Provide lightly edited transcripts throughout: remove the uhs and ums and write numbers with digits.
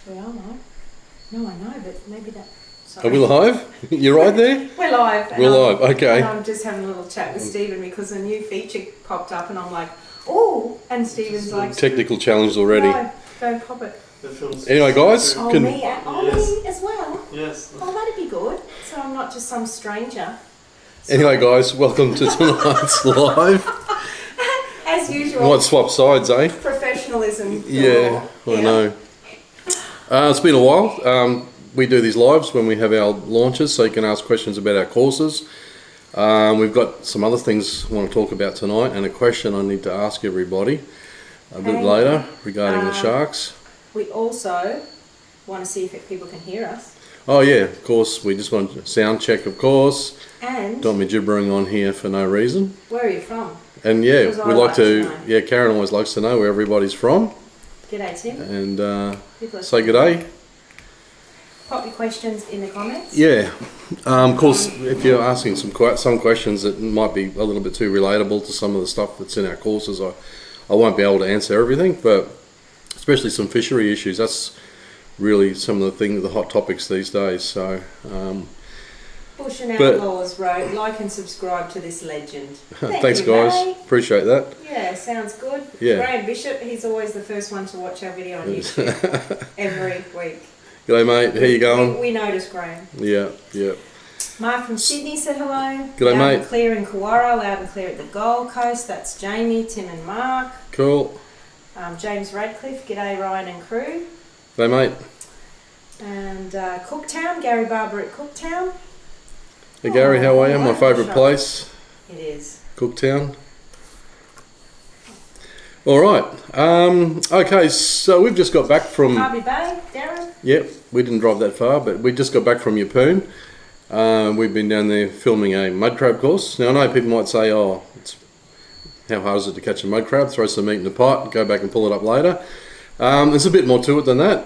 We are live. No, I know, but maybe that... Sorry. Are we live? You're right there? We're live. We're live, okay. And I'm just having a little chat with Stephen because a new feature popped up and I'm like, oh! And Stephen's like... Technical challenge already. No, go pop it. Anyway, guys. Oh, me, me as well? Yes. Oh, that'd be good. So I'm not just some stranger. Anyway, guys, welcome to tonight's live. As usual. Might swap sides, eh? Professionalism. Yeah, I know. It's been a while. We do these lives when we have our launches, so you can ask questions about our courses. We've got some other things I want to talk about tonight, and a question I need to ask everybody a bit later regarding the sharks. We also want to see if people can hear us. Oh yeah, of course. We just want sound check, of course. And don't be gibbering on here for no reason. Where are you from? And yeah, we like to. Yeah, Karen always likes to know where everybody's from. G'day, Tim. And say g'day. Pop your questions in the comments. Yeah, of course. If you're asking some questions that might be a little bit too relatable to some of the stuff that's in our courses, I won't be able to answer everything, but especially some fishery issues. That's really some of the hot topics these days. So. Bush and Outlaws wrote, like and subscribe to this legend. Thanks, guys. Ray. Appreciate that. Yeah, sounds good. Yeah. Graham Bishop, he's always the first one to watch our video on YouTube every week. G'day, mate. How you going? We noticed Graham. Yeah, yeah. Mark from Sydney said hello. G'day, loud mate. And clear in Kawara, loud and clear at the Gold Coast. That's Jamie, Tim and Mark. Cool. James Radcliffe, g'day Ryan and crew. G'day, mate. And Cooktown, Gary Barber at Cooktown. Hey Gary, how are you? My favourite place. It is. Cooktown. Alright, okay, so we've just got back from... Harvey Bay, Darren? Yep, we didn't drive that far, but we just got back from Yeppoon. We've been down there filming a mud crab course. Now I know people might say, oh, how hard is it to catch a mud crab? Throw some meat in the pot, go back and pull it up later. There's a bit more to it than that.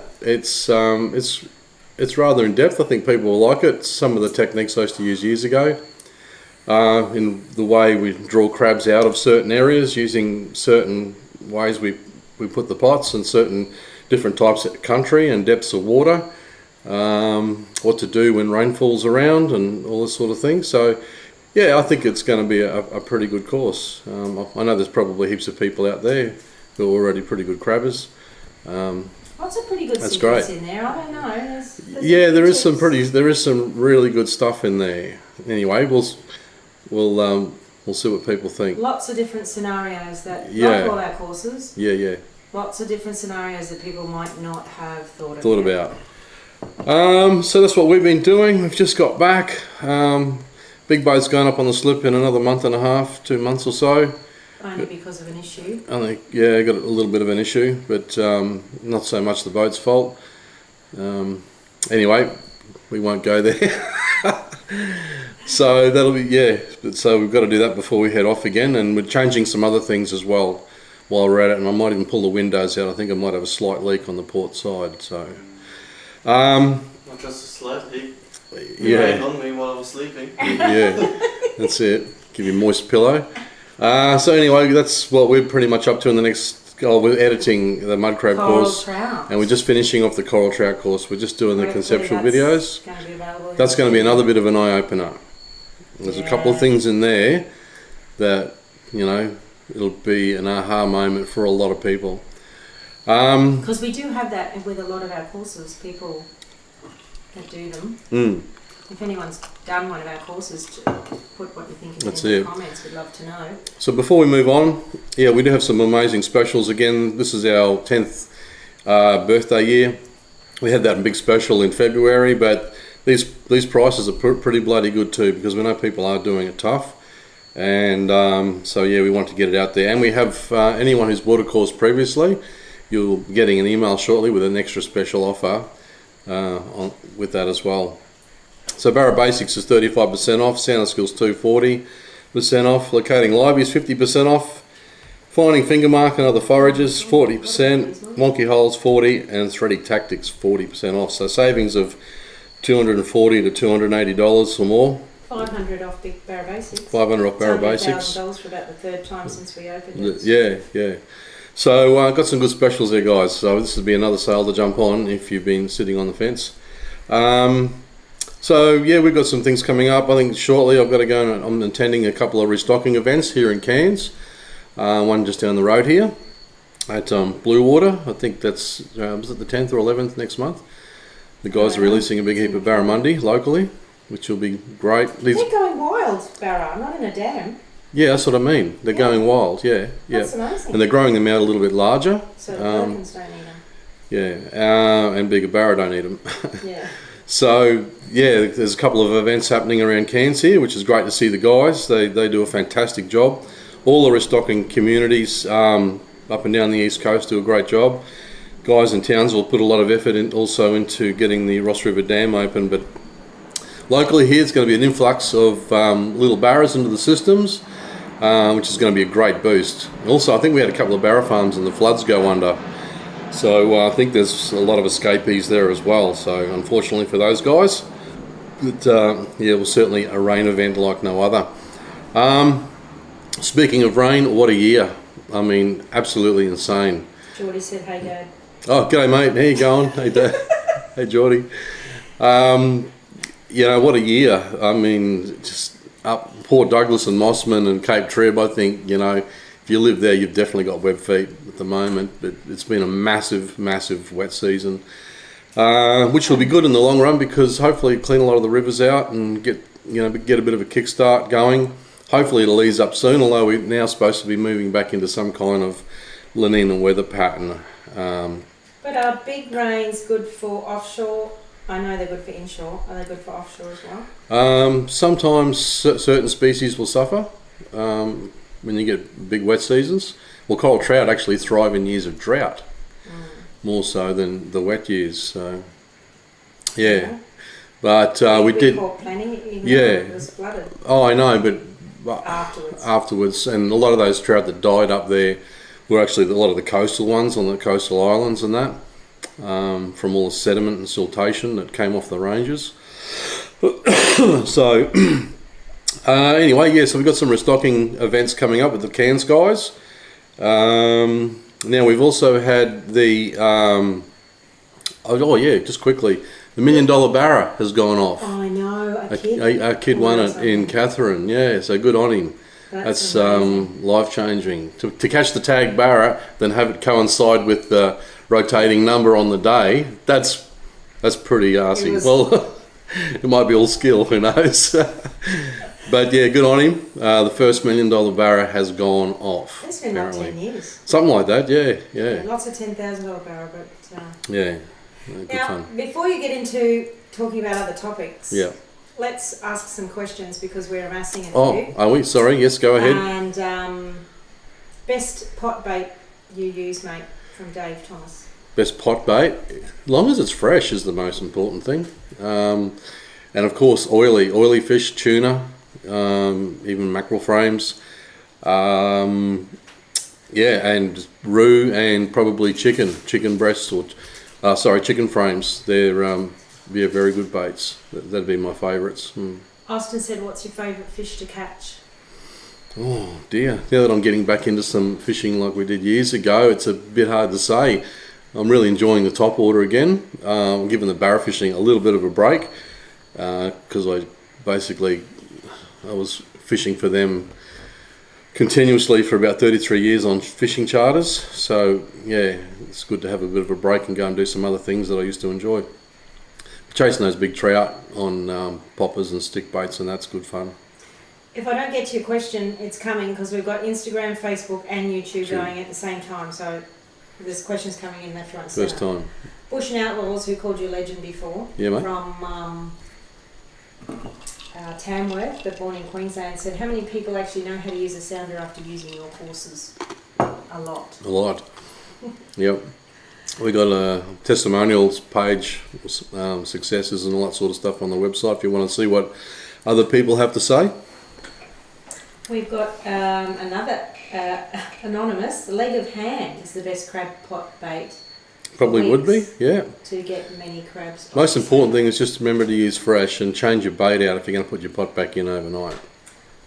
It's rather in depth. I think people will like it. Some of the techniques I used to use years ago, in the way we draw crabs out of certain areas, using certain ways we put the pots and certain different types of country and depths of water, what to do when rain falls around and all this sort of thing. So yeah, I think it's going to be a pretty good course. I know there's probably heaps of people out there who are already pretty good crabbers. Lots of pretty good That's secrets great. in there. I don't know. Yeah, there is some really good stuff in there. Anyway, we'll see what people think. Lots of different scenarios that, like all our courses. Yeah. Lots of different scenarios that people might not have thought about. So that's what we've been doing. We've just got back. Big boat's going up on the slip in another month and a half, 2 months or so. Only because of an issue. I think, yeah, got a little bit of an issue, but not so much the boat's fault. Anyway, we won't go there. So that'll be, so we've got to do that before we head off again, and we're changing some other things as well while we're at it, and I might even pull the windows out. I think I might have a slight leak on the port side, so... Not just a slight leak. Yeah. Rained on me while I was sleeping. Yeah, that's it. Give you a moist pillow. So anyway, that's what we're pretty much up to in the next... we're editing the mud crab course. Trout. And we're just finishing off the coral trout course. We're just doing the conceptual videos. That's going to be another bit of an eye-opener. There's a couple of things in there that, it'll be an aha moment for a lot of people. Because we do have that with a lot of our courses, people that do them. If anyone's done one of our courses, put what you think in the comments. We'd love to know. So before we move on, we do have some amazing specials. Again, this is our 10th birthday year. We had that big special in February, but these prices are pretty bloody good too, because we know people are doing it tough. And so yeah, we want to get it out there. And we have anyone who's bought a course previously, you'll be getting an email shortly with an extra special offer with that as well. So Barra Basics is 35% off, Sound Skills 2 40% off, Locating Live is 50% off, Finding Finger Mark and Other Forages 40%, Wonky Holes 40%, and Threading Tactics 40% off. So savings of $240 to $280 or more. $500 off Big Barra Basics. $500 off Barra Basics. $1,000 for about the third time since we opened it. Yeah. So got some good specials there, guys. So this would be another sale to jump on if you've been sitting on the fence. So yeah, we've got some things coming up. I think shortly I've got to go and I'm attending a couple of restocking events here in Cairns. One just down the road here at Blue Water. I think that's, was it the 10th or 11th next month? The guys are releasing a big heap of barramundi locally, which will be great. They're going wild, Barra, not in a dam. Yeah, that's what I mean. They're going wild, yeah. That's amazing. And they're growing them out a little bit larger. So the Perkins don't need them. Yeah, and bigger barra don't eat them. Yeah. So, yeah, there's a couple of events happening around Cairns here, which is great to see the guys. They do a fantastic job. All the restocking communities up and down the East Coast do a great job. Guys in Townsville put a lot of effort also into getting the Ross River Dam open, but locally here it's going to be an influx of little barras into the systems, which is going to be a great boost. Also, I think we had a couple of barra farms and the floods go under. So I think there's a lot of escapees there as well. So unfortunately for those guys, but yeah, it was certainly a rain event like no other. Speaking of rain, what a year. I mean, absolutely insane. Geordie said, hey, Dad. Oh, g'day, mate. How you going? Hey, Dad. Hey, Geordie. You know, what a year. I mean, just up Port Douglas and Mossman and Cape Treb, I think, you know, if you live there, you've definitely got web feet at the moment. But it's been a massive, massive wet season, which will be good in the long run because hopefully clean a lot of the rivers out and get a bit of a kickstart going. Hopefully it'll ease up soon, although we're now supposed to be moving back into some kind of La Nina weather pattern. But are big rains good for offshore? I know they're good for inshore. Are they good for offshore as well? Sometimes certain species will suffer when you get big wet seasons. Well, coral trout actually thrive in years of drought, more so than the wet years. So, yeah. But we did. Caught plenty, even yeah. though it was flooded. Oh, I know, but Afterwards, and a lot of those trout that died up there were actually a lot of the coastal ones on the coastal islands and that, from all the sediment and siltation that came off the ranges. So anyway, yeah, so we've got some restocking events coming up with the Cairns guys. Now we've also had the just quickly, the $1 Million Barra has gone off. Oh, I know, A kid won it in Catherine, yeah, so good on him. That's life-changing. To catch the tag barra, then have it coincide with the rotating number on the day, that's pretty arsey. Well, it might be all skill, who knows. But yeah, good on him. The first $1 Million Barra has gone off. It's been apparently. like 10 years. Something like that, yeah. Lots of $10,000 barra, but... yeah, good now, fun. before you get into talking about other topics... Yeah. Let's ask some questions because we're amassing a few. Oh, are we? Sorry, yes, go ahead. And best pot bait you use, mate, from Dave Thomas. Best pot bait, as long as it's fresh is the most important thing. And of course, oily fish, tuna, even mackerel frames. Yeah, and roux and probably chicken breasts or, chicken frames. They're very good baits. That'd be my favourites. Austin said, what's your favourite fish to catch? Oh dear, now that I'm getting back into some fishing like we did years ago, it's a bit hard to say. I'm really enjoying the top water again. I'm giving the barra fishing a little bit of a break because I was fishing for them continuously for about 33 years on fishing charters. So yeah, it's good to have a bit of a break and go and do some other things that I used to enjoy. Chasing those big trout on poppers and stick baits, and that's good fun. If I don't get to your question, it's coming because we've got Instagram, Facebook and YouTube going at the same time. So there's questions coming in left, right and centre. First time. Bush and Outlaws, who called you a legend before, yeah, mate. From Tamworth, but born in Queensland, said, how many people actually know how to use a sounder after using your courses? A lot. A lot. Yep. We got a testimonials page, successes and all that sort of stuff on the website if you want to see what other people have to say. We've got another anonymous. The leg of hand is the best crab pot bait. Probably would be, yeah. To get many crabs. Most important thing is just remember to use fresh and change your bait out if you're going to put your pot back in overnight.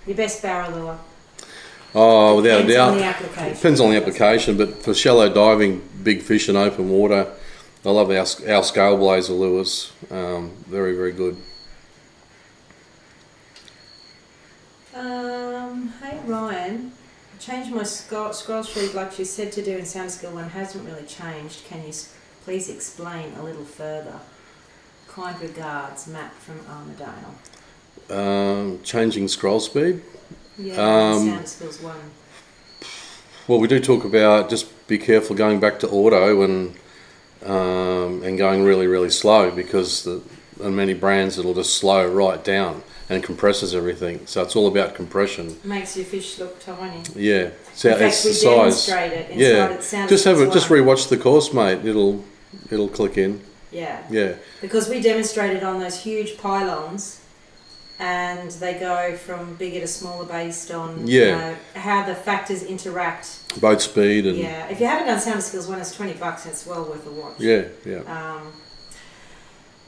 Your best barra lure. Oh, without a doubt. Depends on the application. Depends on the application, but for shallow diving, big fish and open water, I love our scale blazer lures. Very, very good. Hey Ryan, I changed my scroll through like you said to do in Sound Skill 1 hasn't really changed. Can you please explain a little further? Kind regards, Matt from Armadale. Changing scroll speed. Yeah, Sound Skills 1. Well, we do talk about just be careful going back to auto and going really, really slow, because on many brands it'll just slow right down and compresses everything. So it's all about compression. Makes your fish look tiny. Yeah. So in fact, we demonstrate it inside Just rewatch the course, mate. It'll click in. Yeah. Yeah. Because we demonstrated on those huge pylons, and they go from bigger to smaller based on how the factors interact. Boat speed and if you haven't done Sound Skills 1, it's $20. It's well worth a watch. Yeah.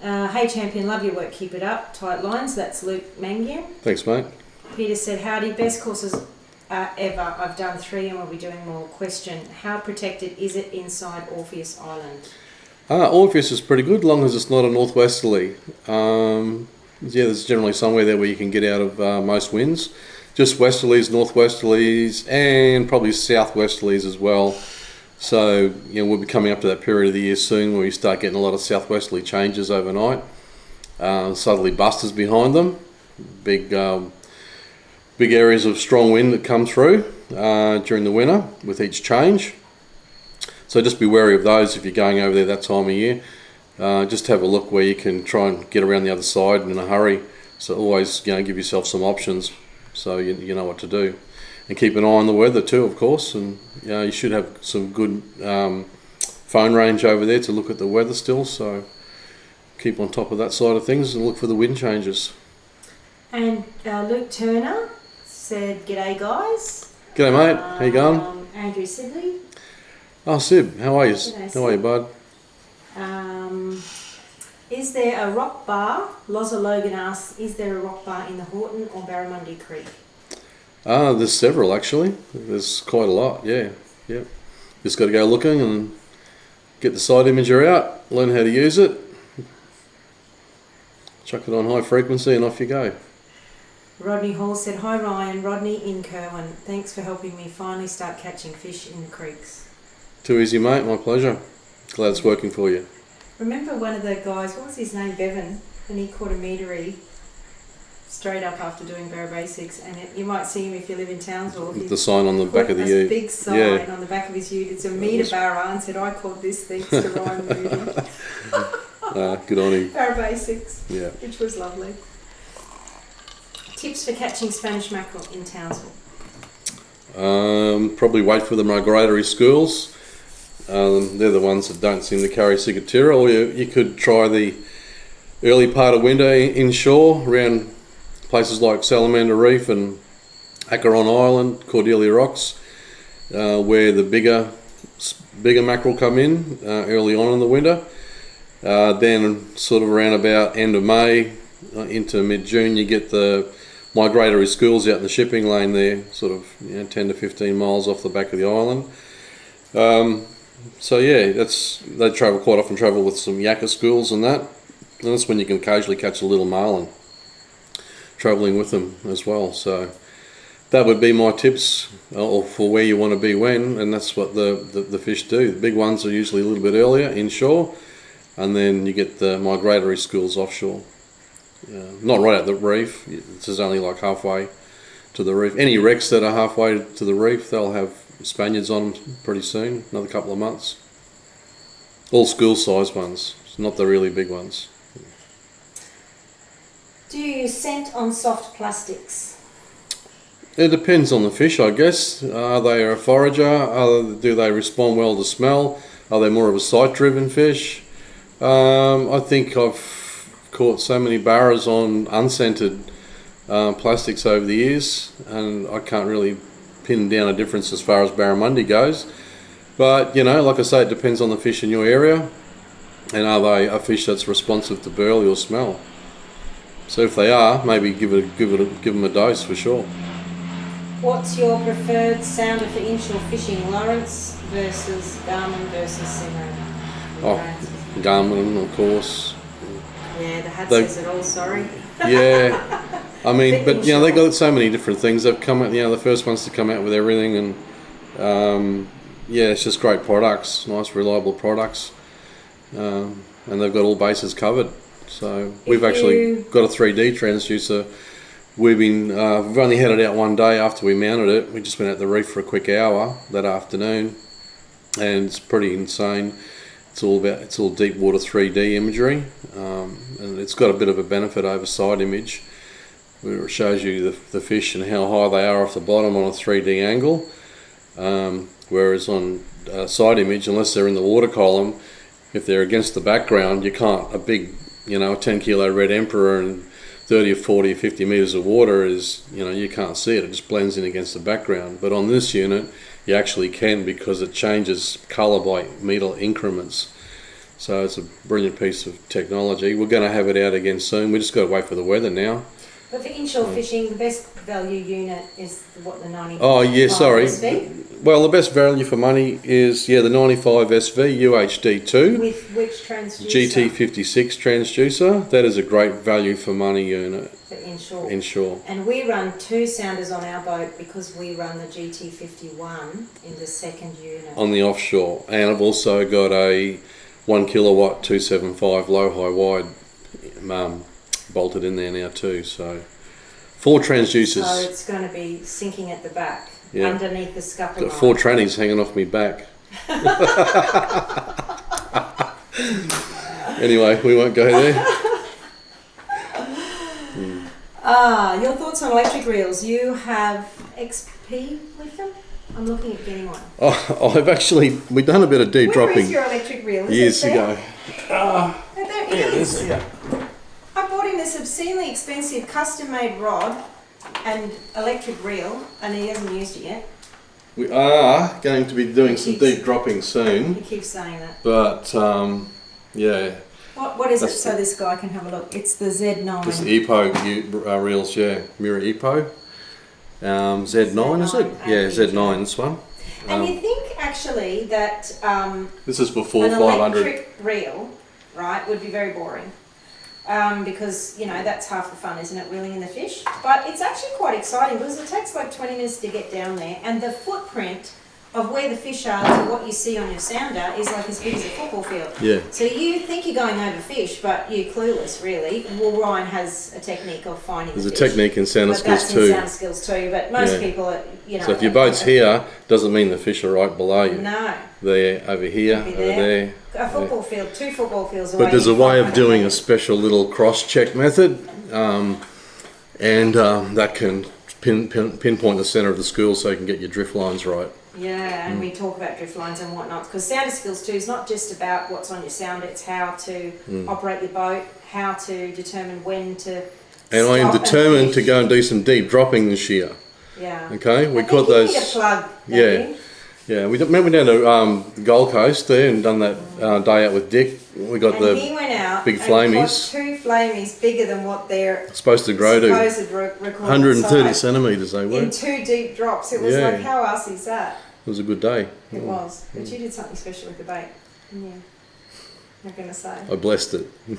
Hey champion, love your work, keep it up. Tight lines. That's Luke Mangian. Thanks, mate. Peter said, howdy, best courses ever. I've done 3 and we'll be doing more. Question, how protected is it inside Orpheus Island? Orpheus is pretty good, long as it's not a northwesterly. There's generally somewhere there where you can get out of most winds. Just westerlies, northwesterlies, and probably southwesterlies as well. So, we'll be coming up to that period of the year soon where you start getting a lot of southwesterly changes overnight. Southerly busters behind them. Big areas of strong wind that come through during the winter with each change. So just be wary of those if you're going over there that time of year. Just have a look where you can try and get around the other side in a hurry. So always, give yourself some options so you know what to do. And keep an eye on the weather too, of course. And you should have some good phone range over there to look at the weather still. So keep on top of that side of things and look for the wind changes. And Luke Turner said, "G'day guys." G'day mate. How you going? Andrew Sibley. Oh Sib, how are you? G'day, how are you, bud? Is there a rock bar? Loza Logan asks, is there a rock bar in the Horton or Barramundi Creek? There's several actually. There's quite a lot, yeah. Just got to go looking and get the side imager out, learn how to use it, chuck it on high frequency and off you go. Rodney Hall said, hi Ryan, Rodney in Kerwin. Thanks for helping me finally start catching fish in the creeks. Too easy mate, my pleasure. Glad it's working for you. Remember one of the guys, what was his name, Bevan, and he caught a metery straight up after doing Barra Basics, and you might see him if you live in Townsville. With the sign on the back of the ute. A big sign on the back of his ute. It's a meter barra, and said, I caught this thanks to Ryan Moody. Good on him. Barra Basics, yeah, which was lovely. Tips for catching Spanish mackerel in Townsville? Probably wait for the migratory schools. They're the ones that don't seem to carry ciguatera, or you could try the early part of winter inshore around places like Salamander Reef and Acheron Island, Cordelia Rocks, where the bigger mackerel come in early on in the winter. Then sort of around about end of May into mid-June you get the migratory schools out in the shipping lane there, sort of 10 to 15 miles off the back of the island. So yeah, they quite often travel with some yakka schools and that. And that's when you can occasionally catch a little marlin travelling with them as well. So that would be my tips or for where you want to be when, and that's what the fish do. The big ones are usually a little bit earlier inshore, and then you get the migratory schools offshore. Not right at the reef, this is only like halfway to the reef. Any wrecks that are halfway to the reef, they'll have Spaniards on them pretty soon, another couple of months. All school size ones, not the really big ones. Do you scent on soft plastics? It depends on the fish, I guess. Are they a forager? Do they respond well to smell? Are they more of a sight-driven fish? I think I've caught so many barras on unscented plastics over the years, and I can't really pin down a difference as far as barramundi goes. But like I say, it depends on the fish in your area, and are they a fish that's responsive to burley or smell. So if they are, maybe give them a dose for sure. What's your preferred sounder for inshore fishing, Lawrence versus Garmin versus Simran? Oh, Garmin, of course. Yeah, the hat says it all, sorry. Yeah. I mean, but you know, they got so many different things. They've come out, you know, the first ones to come out with everything, and yeah, it's just great products, nice, reliable products, and they've got all bases covered. So we've actually got a 3D transducer. We've only had it out one day after we mounted it. We just went out the reef for a quick hour that afternoon, and it's pretty insane. It's all deep water 3D imagery, and it's got a bit of a benefit over side image, where it shows you the fish and how high they are off the bottom on a 3D angle, whereas on side image, unless they're in the water column, if they're against the background, you can't, a big, you know, 10 kilo red emperor and 30 or 40 or 50 meters of water is, you know, you can't see it, it just blends in against the background. But on this unit, you actually can, because it changes color by meter increments. So it's a brilliant piece of technology. We're going to have it out again soon. We just got to wait for the weather now. But for inshore fishing, the best value unit is what, the 95? Oh yeah, sorry. SV? Well, the best value for money is the 95 SV UHD2 with which transducer? GT56 transducer. That is a great value for money unit. For inshore. Inshore. And we run 2 sounders on our boat because we run the GT51 in the second unit. On the offshore, and I've also got a 1 kilowatt 275 low high wide bolted in there now too. So 4 transducers. So it's going to be sinking at the back, underneath the scupping got 4 trannies hanging off me back. Anyway, we won't go there. Your thoughts on electric reels? You have XP with them? I'm looking at getting one. Oh, we've done a bit of deep dropping. Where is your electric reel? Is years it there? ago. Oh, there it is. Yeah. I bought him this obscenely expensive custom-made rod and electric reel, and he hasn't used it yet. We are going to be doing some deep dropping soon. He keeps saying that. But yeah. What is it, so this guy can have a look? It's the Z9. This EPO reels, yeah. Mirror EPO. Z9 is it? Yeah, Z9, this one. And you think actually that this is before an 500. electric reel, right, would be very boring. Because, you know, that's half the fun, isn't it, reeling in the fish? But it's actually quite exciting because it takes like 20 minutes to get down there, and the footprint of where the fish are to what you see on your sounder is like as big as a football field. Yeah. So you think you're going over fish, but you're clueless, really. Well, Ryan has a technique of finding the fish. There's a technique in sounder skills too. That's in sounder skills too, but most people are, you know. So if your boat's here, doesn't mean the fish are right below you. No. They're over here, over there. A football field, 2 football fields away. But there's a way of doing a special little cross-check method, and that can pinpoint the centre of the school so you can get your drift lines right. Yeah, and we talk about drift lines and whatnot, because sounder skills too is not just about what's on your sounder, it's how to operate your boat, how to determine when to And I am determined to go and do some deep dropping this year. Yeah. Okay, we caught those. Need a plug, yeah. We went down to the Gold Coast there and done that day out with Dick. We got he went out big and flamies. Caught 2 flamies bigger than what they're supposed to grow to 130 centimetres. They were in 2 deep drops. It was like, how else is that? It was a good day. It was, but you did something special with the bait. Yeah. I'm going to say. I blessed it. Yeah.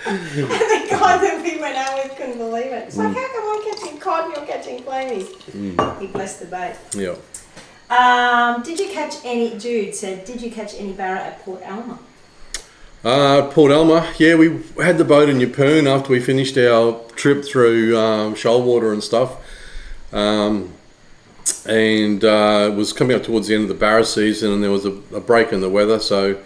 And the guy that we went out with couldn't believe it. It's like, how come I'm catching cod and you're catching flamies? He blessed the bait. Yeah. Jude said, did you catch any barra at Port Alma? Port Alma, yeah, we had the boat in Yeppoon after we finished our trip through Shoalwater and stuff. And it was coming up towards the end of the barra season, and there was a break in the weather, so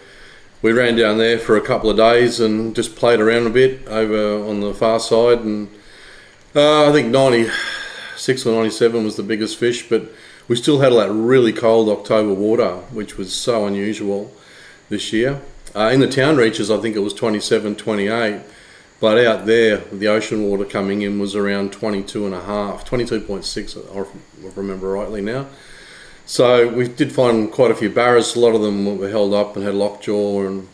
we ran down there for a couple of days and just played around a bit over on the far side, and I think 96 or 97 was the biggest fish, but we still had that really cold October water, which was so unusual this year. In the town reaches, I think it was 27, 28, but out there, the ocean water coming in was around 22.5, 22.6, if I remember rightly now. So we did find quite a few barras. A lot of them were held up and had lockjaw, and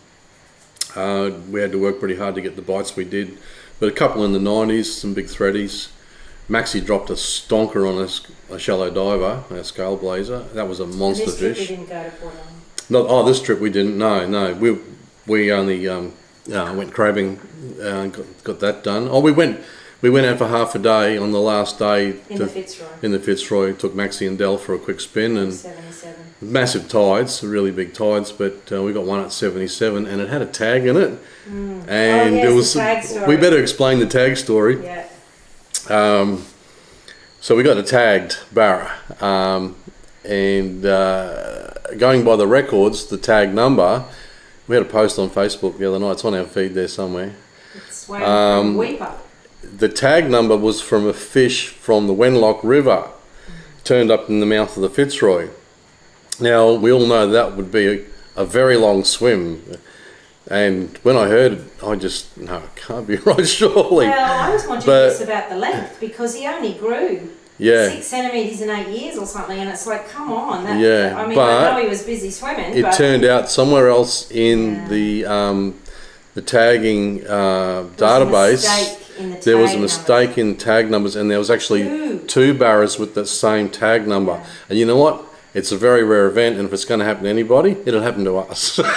we had to work pretty hard to get the bites we did. But a couple in the 90s, some big threadies, Maxie dropped a stonker on a shallow diver, a scale blazer. That was a monster This trip fish. we didn't go to Port Island. This trip we didn't. No. We only went crabbing and got that done. Oh, we went out for half a day on the last day In the Fitzroy. in the Fitzroy. Took Maxie and Dell for a quick spin, and 77. massive tides, really big tides. But we got one at 77, and it had a tag in it. And yes, it was. the tag story. We better explain the tag story. Yeah. So we got a tagged barra, and going by the records, the tag number. We had a post on Facebook the other night. It's on our feed there somewhere. It's swam from Weeper. The tag number was from a fish from the Wenlock River, turned up in the mouth of the Fitzroy. Now, we all know that would be a very long swim. And when I heard it, I just, no, it can't be right, surely. Well, I was more dubious about the length because he only grew 6 centimetres in 8 years or something, and it's like, come on. I mean, I know he was busy swimming. It turned out somewhere else in the tagging database. There was a mistake in tag numbers, and there was actually two barras with the same tag number. Yeah. And you know what? It's a very rare event, and if it's going to happen to anybody, it'll happen to us. So it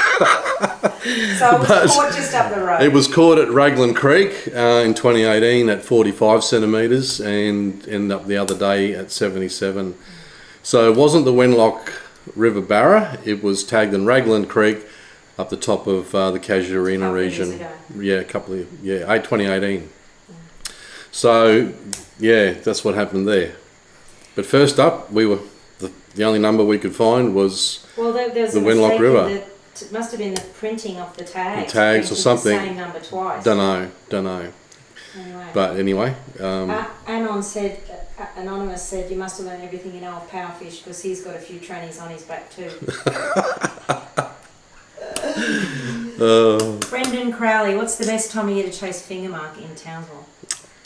was caught just up the road. It was caught at Raglan Creek in 2018 at 45 centimetres and ended up the other day at 77. So it wasn't the Wenlock River Barra, it was tagged in Raglan Creek up the top of the Casuarina region. Yeah, 2018. So, yeah, that's what happened there. But first up, we were the only number we could find was there's the Wenlock River. It must have been the printing of the tags. The tags or something. The same number twice. Don't know. Anyway. But anyway. Anonymous said, you must have learned everything you know of powerfish because he's got a few trannies on his back too. Brendan Crowley, what's the best time of year to chase fingermark in Townsville?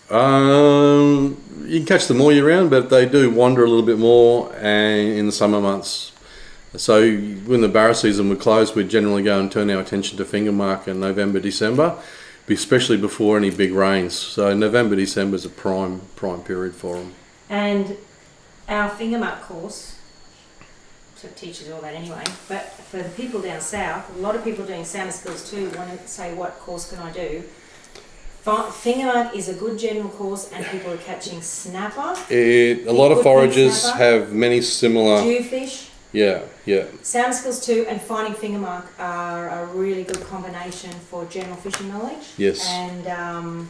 You can catch them all year round, but they do wander a little bit more in the summer months. So when the barra season would close, we'd generally go and turn our attention to fingermark in November, December, especially before any big rains. So November, December is a prime period for them. And our fingermark course, so it teaches all that anyway, but for the people down south, a lot of people doing salmon skills too want to say, what course can I do? Fingermark is a good general course, and people are catching snapper. A lot of foragers have many similar... Jewfish. Yeah. Sound skills too, and finding fingermark are a really good combination for general fishing knowledge. Yes. And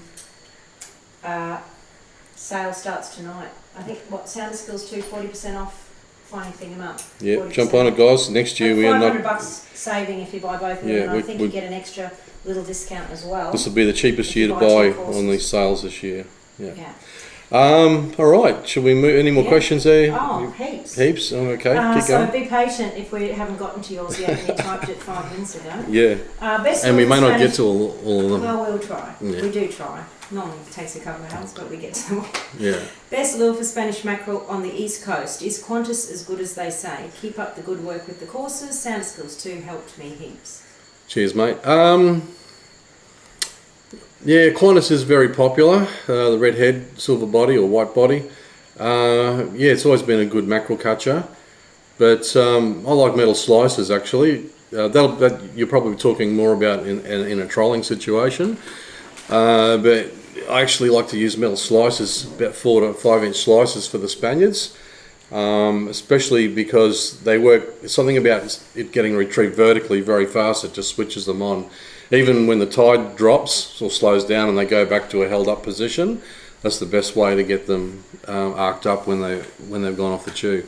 sale starts tonight. I think sound skills too, 40% off finding fingermark. Yeah, jump on it, guys. Next year we are not... $500 saving if you buy both of them, and I think you get an extra little discount as well. This will be the cheapest year to buy on these sales this year. Yeah. All right. Should we move? Any more questions there? Oh, heaps. Heaps. Oh, okay. Keep so going. be patient if we haven't gotten to yours yet. And you typed it 5 minutes ago. Yeah. And we may not get to all of them. Well, we'll try. Yeah. We do try. Normally it takes a couple of hours, but we get to them all. Yeah. Best lure for Spanish mackerel on the east coast. Is Qantas as good as they say? Keep up the good work with the courses. Sound skills too helped me heaps. Cheers, mate. Yeah, Qantas is very popular. The red head, silver body or white body. Yeah, it's always been a good mackerel catcher. But I like metal slicers actually. That you're probably talking more about in a trolling situation. But I actually like to use metal slicers, about 4 to 5 inch slicers for the Spaniards. Especially because they work, something about it getting retrieved vertically very fast, it just switches them on. Even when the tide drops or slows down and they go back to a held up position, that's the best way to get them arced up when they've gone off the tube.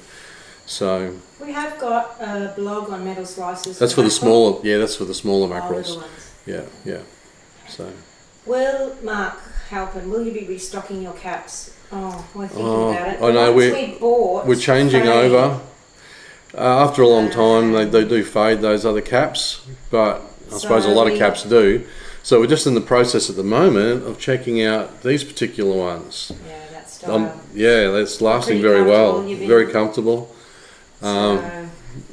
So we have got a blog on metal slicers. That's for the smaller, that's for the smaller mackerels. Little ones. Yeah. So. Well, Mark Halpin, will you be restocking your caps? Oh, we're thinking about it. I know we're changing over. After a long time, they do fade those other caps, but I suppose a lot of caps do. So we're just in the process at the moment of checking out these particular ones. Yeah, that style. That's lasting very well. Very comfortable.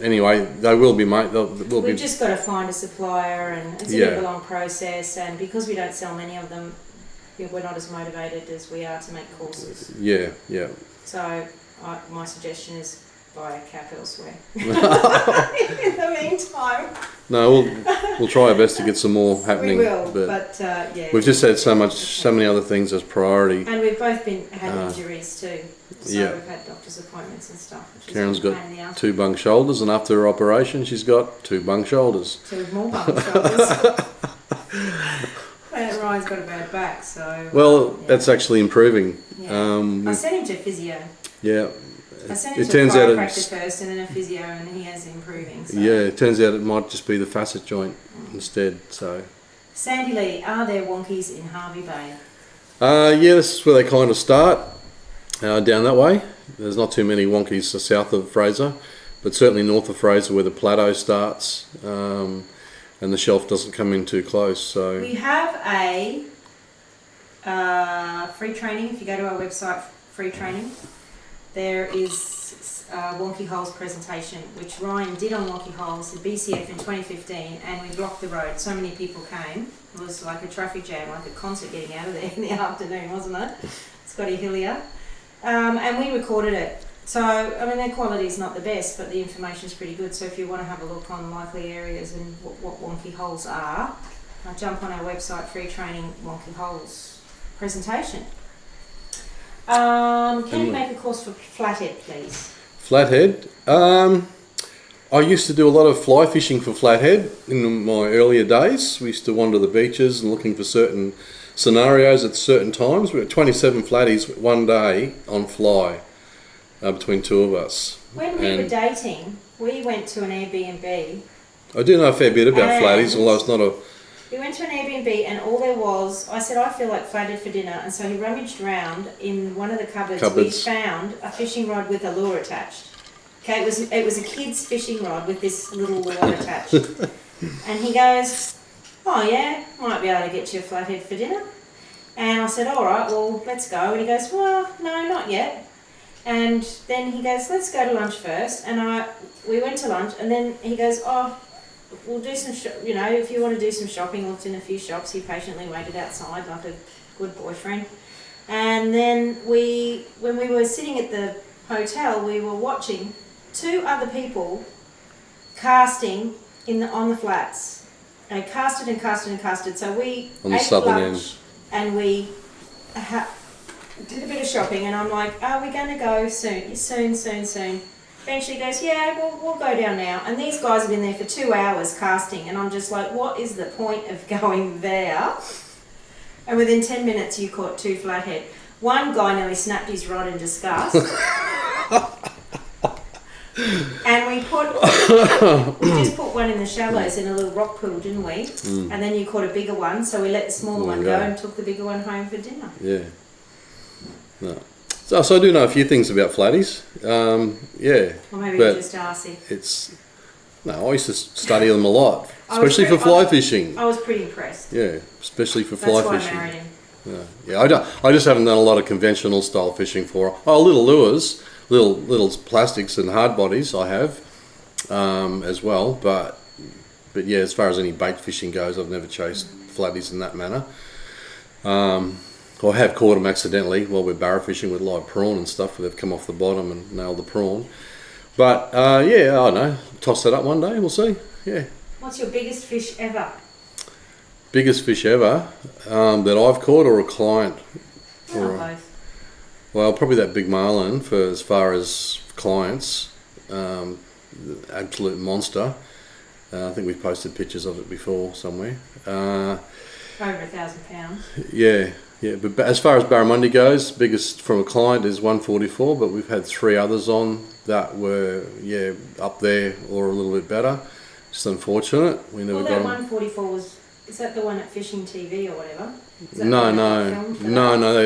Anyway, they will be, mate. We've just got to find a supplier, and it's a bit of a long process. And because we don't sell many of them, we're not as motivated as we are to make courses. Yeah, yeah. So my suggestion is buy a cap elsewhere. In the meantime. No, we'll try our best to get some more happening. We will, but yeah. We've just had so many other things as priority. And we've both had injuries too. So yeah. we've had doctor's appointments and stuff. Karen's got 2 bung shoulders, and after her operation, she's got 2 bung shoulders. 2 more bung shoulders. Ryan's got a bad back, so. Well, that's actually improving. Yeah. I sent him to physio. Yeah. I sent him to a chiropractor first, and then a physio, and he is improving. So. Yeah, it turns out it might just be the facet joint instead. So. Sandy Lee, are there wonkies in Harvey Bay? Yeah, this is where they kind of start. Down that way, there's not too many wonkies south of Fraser, but certainly north of Fraser where the plateau starts, and the shelf doesn't come in too close. So we have a free training. If you go to our website, free training, there is a Wonky Holes presentation, which Ryan did on Wonky Holes, the BCF in 2015, and we blocked the road. So many people came. It was like a traffic jam, like a concert getting out of there in the afternoon, wasn't it? Scotty Hillier. And we recorded it. So, I mean, their quality is not the best, but the information is pretty good. So if you want to have a look on likely areas and what wonky holes are, jump on our website, free training wonky holes presentation. Can you make a course for flathead, please? Flathead? I used to do a lot of fly fishing for flathead in my earlier days. We used to wander the beaches and looking for certain scenarios at certain times. We had 27 flatties one day on fly between 2 of us. When we were dating, we went to an Airbnb. I do know a fair bit about flatties, although it's not a... We went to an Airbnb and all there was, I said, I feel like flathead for dinner, and so he rummaged around in one of the cupboards. We found a fishing rod with a lure attached. Okay, it was a kid's fishing rod with this little lure attached. And he goes, oh yeah, might be able to get you a flathead for dinner. And I said, all right, well, let's go. And he goes, well, no, not yet. And then he goes, let's go to lunch first. And we went to lunch, and then he goes, oh, we'll do some, if you want to do some shopping, looked in a few shops. He patiently waited outside like a good boyfriend. And then when we were sitting at the hotel, we were watching 2 other people casting on the flats. They casted and casted and casted. So we ate lunch and we did a bit of shopping, and I'm like, are we going to go soon? Soon. Eventually he goes, yeah, we'll go down now. And these guys have been there for 2 hours casting, and I'm just like, what is the point of going there? And within 10 minutes you caught 2 flathead. One guy nearly snapped his rod in disgust. And we just put one in the shallows in a little rock pool, didn't we? And then you caught a bigger one, so we let the smaller one go and took the bigger one home for dinner. Yeah. No. So I do know a few things about flatties. Yeah. Or maybe you're just arsey. I used to study them a lot, especially for fly fishing. I was pretty impressed. Yeah, especially for fly fishing. That's why I married him. Yeah, I just haven't done a lot of conventional style fishing for. Little lures, little plastics and hard bodies I have as well. But yeah, as far as any bait fishing goes, I've never chased flatties in that manner. I have caught them accidentally while we're barra fishing with live prawn and stuff, where they've come off the bottom and nailed the prawn. But yeah, I don't know. Toss that up one day, we'll see. Yeah. What's your biggest fish ever? Biggest fish ever that I've caught, or a client? Both. Well, probably that big marlin for as far as clients. Absolute monster. I think we've posted pictures of it before somewhere. Over 1,000 pounds. Yeah. Yeah, but as far as barramundi goes, biggest from a client is 144, but we've had 3 others on that were, up there or a little bit better. Just unfortunate. We never got them. 144 is that the one at Fishing TV or whatever? No,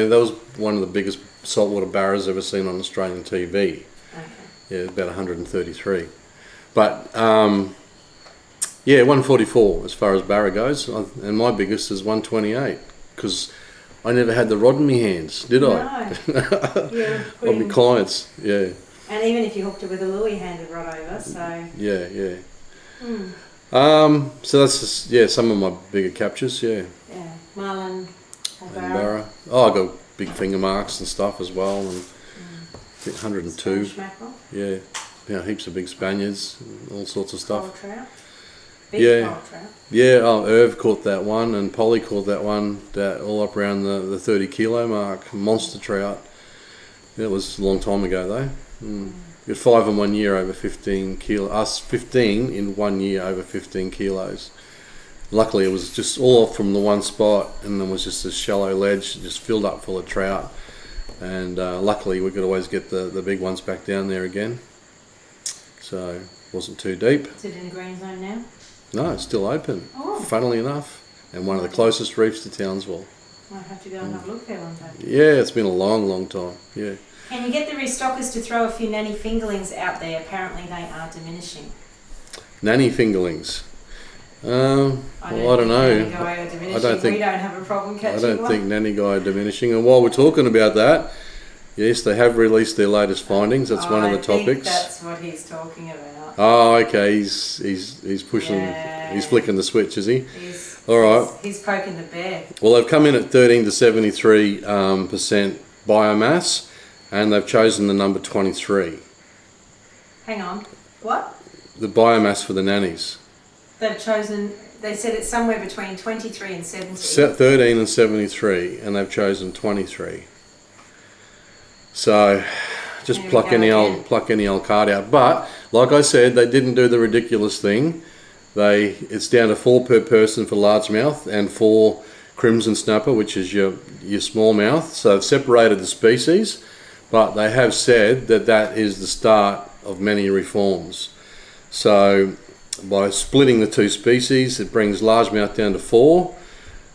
that was one of the biggest saltwater barras ever seen on Australian TV. Okay. Yeah, about 133. But, 144 as far as barra goes, and my biggest is 128, because I never had the rod in my hands, did I? No. Yeah. On my clients, yeah. And even if you hooked it with a lure, you handed rod over, so... Yeah. So that's just, some of my bigger captures, yeah. Yeah, marlin, Or and barra. barra. Oh, I got big finger marks and stuff as well, and 102. Spanish mackerel. Yeah, heaps of big Spaniards, and all sorts of stuff. Coral trout. Big Yeah. coral trout. Yeah, Irv caught that one, and Polly caught that one, that all up around the 30 kilo mark, monster trout. That was a long time ago though. We had 5 in 1 year over 15 kilo. Us 15 in 1 year over 15 kilos. Luckily, it was just all from the one spot, and then was just a shallow ledge, just filled up full of trout. And luckily, we could always get the big ones back down there again. So it wasn't too deep. Is it in the green zone now? No, it's still open. Oh. Funnily enough, and one of the closest reefs to Townsville. Might have to go and have a look there one day. Yeah, it's been a long time. Yeah. Can you get the restockers to throw a few nanny fingerlings out there? Apparently they are diminishing. Nanny fingerlings. I don't know. Nanny guy are diminishing. I don't think- we don't have a problem catching I don't one. think nanny guy are diminishing. And while we're talking about that, yes, they have released their latest findings. That's one of the I think topics. that's what he's talking about. Oh, okay. He's pushing. Yeah. He's flicking the switch, is he? All right. He's poking the bear. Well, they've come in at 13 to 73% biomass, and they've chosen the number 23. Hang on. What? The biomass for the nannies. They've chosen. They said it's somewhere between 23 and 70. 13 and 73, and they've chosen 23. So just There we pluck go again. pluck any old card out. But like I said, they didn't do the ridiculous thing. It's down to 4 per person for largemouth and 4 crimson snapper, which is your smallmouth. So they've separated the species, but they have said that is the start of many reforms. So by splitting the 2 species, it brings largemouth down to 4.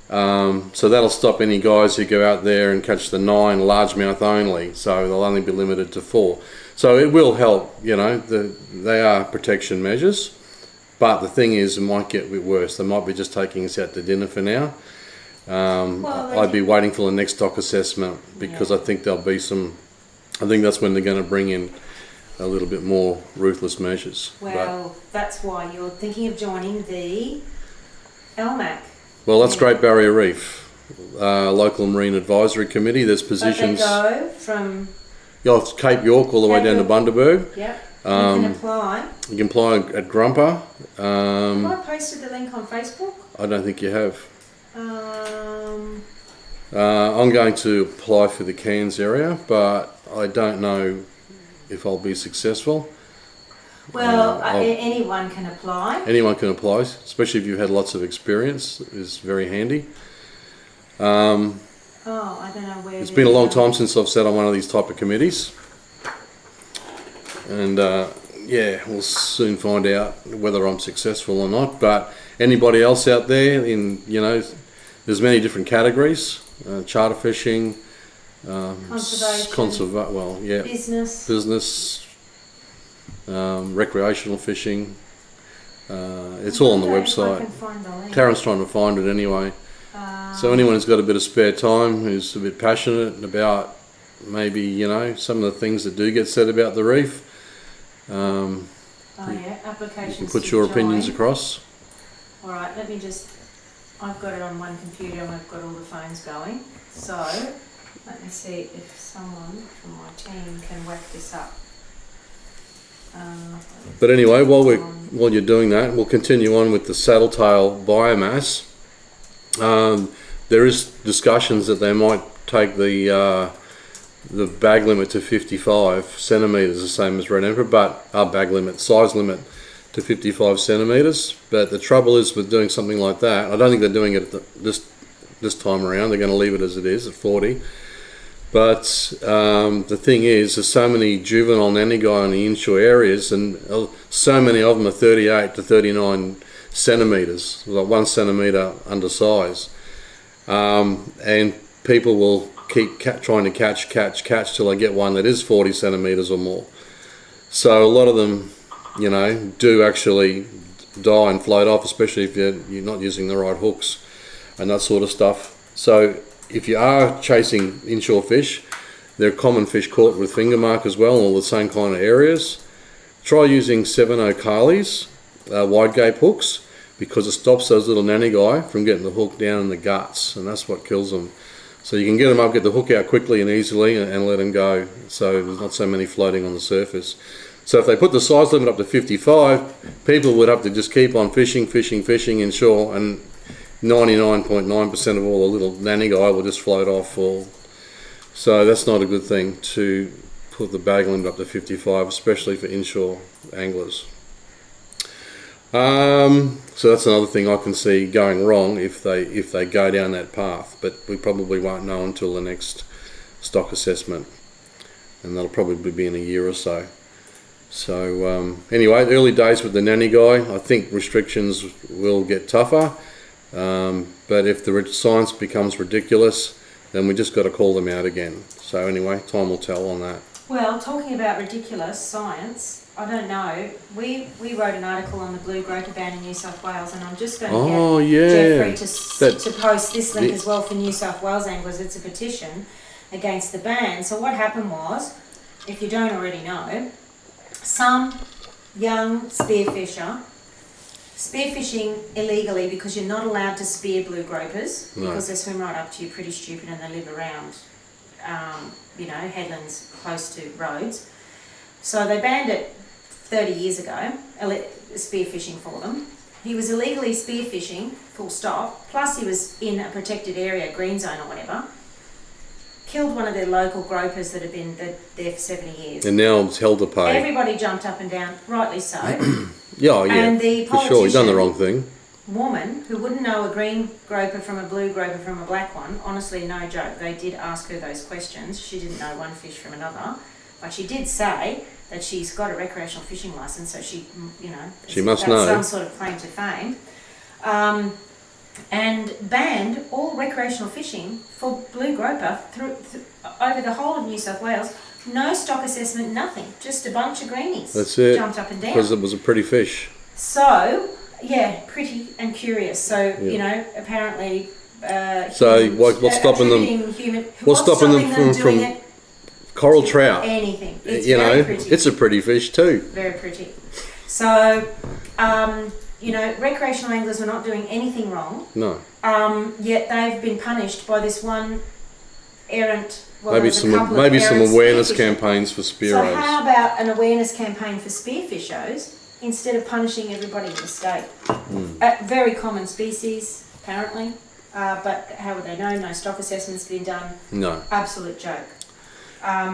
So that'll stop any guys who go out there and catch the 9 largemouth only. So they'll only be limited to 4. So it will help, they are protection measures. But the thing is, it might get a bit worse. They might be just taking us out to dinner for now. I'd be waiting for the next stock assessment, because I think there'll be I think that's when they're going to bring in a little bit more ruthless measures. Well, that's why you're thinking of joining the LMAC. Well, that's Great Barrier Reef, Local Marine Advisory Committee. There's positions. But they go from. It's Cape York all the way Cape down to York. Bundaberg. Yep. You can apply. You can apply at Grumper. Have I posted the link on Facebook? I don't think you have. Um, I'm going to apply for the Cairns area, but I don't know if I'll be successful. well, anyone can apply. Anyone can apply, especially if you've had lots of experience. It's very handy. I don't know where. It's been a long time since I've sat on one of these type of committees, and we'll soon find out whether I'm successful or not. But anybody else out there, there's many different categories: charter fishing, Conservation. business, recreational fishing. It's all on the I website. can find the link. Karen's trying to find it anyway. So anyone who's got a bit of spare time, who's a bit passionate about maybe, some of the things that do get said about the reef, Applications. you can put to your join. opinions across. All right, I've got it on one computer and we've got all the phones going. So let me see if someone from my team can whack this up. But anyway, while you're doing that, we'll continue on with the saddletail biomass. There is discussions that they might take the bag limit to 55 centimetres, the same as red emperor, but our size limit to 55 centimetres. But the trouble is with doing something like that, I don't think they're doing it this time around. They're going to leave it as it is at 40. But the thing is, there's so many juvenile nanny guy in the inshore areas, and so many of them are 38 to 39 centimetres, like 1 centimetre undersize. And people will keep trying to catch till they get one that is 40 centimetres or more. So a lot of them, do actually die and float off, especially if you're not using the right hooks and that sort of stuff. So if you are chasing inshore fish, they're common fish caught with finger mark as well, all the same kind of areas. Try using 7/0 Carlies, wide gape hooks, because it stops those little nanny guy from getting the hook down in the guts, and that's what kills them. So you can get them up, get the hook out quickly and easily, and let them go. So there's not so many floating on the surface. So if they put the size limit up to 55, people would have to just keep on fishing inshore, and 99.9% of all the little nanny guy will just float off. So that's not a good thing to put the bag limit up to 55, especially for inshore anglers. So that's another thing I can see going wrong if they go down that path, but we probably won't know until the next stock assessment, and that'll probably be in a year or so. So anyway, early days with the nanny guy. I think restrictions will get tougher, but if the science becomes ridiculous, then we just got to call them out again. So anyway, time will tell on that. Well, talking about ridiculous science, I don't know. We wrote an article on the blue groper ban in New South Wales, and I'm just going to get Jeffrey to post this link as well for New South Wales anglers. It's a petition against the ban. So what happened was, if you don't already know, some young spearfishing illegally, because you're not allowed to spear blue gropers, because they swim right up to you pretty stupid, and they live around headlands close to roads. So they banned it 30 years ago, spearfishing for them. He was illegally spearfishing, full stop, plus he was in a protected area, green zone or whatever. Killed one of their local gropers that had been there for 70 years. And now it's held to pay. Everybody jumped up and down, rightly so. Yeah, and the for sure, he's done the wrong thing. Woman who wouldn't know a green groper from a blue groper from a black one, honestly, no joke, they did ask her those questions. She didn't know one fish from another, but she did say that she's got a recreational fishing license, so she must know some sort of claim to fame, and banned all recreational fishing for blue groper over the whole of New South Wales. No stock assessment, nothing, just a bunch of greenies. That's it. Jumped up and down because it was a pretty fish. So yeah, pretty and curious. So apparently. What's stopping them? What's stopping them from coral trout? Anything. It's pretty. It's a pretty fish too. Very pretty. So, recreational anglers were not doing anything wrong. No. Yet they've been punished by this one errant. Well, maybe some awareness campaigns for spearos. So how about an awareness campaign for spearfishers instead of punishing everybody in the state? A very common species, apparently. But how would they know? No stock assessment's been done. No. Absolute joke.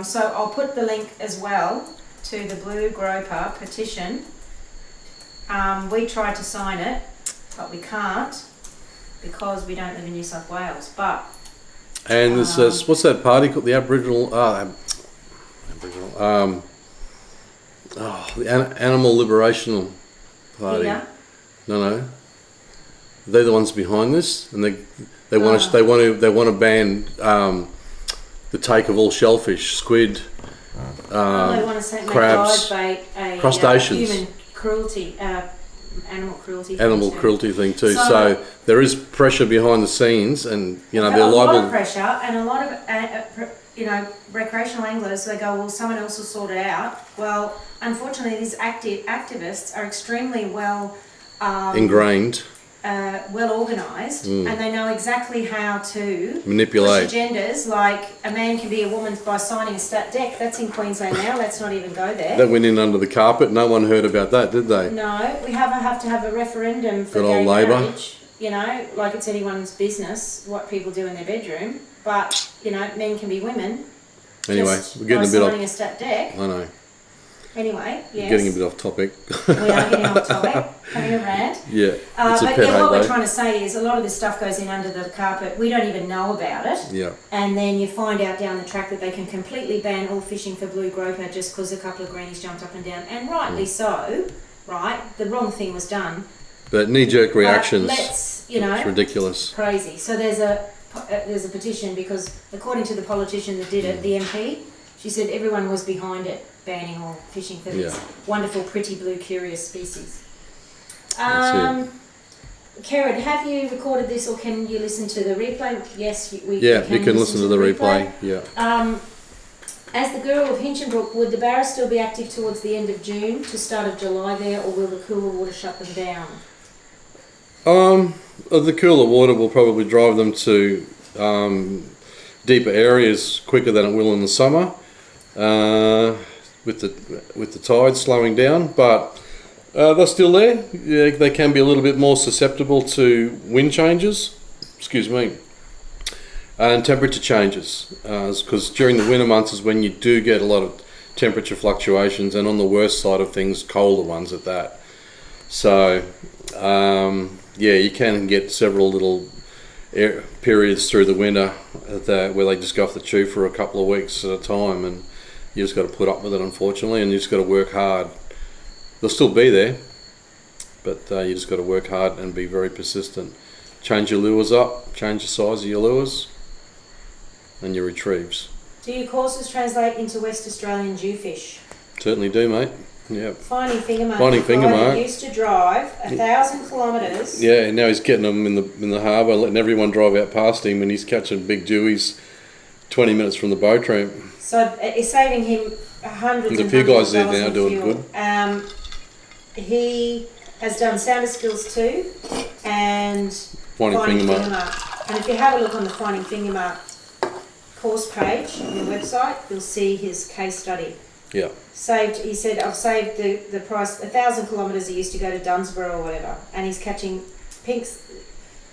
So I'll put the link as well to the blue groper petition. We tried to sign it, but we can't because we don't live in New South Wales. And there's what's that party called? The Aboriginal, the Animal Liberation Party. Yeah. No. They're the ones behind this, and they want to ban the take of all shellfish, squid, they want to crabs, crustaceans, human cruelty, animal cruelty. Animal cruelty thing too. So there is pressure behind the scenes, and they're liable. A lot of pressure, and a lot of recreational anglers. They go, well, someone else will sort it out. Well, unfortunately, these activists are extremely well ingrained. Well organised, and they know exactly how to manipulate push agendas. Like a man can be a woman by signing a stat dec. That's in Queensland now. Let's not even go there. That went in under the carpet. No one heard about that, did they? No, we have to have a referendum for gay marriage. Like it's anyone's business what people do in their bedroom. But men can be women. Anyway, we're getting a bit signing a stat dec. I know. Anyway, yes. Getting a bit off topic. We are getting off topic. Having a rant. Yeah. But what we're trying to say is a lot of this stuff goes in under the carpet. We don't even know about it. Yeah. And then you find out down the track that they can completely ban all fishing for blue groper just because a couple of greenies jumped up and down. And rightly so, right? The wrong thing was done. But knee-jerk reactions. It's ridiculous. Crazy. So there's a petition because according to the politician that did it, the MP, she said everyone was behind it, banning all fishing for these wonderful, pretty blue, curious species. Kerrod, have you recorded this or can you listen to the replay? Yes, we can. You can listen to the replay. Yeah. As the Guru of Hinchinbrook, would the barras still be active towards the end of June to start of July there, or will the cooler water shut them down? The cooler water will probably drive them to deeper areas quicker than it will in the summer, with the tides slowing down. But they're still there. Yeah, they can be a little bit more susceptible to wind changes. Excuse me. And temperature changes, because during the winter months is when you do get a lot of temperature fluctuations, and on the worst side of things, colder ones at that. So yeah, you can get several little periods through the winter where they just go off the tube for a couple of weeks at a time, and you just got to put up with it, unfortunately, and you just got to work hard. They'll still be there, but you just got to work hard and be very persistent. Change your lures up, change the size of your lures and your retrieves. Do your courses translate into West Australian jewfish? Certainly do, mate. Yeah. Finding finger mark. Finding finger mark. Used to drive 1,000 kilometres. Yeah, and now he's getting them in the harbour, letting everyone drive out past him, and he's catching big dewies 20 minutes from the boat ramp. So it's saving him hundreds There's and a few guys there dollars now in doing fuel. good. He has done sounder skills too, and Finding finger mark. And if you have a look on the Finding Finger Mark course page on your website, you'll see his case study. Yeah. He said, I've saved the price, 1,000 kilometres he used to go to Dunsborough or whatever, and he's catching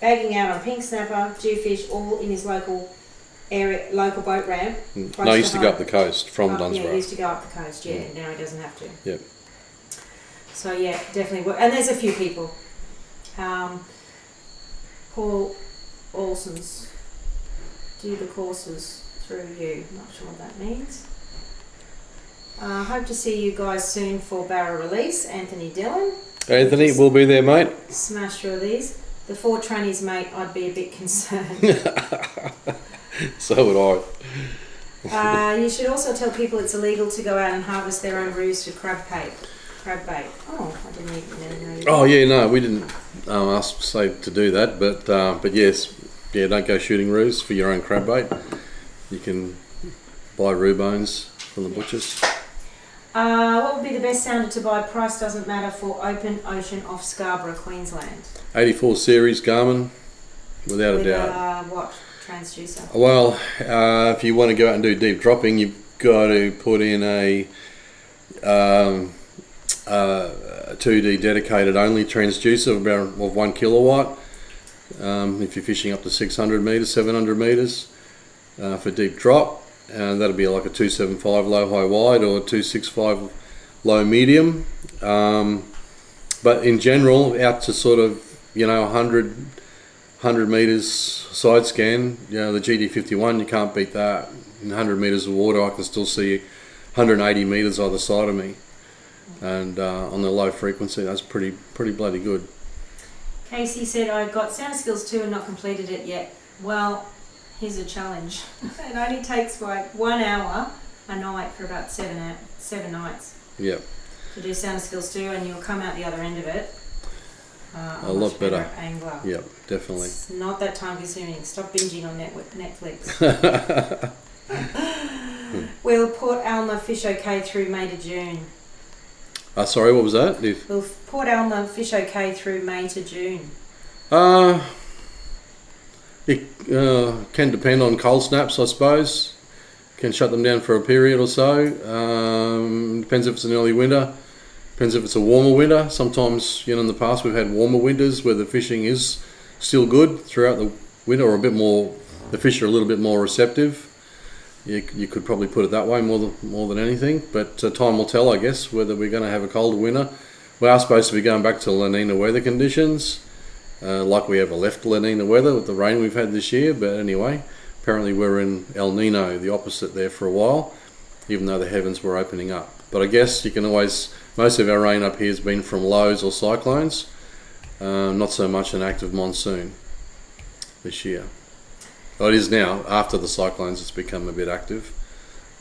bagging out on pink snapper, jewfish, all in his local boat ramp. No, he used to go up the coast from Dunsborough. Yeah, he used to go up the coast, yeah. Now he doesn't have to. Yep. So yeah, definitely. And there's a few people. Paul Olsen's do the courses through you. Not sure what that means. Hope to see you guys soon for barra release. Anthony Dillon. Anthony, we'll be there, mate. Smash through these. The 4 trannies, mate, I'd be a bit concerned. So would I. You should also tell people it's illegal to go out and harvest their own roost for crab bait. Oh, I didn't even know. Oh yeah, no, we didn't say to do that, but yes, yeah, don't go shooting roos for your own crab bait. You can buy roo bones from the butchers. What would be the best sounder to buy? Price doesn't matter for open ocean off Scarborough, Queensland. 84 series Garmin, without a doubt. What transducer? Well, if you want to go out and do deep dropping, you've got to put in a 2D dedicated only transducer of 1 kilowatt. If you're fishing up to 600 metres, 700 metres for deep drop, and that'll be like a 275 low high wide or a 265 low medium. But in general, out to sort of 100 metres side scan, the GD51, you can't beat that. In 100 metres of water, I can still see 180 metres either side of me. And on the low frequency, that's pretty bloody good. Casey said, I got sounder skills 2 and not completed it yet. Well, here's a challenge. It only takes like 1 hour a night for about 7 nights. Yep. To do sounder skills 2, and you'll come out the other end of it a lot better angler. Yep, definitely. It's not that time consuming. Stop binging on Netflix. We'll Port Alma fish okay through May to June. Sorry, what was that? Will Port Alma fish okay through May to June? It can depend on cold snaps, I suppose. Can shut them down for a period or so. Depends if it's an early winter. Depends if it's a warmer winter. Sometimes, in the past we've had warmer winters where the fishing is still good throughout the winter, or a bit more. The fish are a little bit more receptive. You could probably put it that way more than anything, but time will tell, I guess, whether we're going to have a colder winter. We are supposed to be going back to La Nina weather conditions, like we ever left La Nina weather with the rain we've had this year, but anyway, apparently we're in El Nino, the opposite there for a while, even though the heavens were opening up. But I guess you can always, most of our rain up here has been from lows or cyclones, not so much an active monsoon this year. Well, it is now. After the cyclones, it's become a bit active.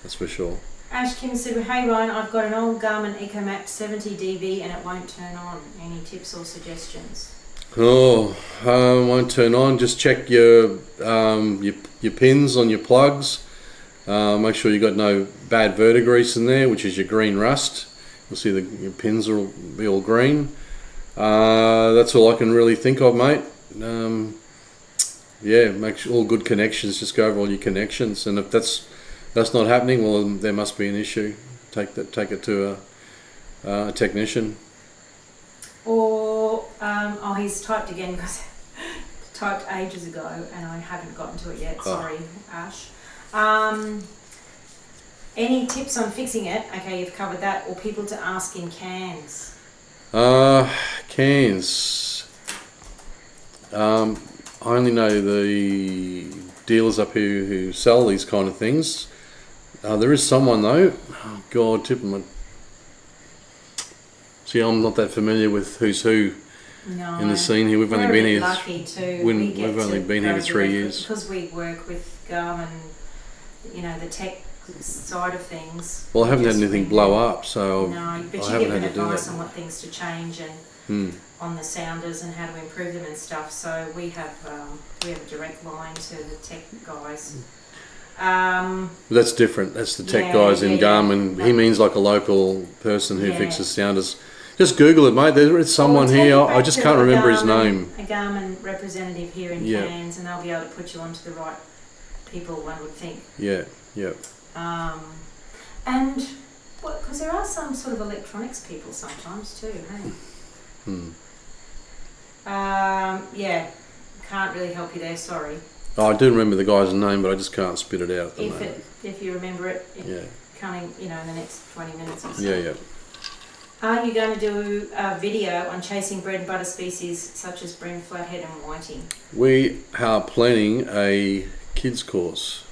That's for sure. Ash Kim said, hey Ryan, I've got an old Garmin EcoMap 70 DV and it won't turn on. Any tips or suggestions? Oh, won't turn on. Just check your pins on your plugs. Make sure you've got no bad verdigrease in there, which is your green rust. You'll see your pins will be all green. That's all I can really think of, mate. make sure all good connections. Just go over all your connections, and if that's not happening, well, then there must be an issue. Take it to a technician. Or he's typed again because typed ages ago and I haven't gotten to it yet. Sorry, Ash. Any tips on fixing it? Okay, you've covered that. Or people to ask in cans. Cans. I only know the dealers up here who sell these kind of things. There is someone though. Oh God, tip them. See, I'm not that familiar with who's who in the scene here. We've only been here. Lucky too. We've only been here for 3 years. Because we work with Garmin, the tech side of things. Well, I haven't had anything blow up, so no, but I you haven't give had to do advice that. on what things to change and on the sounders and how to improve them and stuff. So we have a direct line to the tech guys. That's different. That's the tech guys in Garmin. He means like a local person who fixes sounders. Just Google it, mate. There's someone here. I just can't remember his name. A Garmin representative here in Cairns, and they'll be able to put you onto the right people, one would think. Yeah. And because there are some sort of electronics people sometimes too, hey? Can't really help you there. Sorry. Oh, I do remember the guy's name, but I just can't spit it out at the moment. If you remember it, coming, in the next 20 minutes or so. Yeah. Are you going to do a video on chasing bread and butter species such as bream, flathead and whiting? We are planning a kids course.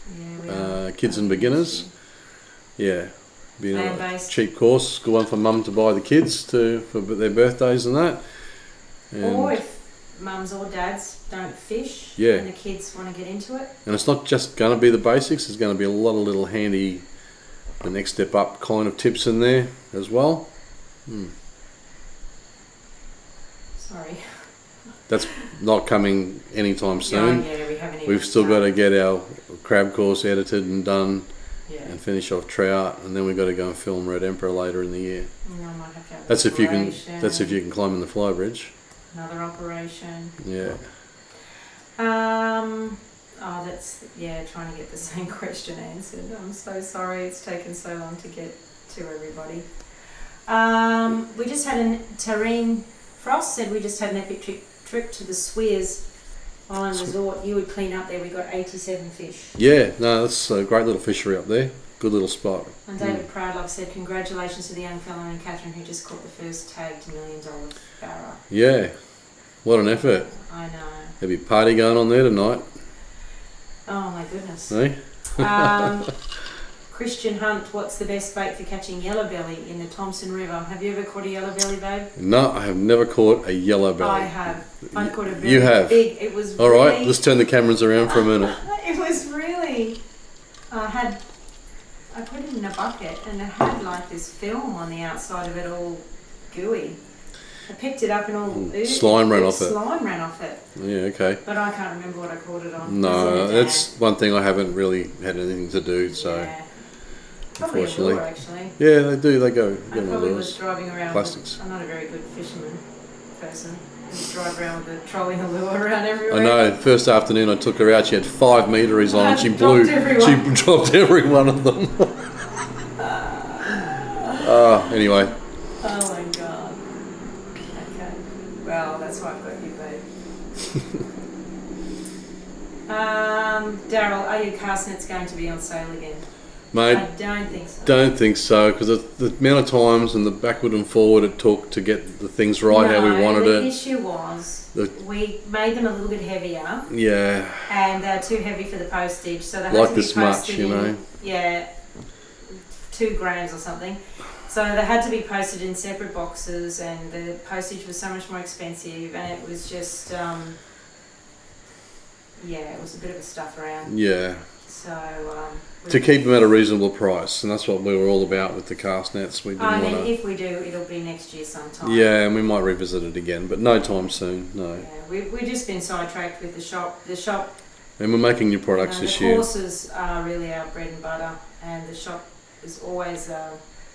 Kids and beginners. Yeah. Be a cheap course, good one for mum to buy the kids for their birthdays and that. Or if mums or dads don't fish and the kids want to get into it. And it's not just going to be the basics, there's going to be a lot of little handy, the next step up kind of tips in there as well. Sorry. That's not coming anytime soon. We haven't even We've still got to get our crab course edited and done and finish off trout, and then we've got to go and film Red Emperor later in the year. I might have to have That's if you can climb in the fly bridge. Another operation. Yeah. Trying to get the same question answered. I'm so sorry it's taken so long to get to everybody. We just had Tareen Frost said we just had an epic trip to the Swears Island Resort. You would clean up there. We got 87 fish. Yeah, no, that's a great little fishery up there. Good little spot. And David Proudlove said, congratulations to the young fellow and Catherine who just caught the first tagged $1 million barra. Yeah, what an effort. I know. There'll be a party going on there tonight. Oh my goodness. Hey? Christian Hunt, what's the best bait for catching yellowbelly in the Thompson River? Have you ever caught a yellowbelly, babe? No, I have never caught a yellowbelly. I have. I caught a very big. It was all really, right, let's turn the cameras around for a minute. It was really. I put it in a bucket and it had like this film on the outside of it, all gooey. I picked it up and all slime ran off it. Slime ran off it. Yeah, okay. But I can't remember what I caught it on. No, that's one thing I haven't really had anything to do. So. Yeah. Probably unfortunately. A lure, actually. Yeah, they do. They go. I probably was driving around. Plastics. I'm not a very good fisherman person. I just drive around with a trolling a lure around everywhere. I know. First afternoon I took her out. She had 5 meteries on. She blew. Everyone. She dropped every one of them. Anyway. Oh my god. Okay. Well, that's why I've got you, babe. Daryl, are your cast nets going to be on sale again? Mate, I don't think so. Don't think so, because the amount of times and the backward and forward it took to get the things right how we wanted the it. issue was we made them a little bit heavier. Yeah. And they're too heavy for the postage, so they had like to be this posted much, you know. 2 grams or something. So they had to be posted in separate boxes, and the postage was so much more expensive, and it was just it was a bit of a stuff around. Yeah. So to keep them at a reasonable price, and that's what we were all about with the cast nets. We didn't want to. If we do, it'll be next year sometime. Yeah, and we might revisit it again, but no time soon. No. Yeah, we've just been sidetracked with the shop. The shop. And we're making new products this year. The courses are really our bread and butter, and the shop is always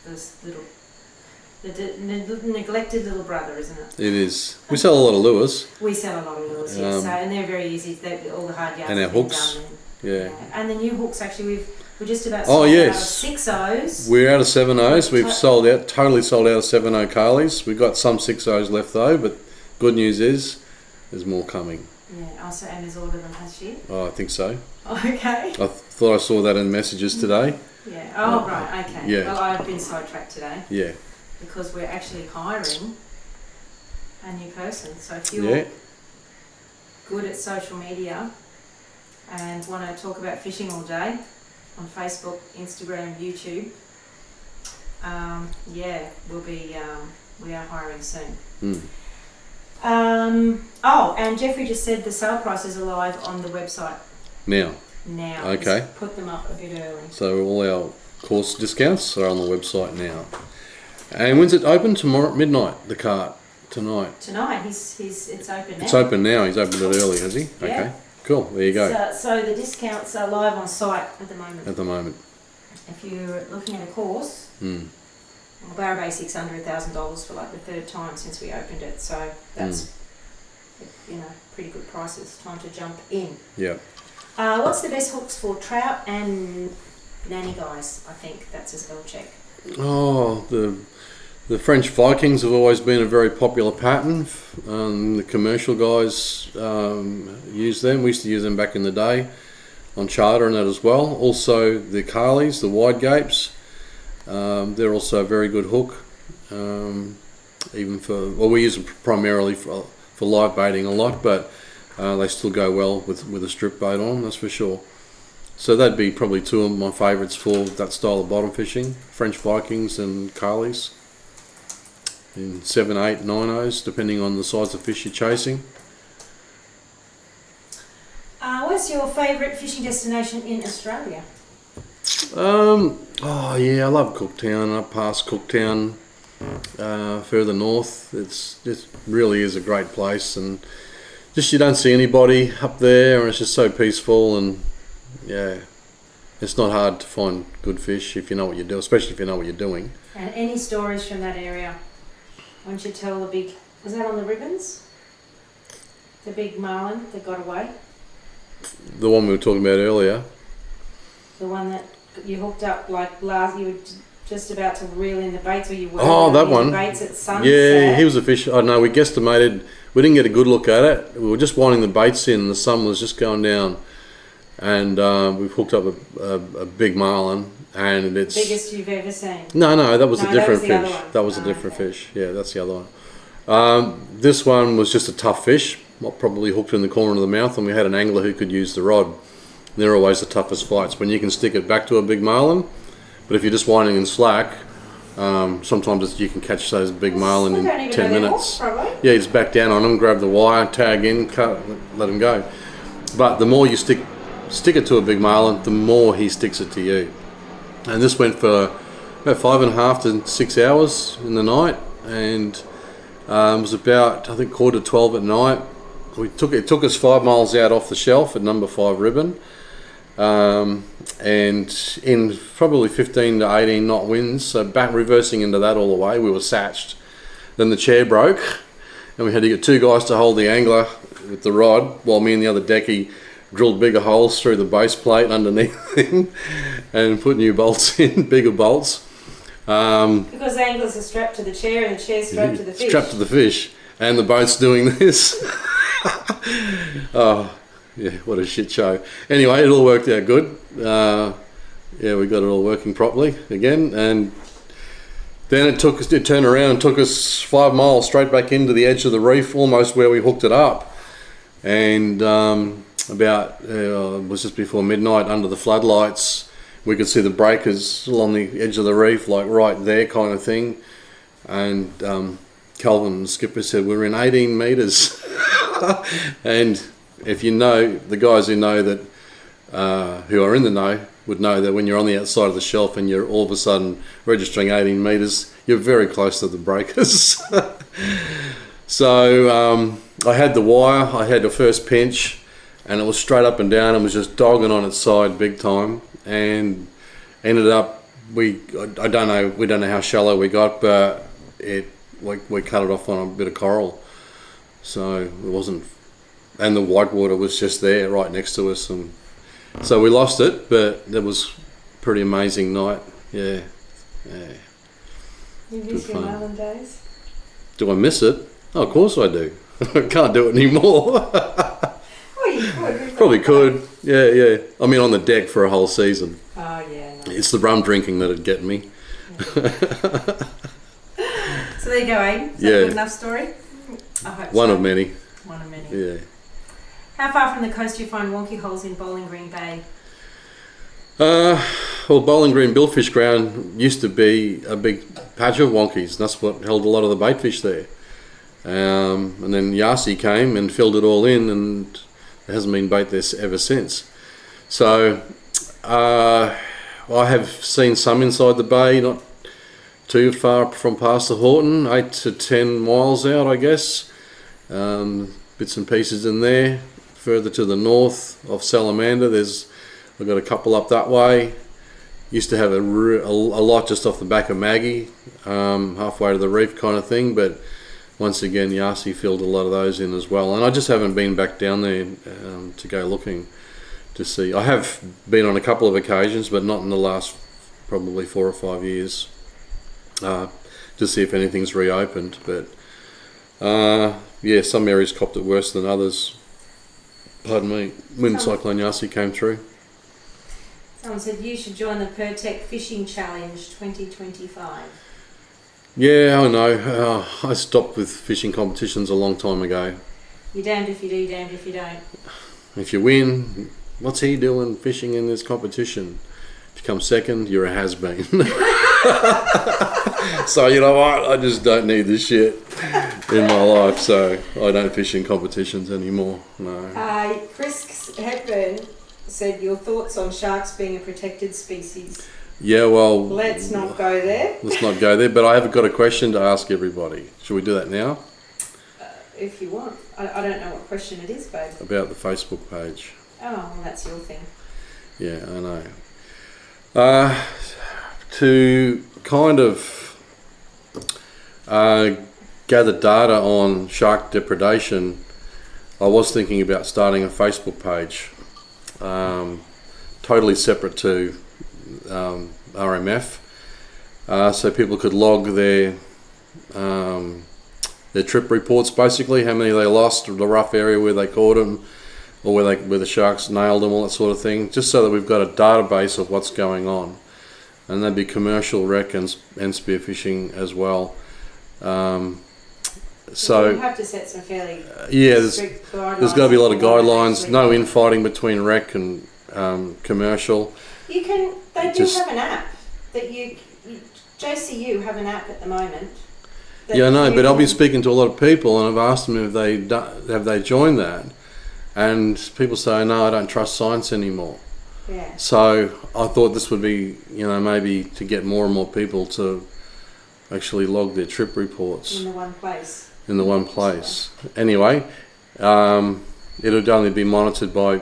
this little the neglected little brother, isn't it? It is. We sell a lot of lures. We sell a lot of lures, yes. And they're very easy. All the hard yards and our have been hooks. done. Yeah. And the new hooks, actually, we're just about Oh, sold yes. out of 6.0s. We're out of 7.0s. We've totally sold out of 7.0 Carlies. We've got some 6.0s left though, but good news is there's more coming. Yeah, also Emma's ordered them, has she? Oh, I think so. Okay. I thought I saw that in messages today. Yeah. Oh, right. Okay. Yeah. Well, I've been sidetracked today. Yeah. Because we're actually hiring a new person. So if you're good at social media and want to talk about fishing all day on Facebook, Instagram, YouTube, we are hiring soon. And Jeffrey just said the sale prices are live on the website Now. Okay. Just put them up a bit early. So all our course discounts are on the website now. And when's it open? Tomorrow midnight. The cart tonight. Tonight, it's open now. It's open now. He's opened it early, has he? Yeah. Okay. Cool. There you go. So the discounts are live on site at the moment. If you're looking at a course, Barra Basic's under $1,000 for like the third time since we opened it. So that's pretty good prices. Time to jump in. Yeah. What's the best hooks for trout and nanny guys? I think that's a spell check. Oh, the French Vikings have always been a very popular pattern. The commercial guys use them. We used to use them back in the day on charter and that as well. Also the Carlies, the wide gapes, they're also a very good hook. We use them primarily for live baiting a lot, but they still go well with a strip bait on, that's for sure. So that'd be probably two of my favourites for that style of bottom fishing: French Vikings and Carlies. In 7, 8, 9.0s, depending on the size of fish you're chasing. What's your favourite fishing destination in Australia? I love Cooktown. Up past Cooktown, further north, it really is a great place, and just you don't see anybody up there, and it's just so peaceful, and it's not hard to find good fish if you know what you do, especially if you know what you're doing. And any stories from that area? Why don't you tell was that on the ribbons? The big marlin that got away? The one we were talking about earlier. The one that you hooked up you were just about to reel in the baits, or you were that one. The baits at sunset. Yeah, he was a fish. I know. We guesstimated. We didn't get a good look at it. We were just winding the baits in, and the sun was just going down, and we've hooked up a big marlin, and it's biggest you've ever seen. No, that was a different that was fish. That was a different fish. Yeah, that's the other one. This one was just a tough fish. Probably hooked in the corner of the mouth, and we had an angler who could use the rod. They're always the toughest fights when you can stick it back to a big marlin. But if you're just winding in slack, sometimes you can catch those big marlin in 10 minutes. Yeah, you just back down on them, grab the wire, tag in, cut, let them go. But the more you stick it to a big marlin, the more he sticks it to you. And this went for about 5.5 to 6 hours in the night, and it was about, I think, 11:45 at night. It took us 5 miles out off the shelf at number 5 ribbon, and in probably 15 to 18 knot winds, so back reversing into that all the way, we were satched. Then the chair broke, and we had to get 2 guys to hold the angler with the rod, while me and the other decky drilled bigger holes through the base plate underneath him and put new bolts in, bigger bolts. Because the anglers are strapped to the chair and the chair's strapped to the fish. Strapped to the fish, and the boat's doing this. Oh, yeah, what a shit show. Anyway, it all worked out good. We got it all working properly again, and then it turned around and took us 5 miles straight back into the edge of the reef, almost where we hooked it up. And it was just before midnight, under the floodlights, we could see the breakers along the edge of the reef, like right there kind of thing. And Calvin, the skipper, said we're in 18 metres. And if you know, the guys who know that, who are in the know, would know that when you're on the outside of the shelf and you're all of a sudden registering 18 metres, you're very close to the breakers. So I had the wire, I had the first pinch, and it was straight up and down and was just dogging on its side big time, and ended up, we don't know how shallow we got, but we cut it off on a bit of coral, so it wasn't. And the whitewater was just there, right next to us, and so we lost it. But that was a pretty amazing night. Yeah. You miss your island days? Do I miss it? Oh, of course I do. I can't do it anymore. Well, you could. Probably could. Yeah. I mean, on the deck for a whole season. Oh, yeah. No. It's the rum drinking that'd get me. So there you go, Aiden. Is that a good enough story? I hope One so. of many. One of many. Yeah. How far from the coast do you find wonky holes in Bowling Green Bay? Well, Bowling Green Billfish Ground used to be a big patch of wonkies. That's what held a lot of the baitfish there. And then Yasi came and filled it all in, and there hasn't been bait there ever since. So I have seen some inside the bay, not too far from past the Horton, 8 to 10 miles out, I guess. Bits and pieces in there. Further to the north of Salamander, I've got a couple up that way. Used to have a lot just off the back of Maggie, halfway to the reef kind of thing, but once again Yasi filled a lot of those in as well, and I just haven't been back down there to go looking to see. I have been on a couple of occasions, but not in the last probably 4 or 5 years, to see if anything's reopened. But yeah, some areas copped it worse than others. Pardon me, when Cyclone Yasi came through. Someone said you should join the Pertec Fishing Challenge 2025. Yeah, I know. I stopped with fishing competitions a long time ago. You're damned if you do, damned if you don't. If you win, what's he doing fishing in this competition? If you come second, you're a has-been. So you know what? I just don't need this shit in my life, so I don't fish in competitions anymore. No. Chris Hepburn said your thoughts on sharks being a protected species. Yeah, well... Let's not go there. Let's not go there, but I have got a question to ask everybody. Should we do that now? If you want. I don't know what question it is, babe. About the Facebook page. Oh, well, that's your thing. Yeah, I know. To kind of gather data on shark depredation, I was thinking about starting a Facebook page, totally separate to RMF, so people could log their trip reports, basically how many they lost, the rough area where they caught them, or where the sharks nailed them, all that sort of thing, just so that we've got a database of what's going on. And that'd be commercial wreck and spearfishing as well. So you have to set some fairly strict guidelines. There's got to be a lot of guidelines. No infighting between wreck and commercial. You can. They do have an app that JCU have an app at the moment. Yeah, I know, but I've been speaking to a lot of people, and I've asked them if they joined that, and people say no, I don't trust science anymore. Yeah. So I thought this would be, maybe to get more and more people to actually log their trip reports in the one place. Anyway, it would only be monitored by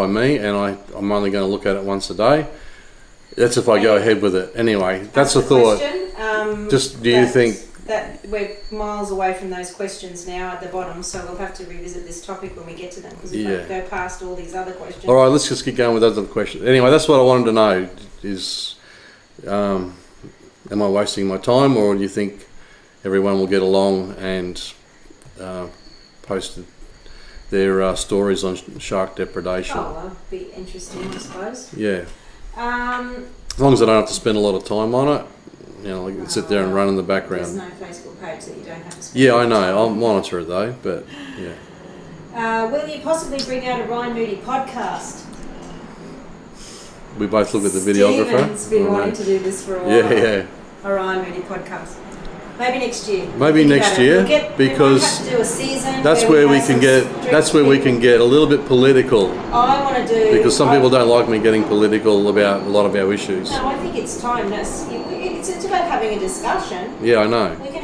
me, and I'm only going to look at it once a day. That's if I go ahead with it. Anyway, that's a thought. Do you think that we're miles away from those questions now at the bottom, so we'll have to revisit this topic when we get to them, because we go past all these other questions. All right, let's just keep going with those other questions. Anyway, that's what I wanted to know is, am I wasting my time, or do you think everyone will get along and post their stories on shark depredation? Oh, that'll be interesting, I suppose. Yeah. As long as I don't have to spend a lot of time on it. I can sit there and run in the background. There's no Facebook page that you don't have to spend. Yeah, I know. I'll monitor it though, but yeah. Will you possibly bring out a Ryan Moody podcast? We both look at the videographer. Stephen's been wanting to do this for a while. Yeah. A Ryan Moody podcast. Maybe next year. Maybe next year, because we might have to do a season that's where we can get a little bit political. I want to do, because some people don't like me getting political about a lot of our issues. No, I think it's time. It's about having a discussion. Yeah, I know. We can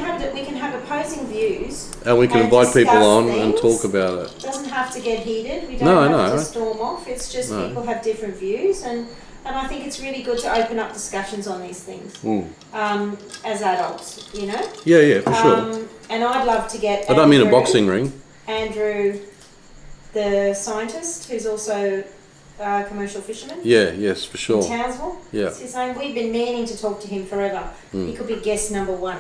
have opposing views and we can and invite people discuss on and things. talk about it. It doesn't have to get heated. We don't No, have no. to storm off. It's just No. people have different views, and I think it's really good to open up discussions on these things as adults, you know. Yeah, for sure. And I'd love to get. I don't mean a boxing ring. Andrew, the scientist, who's also a commercial fisherman. Yeah, yes, for sure. In Townsville. Yeah. That's his name. We've been meaning to talk to him forever. He could be guest number 1.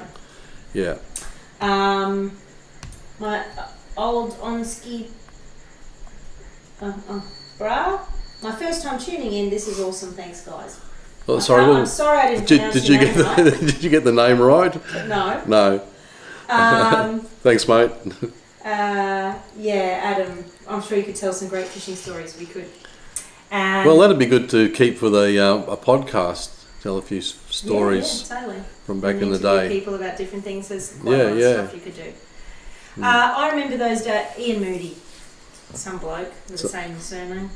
Yeah. My old on-ski bra. My first time tuning in. This is awesome. Thanks, guys. Oh, sorry. I'm sorry I didn't pronounce Did your you name get right. did you get the name right? No. No. Thanks, mate. Yeah, Adam. I'm sure you could tell some great fishing stories. We could. Well, that'd be good to keep for a podcast. Tell a few stories yeah, totally. from back And in the interview day. people about different things. There's quite a lot of stuff you could do. I remember those days. Ian Moody, some bloke with the same surname.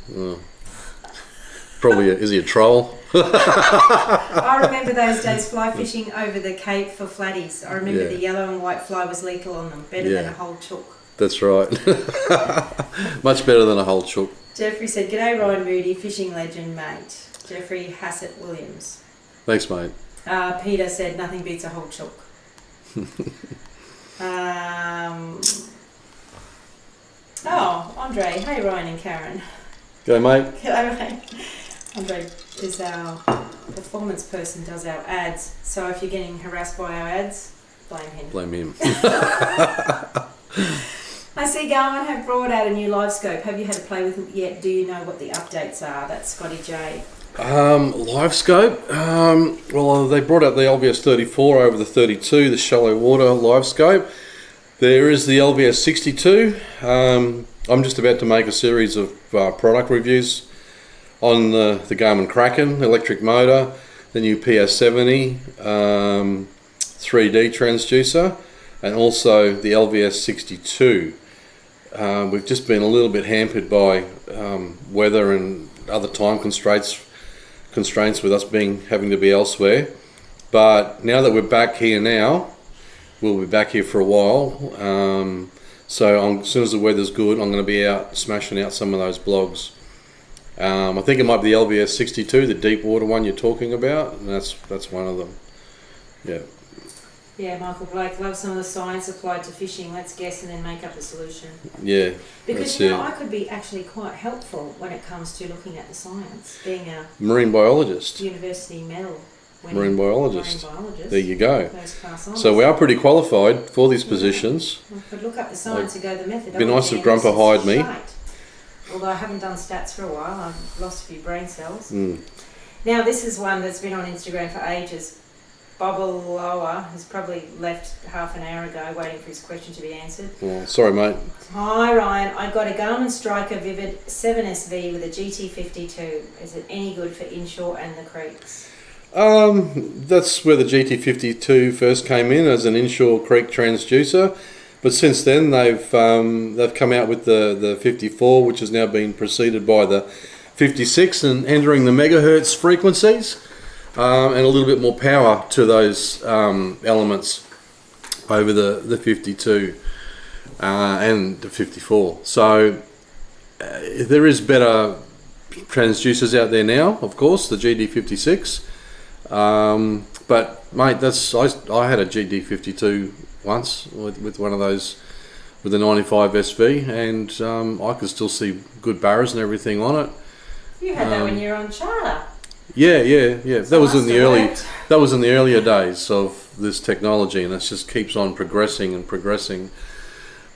Probably is he a troll? I remember those days fly fishing over the Cape for flatties. I remember the yellow and white fly was lethal on them, better than a whole chook. That's right. Much better than a whole chook. Jeffrey said, "G'day Ryan Moody, fishing legend, mate." Jeffrey Hassett Williams. Thanks, mate. Peter said, "Nothing beats a whole chook." Andre. Hey Ryan and Karen. Go, mate. G'day, mate. Andre is our performance person, does our ads. So if you're getting harassed by our ads, blame him. Blame him. I see Garmin have brought out a new live scope. Have you had a play with it yet? Do you know what the updates are? That's Scotty J. Live scope. Well, they brought out the LVS 34 over the 32, the shallow water live scope. There is the LVS 62. I'm just about to make a series of product reviews on the Garmin Kraken electric motor, the new PS70 3D transducer, and also the LVS 62. We've just been a little bit hampered by weather and other time constraints with us having to be elsewhere. But now that we're back here now, we'll be back here for a while. So as soon as the weather's good, I'm going to be out smashing out some of those blogs. I think it might be the LVS 62, the deep water one you're talking about, and that's one of them. Yeah. Yeah, Michael Blake loves some of the science applied to fishing. Let's guess and then make up a solution. Yeah. Because I could be actually quite helpful when it comes to looking at the science, being a marine biologist. University medal. Marine biologist. There you go. Class so we are pretty qualified for these positions. I could look up the science and go the method. It'd be nice if Grumper hired me. Although I haven't done stats for a while, I've lost a few brain cells. Now this is one that's been on Instagram for ages. Boboloa has probably left half an hour ago waiting for his question to be answered. Oh, sorry, mate. Hi Ryan, I got a Garmin Striker Vivid 7SV with a GT52. Is it any good for inshore and the creeks? That's where the GT52 first came in as an inshore creek transducer, but since then they've come out with the 54, which has now been preceded by the 56 and entering the megahertz frequencies, and a little bit more power to those elements over the 52 and the 54. So there is better transducers out there now, of course, the GD56. But mate, I had a GD52 once with one of those with the 95 SV, and I could still see good barras and everything on it. You had that when you were on charter. Yeah. That was in the earlier days of this technology, and it just keeps on progressing and progressing.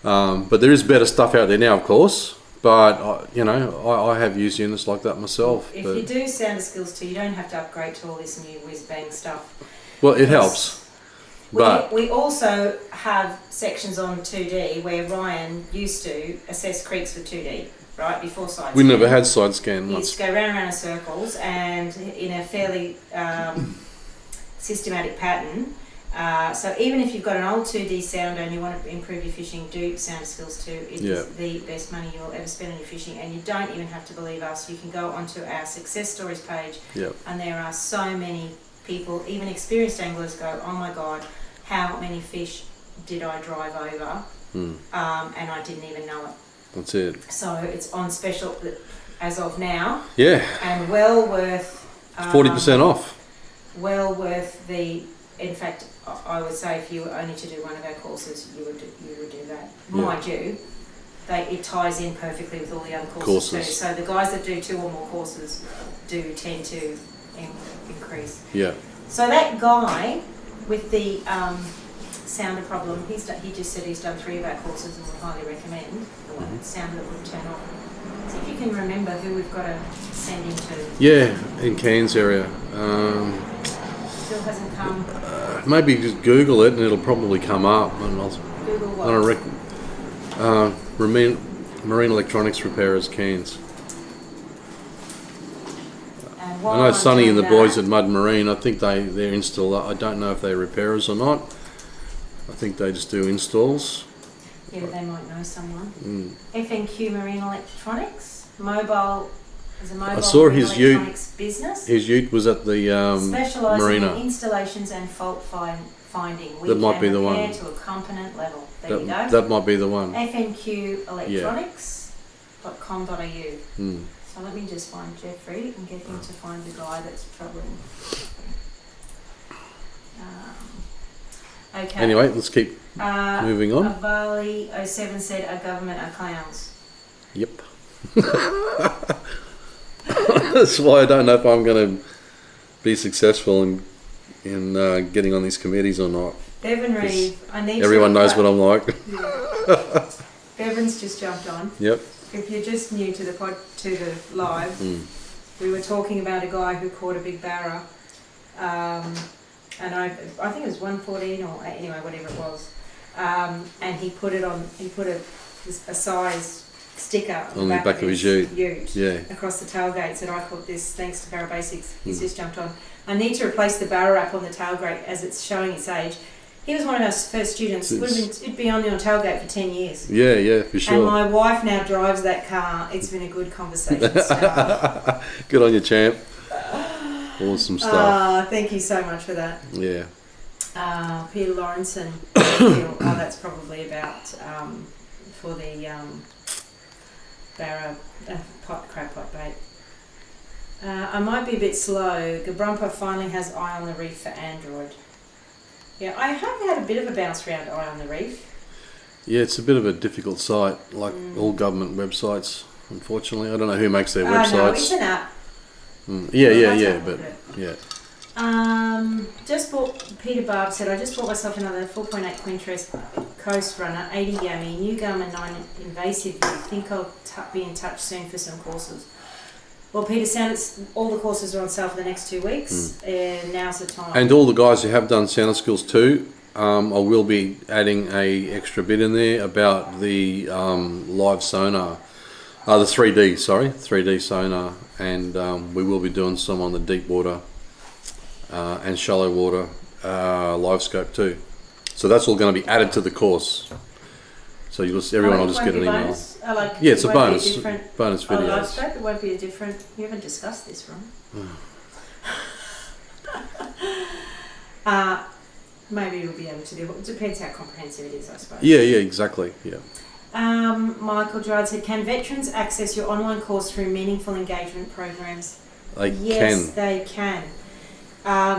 But there is better stuff out there now, of course. But I have used units like that myself. If you do sounder skills too, you don't have to upgrade to all this new whiz bang stuff. Well, it helps. But we also have sections on 2D where Ryan used to assess creeks with 2D, right, before side we scan. never had side scan. He used to go round and round in circles, and in a fairly systematic pattern. So even if you've got an old 2D sounder and you want to improve your fishing, do sounder skills too. It is the best money you will ever spend on your fishing, and you don't even have to believe us. You can go onto our success stories page, and there are so many people, even experienced anglers, go, oh my god, how many fish did I drive over and I didn't even know it. That's it. So it's on special as of now. Yeah. And well worth 40% off. Well worth the. In fact, I would say if you were only to do one of our courses, you would do that. Yeah. Mind you, it ties in perfectly with all the other courses too. So the guys that do 2 or more courses do tend to increase. Yeah. So that guy with the sounder problem, he just said he's done 3 of our courses and would highly recommend the one that sounder that would turn off. So if you can remember who we've got to send him to. Yeah, in Cairns area. Still hasn't come. Maybe just Google it and it'll probably come up. And Google what? I don't reckon. Marine electronics repairers, Cairns. And I know Sonny and the boys at Mud Marine. I think they're install. I don't know if they're repairers or not. I think they just do installs. Yeah, but they might know someone. FNQ Marine Electronics, mobile. As a mobile I saw his electronics business. His ute was at the specialising marina. in installations and fault finding. We That might be the one. to a component level. There you go. That might be the one. FNQelectronics.com.au. So let me just find Jeffrey and get him to find the guy that's troubling. Okay. Anyway, let's keep moving on. Avali 07 said our government are clowns. Yep. That's why I don't know if I'm going to be successful in getting on these committees or not. Bevan Reeve, I need everyone knows what I'm like. Yeah. Bevan's just jumped on. Yep. If you're just new to the live, we were talking about a guy who caught a big barra, and I think it was 114 or anyway whatever it was, and he put a size sticker on the back of his ute across the tailgate. Said, I caught this thanks to Barra Basics. He's just jumped on. I need to replace the barra wrap on the tailgate as it's showing its age. He was one of our first students. It'd be on the tailgate for 10 years. Yeah, for sure. And my wife now drives that car. It's been a good conversation starter. Good on you, champ. Awesome stuff. Thank you so much for that. Yeah. Peter Lawrenson. That's probably about for the barra crab pot bait. I might be a bit slow. Gabrumpa finally has Eye on the Reef for Android. Yeah, I have had a bit of a bounce around Eye on the Reef. Yeah, it's a bit of a difficult site, like all government websites, unfortunately. I don't know who makes their websites. No, it's an app. Just bought, Peter Barb said, I just bought myself another 4.8 Quinterest Coast Runner, 80 Yummy, new gum and 9 invasive. I think I'll be in touch soon for some courses. Well, Peter, all the courses are on sale for the next 2 weeks. Now's the time. And all the guys who have done Sound Skills too, I will be adding a extra bit in there about the live sonar, the 3D sonar, and we will be doing some on the deep water and shallow water live scope too. So that's all going to be added to the course. So everyone will just get an email. It's a bonus video. Live scope, it won't be a different. You haven't discussed this, right? Maybe you'll be able to do it. It depends how comprehensive it is, I suppose. Yeah, exactly. Yeah. Michael Gerard said, can veterans access your online course through meaningful engagement programs? Yes, they can.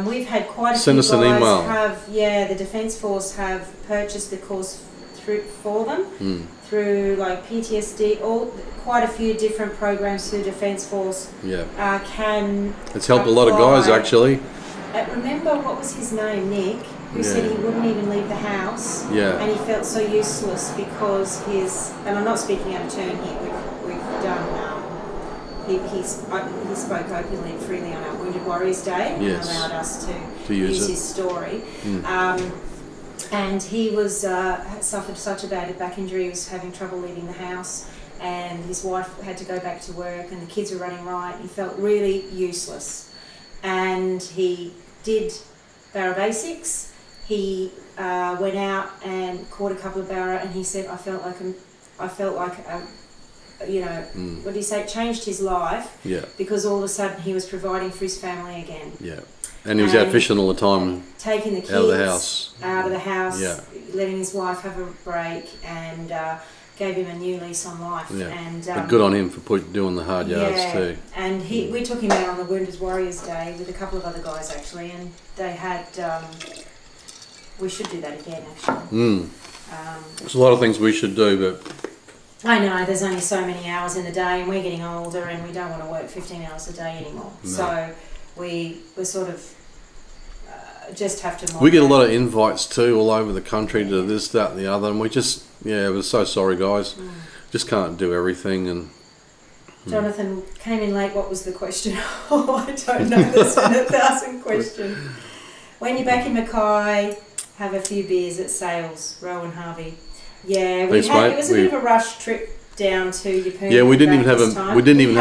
We've had quite a few guys an email. The Defence Force have purchased the course for them through like PTSD, quite a few different programs through Defence Force. Yeah. Can it's helped a lot of guys actually. Remember what was his name, Nick? Who said he wouldn't even leave the house. Yeah. And he felt so useless because and I'm not speaking out of turn here. We've done. He spoke openly and freely on our Wounded Warriors Day and allowed us to use his story. And he was had suffered such a bad back injury, he was having trouble leaving the house, and his wife had to go back to work, and the kids were running riot. He felt really useless, and he did Barra Basics. He went out and caught a couple of barra, and he said, I felt like what do you say? It changed his life. Yeah. Because all of a sudden he was providing for his family again. Yeah. And he was out fishing all the time. Taking the kids out of the house. Yeah. Letting his wife have a break, and gave him a new lease on life. Yeah. And but good on him for doing the hard yards too. And we took him out on the Wounded Warriors Day with a couple of other guys actually, and they had. We should do that again actually. There's a lot of things we should do, but I know there's only so many hours in the day, and we're getting older, and we don't want to work 15 hours a day anymore. No. So we sort of just have to. We get a lot of invites too, all over the country to this, that, and the other, and we just we're so sorry, guys. Just can't do everything. And Jonathan came in late. What was the question? Oh, I don't know. There's been 1,000 questions. When you're back in Mackay, have a few beers at Sales, Rowan Harvey. Yeah, it was a bit of a rush trip down to Yeppoon. Yeah, we didn't even have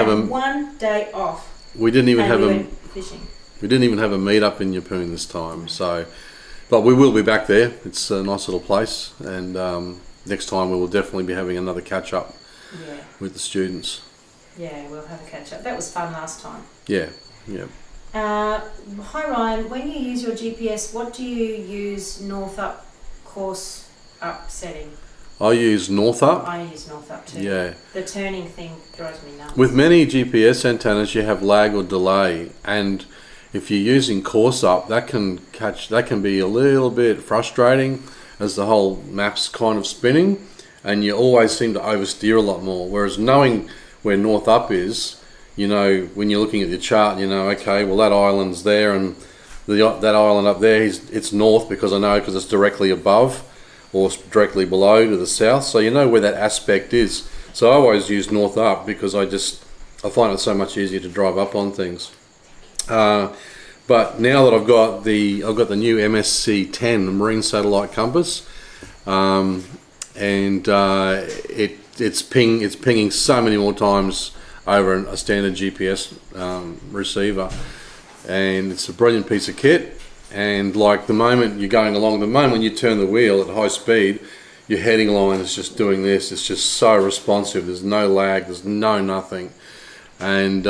a one day off. We didn't even have went fishing. We didn't even have a meet up in Yeppoon this time. So, but we will be back there. It's a nice little place, and next time we will definitely be having another catch up with the students. Yeah, we'll have a catch up. That was fun last time. Yeah. Hi Ryan, when you use your GPS, what do you use north up, course up setting? I use north up. I use north up too. Yeah. The turning thing throws me nuts. With many GPS antennas, you have lag or delay, and if you're using course up, that can be a little bit frustrating as the whole map's kind of spinning, and you always seem to oversteer a lot more. Whereas knowing where north up is, you know, when you're looking at the chart, you know, okay, well that island's there, and that island up there, it's north because I know because it's directly above or directly below to the south, so you know where that aspect is. So I always use north up because I find it so much easier to drive up on things. But now that I've got the new MSC10 Marine Satellite Compass, and it's pinging so many more times over a standard GPS receiver, and it's a brilliant piece of kit. And like the moment you're going along, the moment you turn the wheel at high speed, your heading line is just doing this. It's just so responsive. There's no lag. There's nothing. And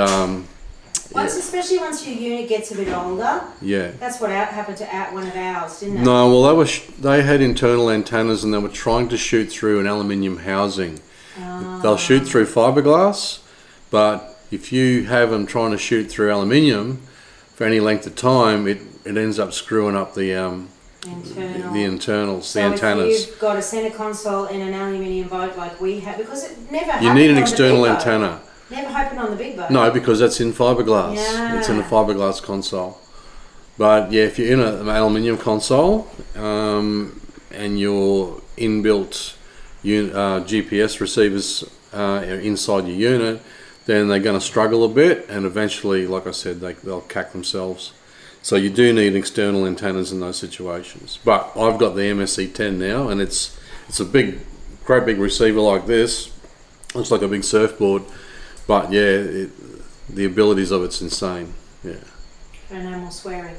especially once your unit gets a bit older. Yeah. That's what happened to one of ours, didn't it? No, well they had internal antennas, and they were trying to shoot through an aluminium housing. They'll shoot through fiberglass, but if you have them trying to shoot through aluminium for any length of time, it ends up screwing up the internals, the antennas. If you've got a centre console in an aluminium boat like we have, because it never happened. You need an external antenna. Never happened on the big boat. No, because that's in fiberglass. Yeah. It's in a fiberglass console. But yeah, if you're in an aluminium console and your inbuilt GPS receivers inside your unit, then they're going to struggle a bit, and eventually, like I said, they'll cack themselves. So you do need external antennas in those situations. But I've got the MSC10 now, and it's a great big receiver like this. Looks like a big surfboard, but yeah, the abilities of it's insane. Yeah. And no more swearing.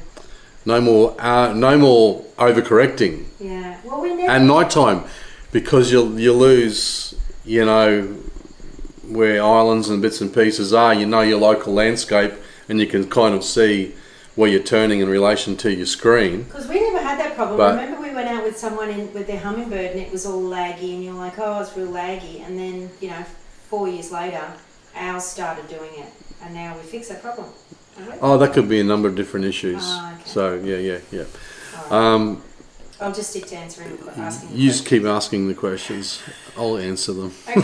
No more overcorrecting. Yeah. Well, we never. And nighttime, because you lose, you know, where islands and bits and pieces are. You know your local landscape, and you can kind of see where you're turning in relation to your screen. Because we never had that problem. Remember we went out with someone with their Hummingbird, and it was all laggy, and you're like, oh, it's real laggy. And then, 4 years later, ours started doing it, and now we fix that problem. Oh, that could be a number of different issues. Oh, okay. So yeah. Right. I'll just stick to asking the questions. You just keep asking the questions. I'll answer them. Okay.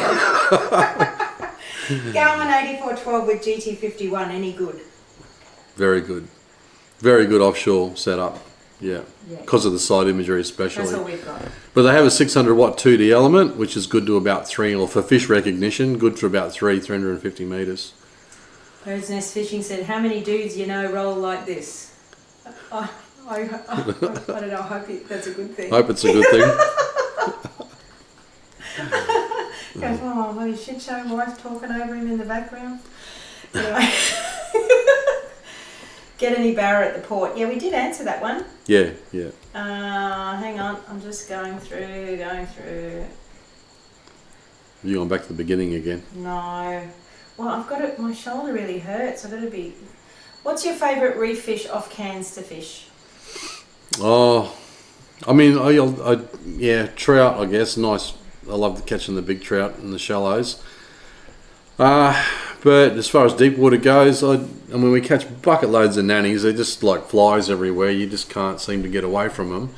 Garmin 8412 with GT51, any good? Very good. Very good offshore setup. Yeah. Because of the side imagery especially. That's all we've got. But they have a 600 watt 2D element, which is good to about 3, or for fish recognition, good for about 350 metres. Bird's Nest Fishing said, how many dudes roll like this? I don't know, I hope that's a good thing. I hope it's a good thing. Goes, oh, holy shit show, wife talking over him in the background. Anyway. Get any barra at the port? Yeah, we did answer that one. Yeah. Hang on, I'm just going through. You going back to the beginning again? No. Well, I've got it, my shoulder really hurts. I've got to be... What's your favourite reef fish off cans to fish? Oh, I mean, yeah, trout, I guess. Nice. I love catching the big trout in the shallows. But as far as deep water goes, I mean, we catch bucket loads of nannies. They're just like flies everywhere. You just can't seem to get away from them.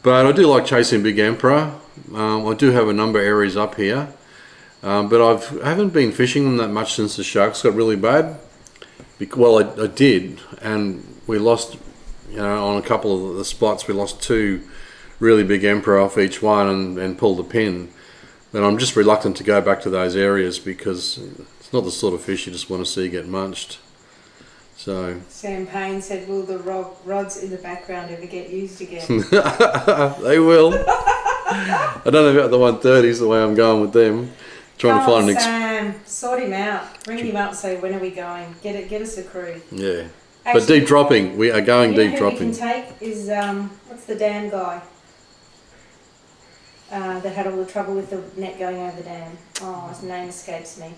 But I do like chasing big emperor. I do have a number of areas up here. But I haven't been fishing them that much since the sharks got really bad. Well, I did, and we lost, on a couple of the spots, we lost 2 really big emperor off each one and pulled a pin. And I'm just reluctant to go back to those areas because it's not the sort of fish you just want to see get munched. So Sam Payne said, will the rods in the background ever get used again? They will. I don't know about the 130s, the way I'm going with them. Trying to find Sam, sort him out. Bring him up, say, when are we going? Get us a crew. Yeah. Actually, but deep dropping, we are going deep dropping. You can take is, what's the dam guy? That had all the trouble with the net going over the dam. Oh, his name escapes me.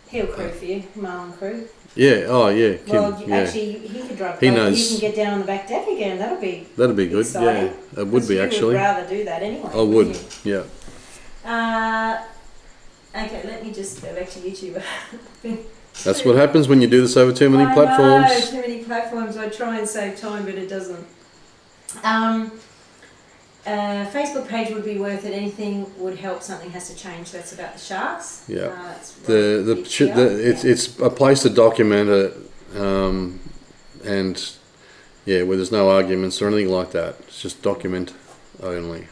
He'll crew for you, Marlon crew. Yeah, oh yeah. Well, yeah. Actually, he could drive. He knows. You can get down on the back deck again. That'd be good. exciting. Yeah, it would be actually. You'd rather do that anyway. I would. Yeah. Okay, let me just go back to YouTube. That's what happens when you do this over too many platforms. I know, too many platforms. I try and save time, but it doesn't. Facebook page would be worth it. Anything would help. Something has to change. That's about the sharks. Yeah. It's a place to document it, and yeah, where there's no arguments or anything like that. It's just document only.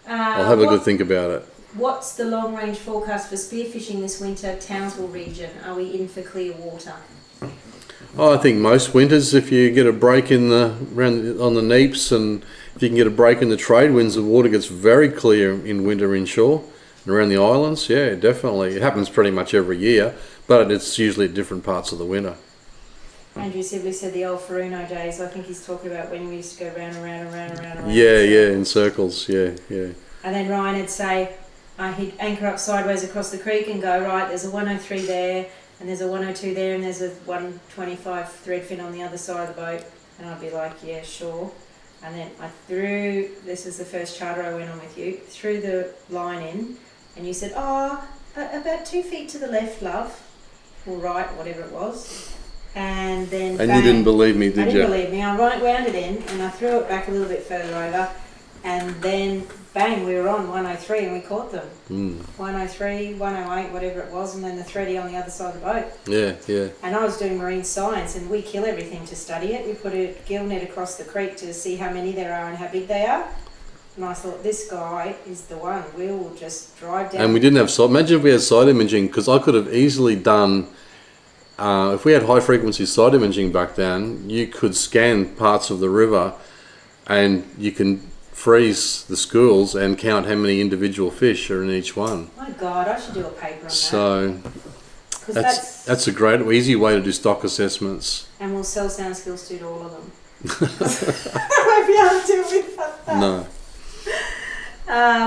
I'll have a good think about it. What's the long range forecast for spearfishing this winter, Townsville region? Are we in for clear water? Oh, I think most winters, if you get a break on the neaps, and if you can get a break in the trade winds, the water gets very clear in winter inshore and around the islands. Yeah, definitely. It happens pretty much every year, but it's usually at different parts of the winter. Andrew Sibley said the old Faruno days. I think he's talking about when we used to go round and round and round and round. Yeah, in circles. Yeah. And then Ryan would say, he'd anchor up sideways across the creek and go, right, there's a 103 there, and there's a 102 there, and there's a 125 threadfin on the other side of the boat. And I'd be like, yeah, sure. And then this is the first charter I went on with you, threw the line in, and you said, about 2 feet to the left, love, or right, whatever it was. And then bang, you didn't believe me, did you? I didn't believe me. I wound it in, and I threw it back a little bit further over, and then bang, we were on 103 and we caught them. 103, 108, whatever it was, and then the thready on the other side of the boat. Yeah. And I was doing marine science, and we kill everything to study it. We put a gill net across the creek to see how many there are and how big they are. And I thought, this guy is the one. We'll just drive down. And we didn't have side. Imagine if we had side imaging, because I could have easily done. If we had high frequency side imaging back then, you could scan parts of the river, and you can freeze the schools and count how many individual fish are in each one. My God, I should do a paper on that. So that's a great, easy way to do stock assessments. And we'll sell sound skills to all of them. I won't be able to do it without that. No.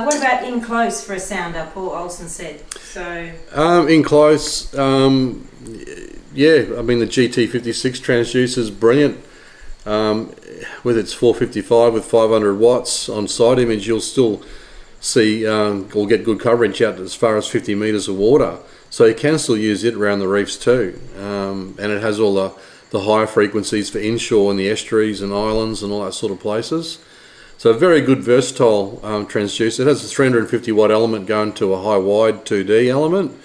What about in close for a sounder? Paul Olsen said. So. In close, yeah. I mean the GT56 transducer is brilliant. With its 455 with 500 watts on side image, you'll still see or get good coverage out as far as 50 metres of water. So you can still use it around the reefs too, and it has all the higher frequencies for inshore and the estuaries and islands and all that sort of places. So a very good versatile transducer. It has a 350 watt element going to a high wide 2D element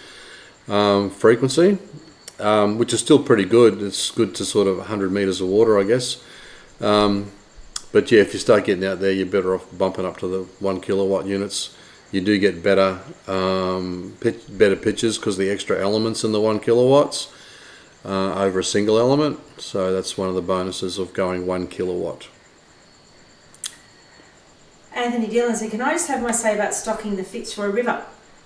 frequency, which is still pretty good. It's good to sort of 100 metres of water, I guess. But yeah, if you start getting out there, you're better off bumping up to the 1 kilowatt units. You do get better pitches because the extra elements in the 1 kilowatts over a single element. So that's one of the bonuses of going 1 kilowatt. Anthony Dillon said, can I just have my say about stocking the Fitzroy River?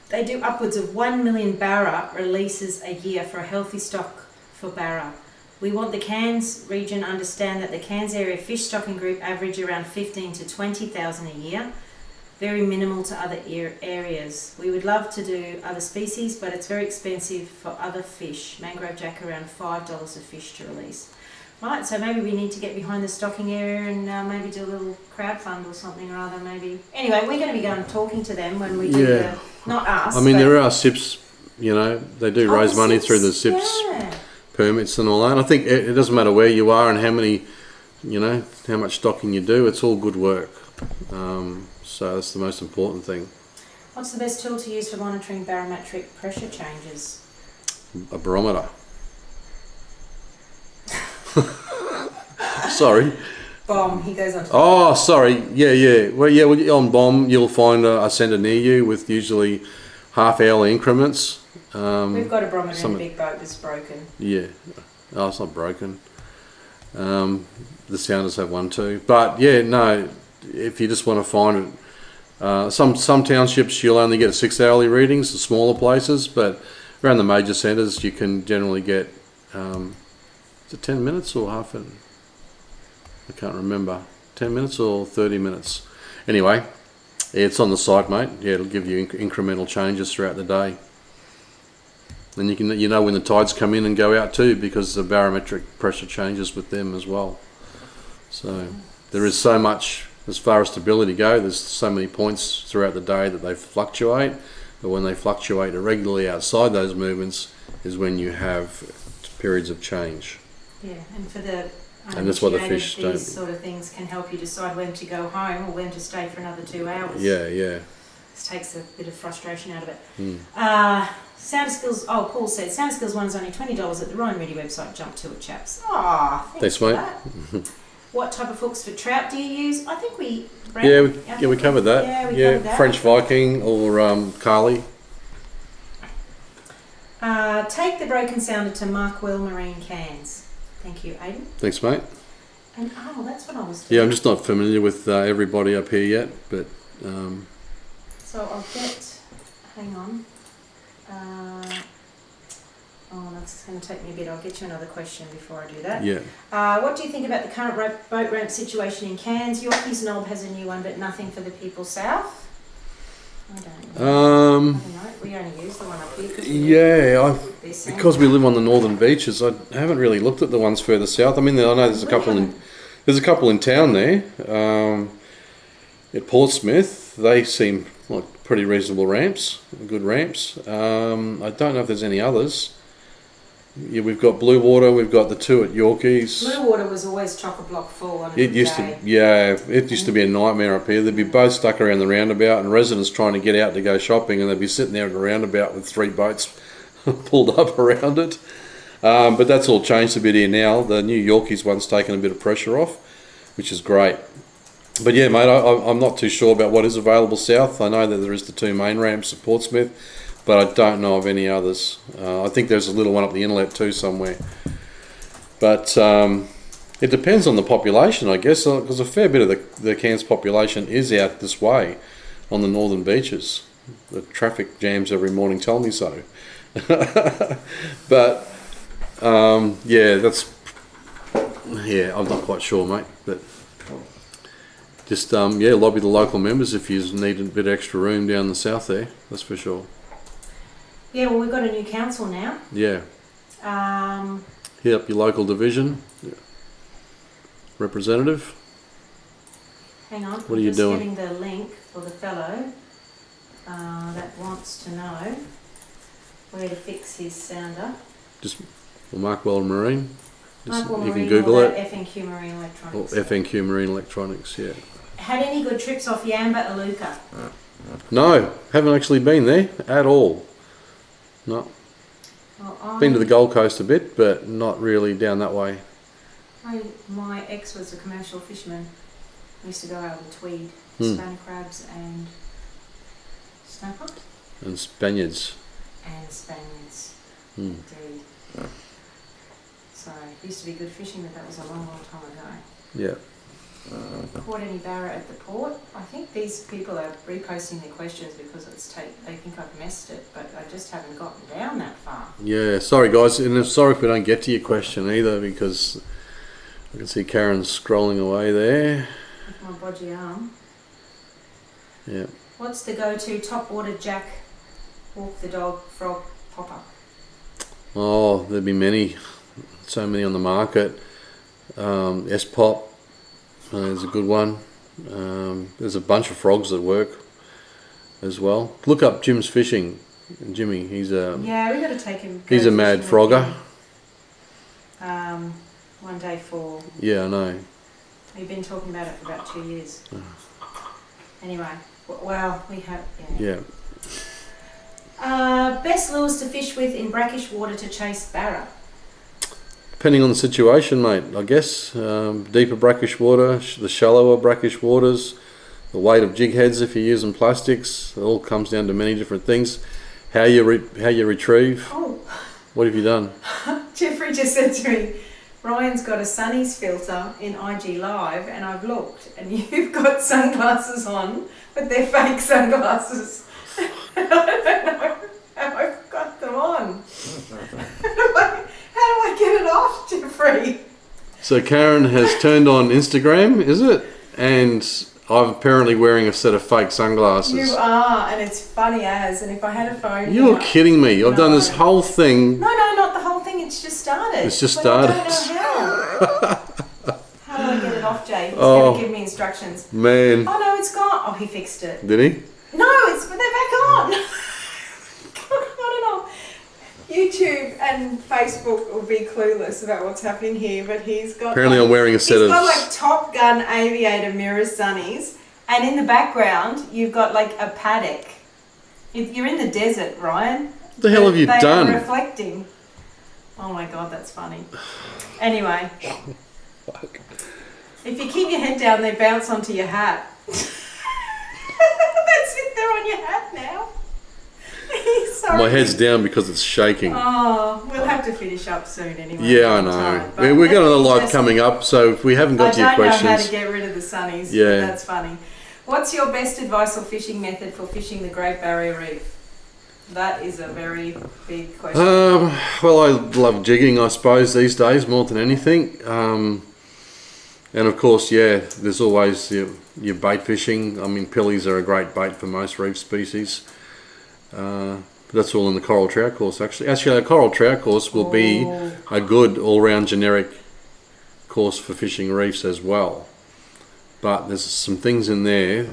They do upwards of 1 million barra releases a year for a healthy stock for barra. We want the Cairns region understand that the Cairns area fish stocking group average around 15 to 20,000 a year. very minimal to other areas. We would love to do other species, but it's very expensive for other fish. Mangrove jack around $5 a fish to release. Right, so maybe we need to get behind the stocking area and maybe do a little crowd fund or something or other, maybe. Anyway, we're going to be going talking to them when we do the, not us. I mean, there are SIPs, you know, they do raise money through the SIPs permits and all that. And I think it doesn't matter where you are and how many, you know, how much stocking you do, it's all good work. So that's the most important thing. What's the best tool to use for monitoring barometric pressure changes? A barometer. Sorry. BOM, he goes on to Oh, sorry. Yeah. Well, on BOM, you'll find a sender near you with usually half-hourly increments. We've got a barometer in a big boat that's broken. Yeah. Oh, it's not broken. The sounders have one too. But yeah, no, if you just want to find it, some townships you'll only get 6-hourly readings, the smaller places, but around the major centres you can generally get, is it 10 minutes or half an? I can't remember. 10 minutes or 30 minutes. Anyway, yeah, it's on the site, mate. Yeah, it'll give you incremental changes throughout the day. And you know when the tides come in and go out too, because the barometric pressure changes with them as well. So there is so much as far as stability go. There's so many points throughout the day that they fluctuate. But when they fluctuate irregularly outside those movements is when you have periods of change. Yeah, and for the and that's what the fish don't. These sort of things can help you decide when to go home or when to stay for another 2 hours. Yeah. This takes a bit of frustration out of it. Mm. Sound Skills, Paul said, Sound Skills 1 is only $20 at the Ryan Moody website. Jump to it, chaps. Thanks mate. What type of hooks for trout do you use? I think we... we covered that. Yeah, we covered that. French Viking or Carly. Take the broken sounder to Markwell Marine Cans. Thank you, Aidan. Thanks, mate. And that's what I was doing. Yeah, I'm just not familiar with everybody up here yet, but... So I'll get... Hang on. That's going to take me a bit. I'll get you another question before I do that. Yeah. What do you think about the current boat ramp situation in Cairns? Yorkie's Knob has a new one, but nothing for the people south. I don't know. We only use the one up here. Because we live on the northern beaches, I haven't really looked at the ones further south. I mean, I know there's a couple in town there. At Portsmouth, they seem like pretty reasonable ramps, good ramps. I don't know if there's any others. Yeah, we've got Blue Water, we've got the two at Yorkies. Blue Water was always chock-a-block full on it used to be a nightmare up here. They'd be boats stuck around the roundabout and residents trying to get out to go shopping, and they'd be sitting there at the roundabout with 3 boats pulled up around it. But that's all changed a bit here now. The new Yorkies one's taken a bit of pressure off, which is great. But yeah, mate, I'm not too sure about what is available south. I know that there is the 2 main ramps at Portsmouth, but I don't know of any others. I think there's a little one up the inlet too somewhere. But it depends on the population, I guess, because a fair bit of the Cairns population is out this way on the northern beaches. The traffic jams every morning tell me so. But I'm not quite sure, mate. But just lobby the local members if you need a bit of extra room down the south there. That's for sure. Yeah, well, we've got a new council now. Yeah. Hit up your local division representative. Hang on. What are you doing? Getting the link for the fellow that wants to know where to fix his sounder. Just Markwell Marine. You can Google it. FNQ Marine Electronics. FNQ Marine Electronics. Yeah. Had any good trips off Yamba Aluka? No, haven't actually been there at all. No. Well, been to the Gold Coast a bit, but not really down that way. My ex was a commercial fisherman. We used to go out with Tweed, Spanish crabs and snapper. And Spaniards. Indeed. So it used to be good fishing, but that was a long, long time ago. Yeah. Caught any barra at the port? I think these people are reposting their questions because they think I've missed it, but I just haven't gotten down that far. Yeah, sorry guys, and sorry if we don't get to your question either, because I can see Karen scrolling away there. With my bodgy arm. Yeah. What's the go-to top water jack, walk the dog, frog, popper? Oh, there'd be many. So many on the market. S-Pop is a good one. There's a bunch of frogs that work as well. Look up Jim's Fishing. Jimmy, he's a yeah, we got to take him. He's a mad frogger. One day for. Yeah, I know. We've been talking about it for about 2 years. Anyway, well, we have. Yeah. Best lures to fish with in brackish water to chase barra. Depending on the situation, mate. I guess deeper brackish water, the shallower brackish waters, the weight of jig heads if you're using plastics. It all comes down to many different things. How you retrieve. Oh. What have you done? Jeffrey just said to me, Ryan's got a Sunny's filter in IG Live, and I've looked, and you've got sunglasses on, but they're fake sunglasses. I don't know how I've got them on. How do I get it off, Jeffrey? So Karen has turned on Instagram, is it? And I'm apparently wearing a set of fake sunglasses. You are, and it's funny as, and if I had a phone... You're kidding me. I've done this whole thing. No, not the whole thing. It's just started. It's just started. I don't know how. How do I get it off, Jay? He's going to give me instructions. Man. Oh, no, it's gone. Oh, he fixed it. Did he? No, they're back on. I don't know. YouTube and Facebook will be clueless about what's happening here, but he's got... Apparently I'm wearing a set of... He's got like Top Gun aviator mirror sunnies, and in the background you've got like a paddock. You're in the desert, Ryan. What the hell have you done? They're reflecting. Oh my God, that's funny. Anyway. Fuck. If you keep your head down, they bounce onto your hat. That's it, they're on your hat now. Sorry. My head's down because it's shaking. Oh, we'll have to finish up soon anyway. Yeah, I know. We've got another live coming up, so if we haven't got to your questions... I don't know how to get rid of the sunnies. Yeah. That's funny. What's your best advice or fishing method for fishing the Great Barrier Reef? That is a very big question. Well, I love jigging, I suppose, these days more than anything. And of course, yeah, there's always your bait fishing. I mean, pillies are a great bait for most reef species. That's all in the coral trout course, actually. Actually, a coral trout course will be a good all-round generic course for fishing reefs as well. But there's some things in there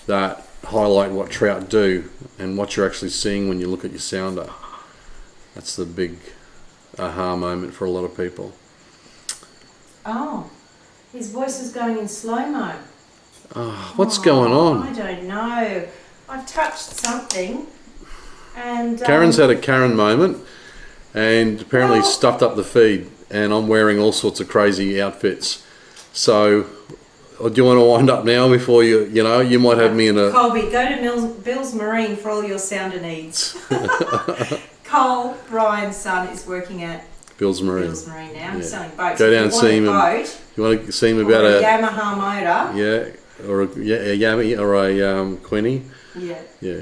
that highlight what trout do and what you're actually seeing when you look at your sounder. That's the big aha moment for a lot of people. Oh, his voice is going in slow-mo. Oh, what's going on? I don't know. I've touched something. And Karen's had a Karen moment and apparently stuffed up the feed, and I'm wearing all sorts of crazy outfits. So do you want to wind up now before you might have me in a... Colby, go to Bill's Marine for all your sounder needs. Cole, Ryan's son, is working at Bill's Marine now. Yeah. He's selling boats. Go down and see him. You want to see him about a Yamaha motor? Yeah, or a Yami or a Quinny. Yeah. Yeah.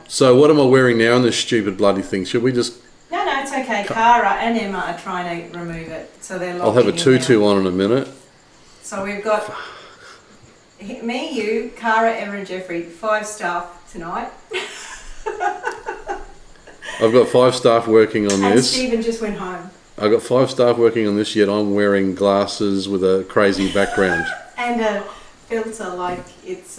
So what am I wearing now in this stupid bloody thing? Should we just... No, it's okay. Cara and Emma are trying to remove it, so they're locking. I'll have a tutu on in a minute. So we've got me, you, Cara, Emma and Jeffrey, 5 staff tonight. I've got 5 staff working on and this. Stephen just went home. I've got 5 staff working on this, yet I'm wearing glasses with a crazy background. And a filter like it's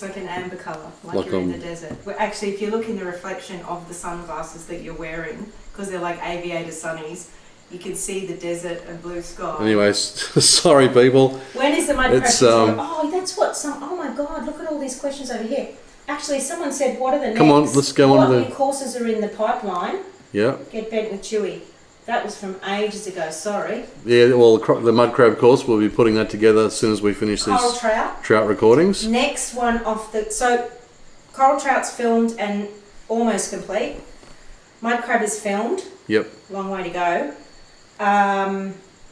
like an amber colour, like you're in the desert. Well, actually, if you look in the reflection of the sunglasses that you're wearing, because they're like aviator sunnies, you can see the desert and blue sky. Anyways, sorry people. When is the mud crab? Oh, that's what oh my God, look at all these questions over here. Actually, someone said, what are the next? Come on, let's go on to What new courses are in the pipeline? Yeah. Get bent with Chewy. That was from ages ago, sorry. Yeah, well, the mud crab course, we'll be putting that together as soon as we finish these Coral trout recordings. Next one off so coral trout's filmed and almost complete. Mud crab is filmed. Yep. Long way to go.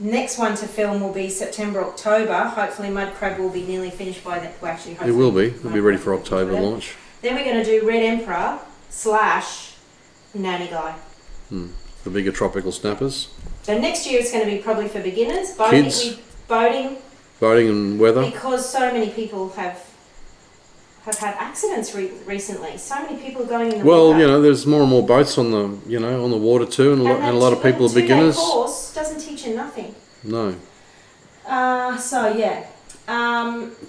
Next one to film will be September, October. Hopefully mud crab will be nearly finished by then. Well, actually, hopefully. It will be. It'll be ready for October launch. Then we're going to do Red Emperor / Nanny Guy. The bigger tropical snappers. So next year it's going to be probably for beginers. Kids. Boating, boating and weather? Because so many people have had accidents recently. So many people are going in the Well, water. you know, there's more and more boats on the water too, and a lot of people are beginners. And a 2-day course doesn't teach you nothing. No.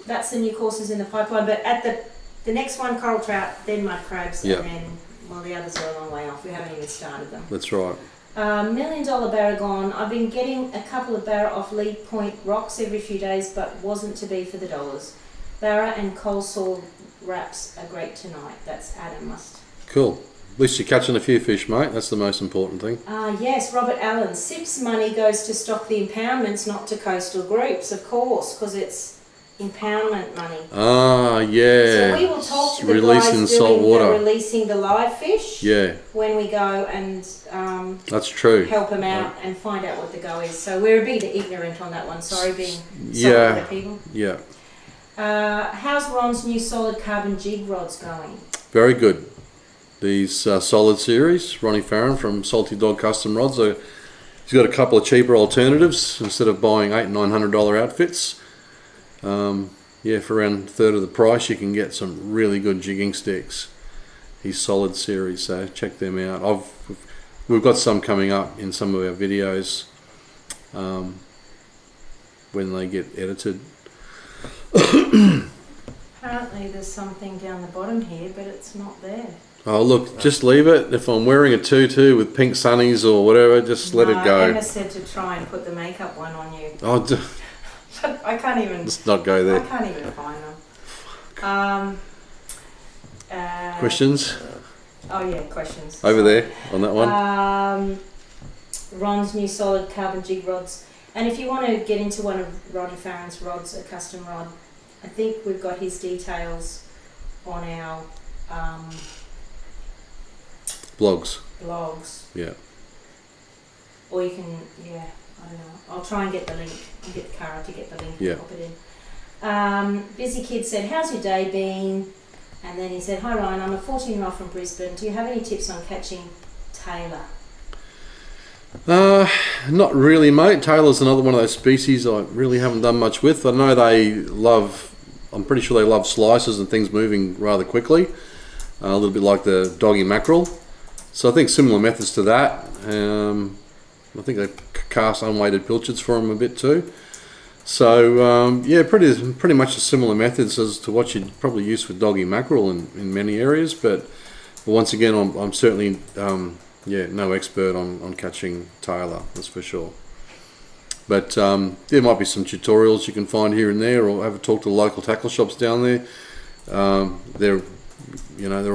That's the new courses in the pipeline. But at the next one, coral trout, then mud crabs, and then the others are a long way off. We haven't even started them. That's right. $1 million barragon. I've been getting a couple of barra off Lead Point rocks every few days, but wasn't to be for the dollars. Barra and cold sore wraps are great tonight. That's Adam Must. Cool. At least you're catching a few fish, mate. That's the most important thing. Yes, Robert Allen. SIP's money goes to stock the impoundments, not to coastal groups, of course, because it's impoundment money. Yeah. So we will talk to the releasing guys salt doing water. releasing the live fish. Yeah. When we go and that's true. help them out and find out what the go is. So we're a bit ignorant on that one. Sorry, being saltwater people. Yeah. How's Ron's new solid carbon jig rods going? Very good. These solid series, Ronnie Farron from Salty Dog Custom Rods. He's got a couple of cheaper alternatives instead of buying $800 and $900 outfits. For around a third of the price, you can get some really good jigging sticks. He's solid series, so check them out. We've got some coming up in some of our videos when they get edited. Apparently there's something down the bottom here, but it's not there. Oh look, just leave it. If I'm wearing a tutu with pink sunnies or whatever, just let it go. Emma said to try and put the makeup one on you. Oh, But I can't even. let's not go there. I can't even find them. Questions? Oh yeah, questions. Over there on that one. Ron's new solid carbon jig rods. And if you want to get into one of Roddy Farron's rods, a custom rod, I think we've got his details on our Blogs. Yeah. Or you can, I don't know. I'll try and get the link. I'll get Cara to get the link and pop it in. Busy Kid said, how's your day been? And then he said, hi Ryan, I'm a 14-year-old from Brisbane. Do you have any tips on catching tailor? Not really, mate. Tailor's another one of those species I really haven't done much with. I know I'm pretty sure they love slices and things moving rather quickly. A little bit like the doggy mackerel. So I think similar methods to that. I think they cast unweighted pilchards for them a bit too. So pretty much similar methods as to what you'd probably use for doggy mackerel in many areas. But once again, I'm certainly no expert on catching tailor, that's for sure. But there might be some tutorials you can find here and there, or have a talk to the local tackle shops down there. They're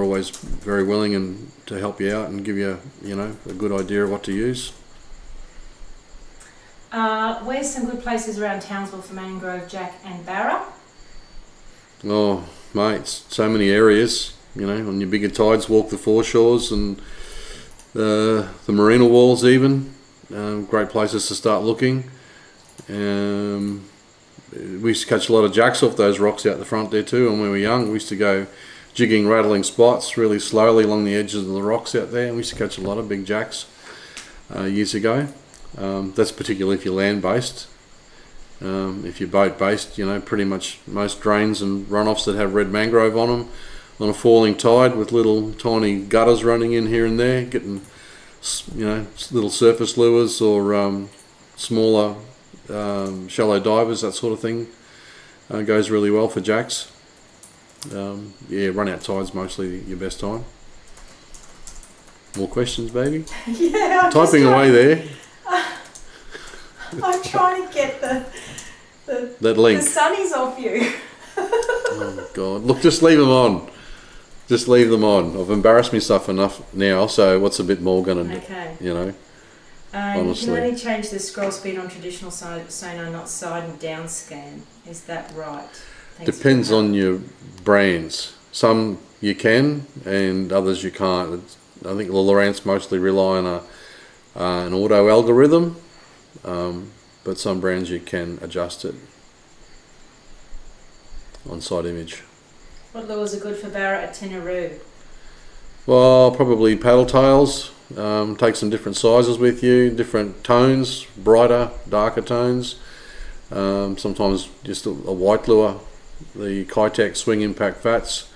always very willing and to help you out and give you a good idea of what to use. Where's some good places around Townsville for mangrove jack and barra? Oh, mate, so many areas. On your bigger tides, walk the foreshores and the marina walls even. Great places to start looking. We used to catch a lot of jacks off those rocks out the front there too. And when we were young, we used to go jigging, rattling spots really slowly along the edges of the rocks out there. And we used to catch a lot of big jacks years ago. That's particularly if you're land-based. If you're boat-based, pretty much most drains and runoffs that have red mangrove on them, on a falling tide with little tiny gutters running in here and there, getting little surface lures or smaller shallow divers, that sort of thing, goes really well for jacks. Run out tide's mostly your best time. More questions, baby? Yeah, I'm typing away there. I'm trying to get that link. the sunnies off you. Oh God! Look, just leave them on. Just leave them on. I've embarrassed myself enough now. So what's a bit more gonna do? Okay. Honestly. You can only change the scroll speed on traditional sonar, not side and down scan. Is that right? Depends on your brands. Some you can, and others you can't. I think the Lowrance mostly rely on an auto algorithm, but some brands you can adjust it on side image. What lures are good for barra at Tinaroo? Well, probably paddle tails. Take some different sizes with you, different tones, brighter, darker tones. Sometimes just a white lure. The Kitech swing impact fats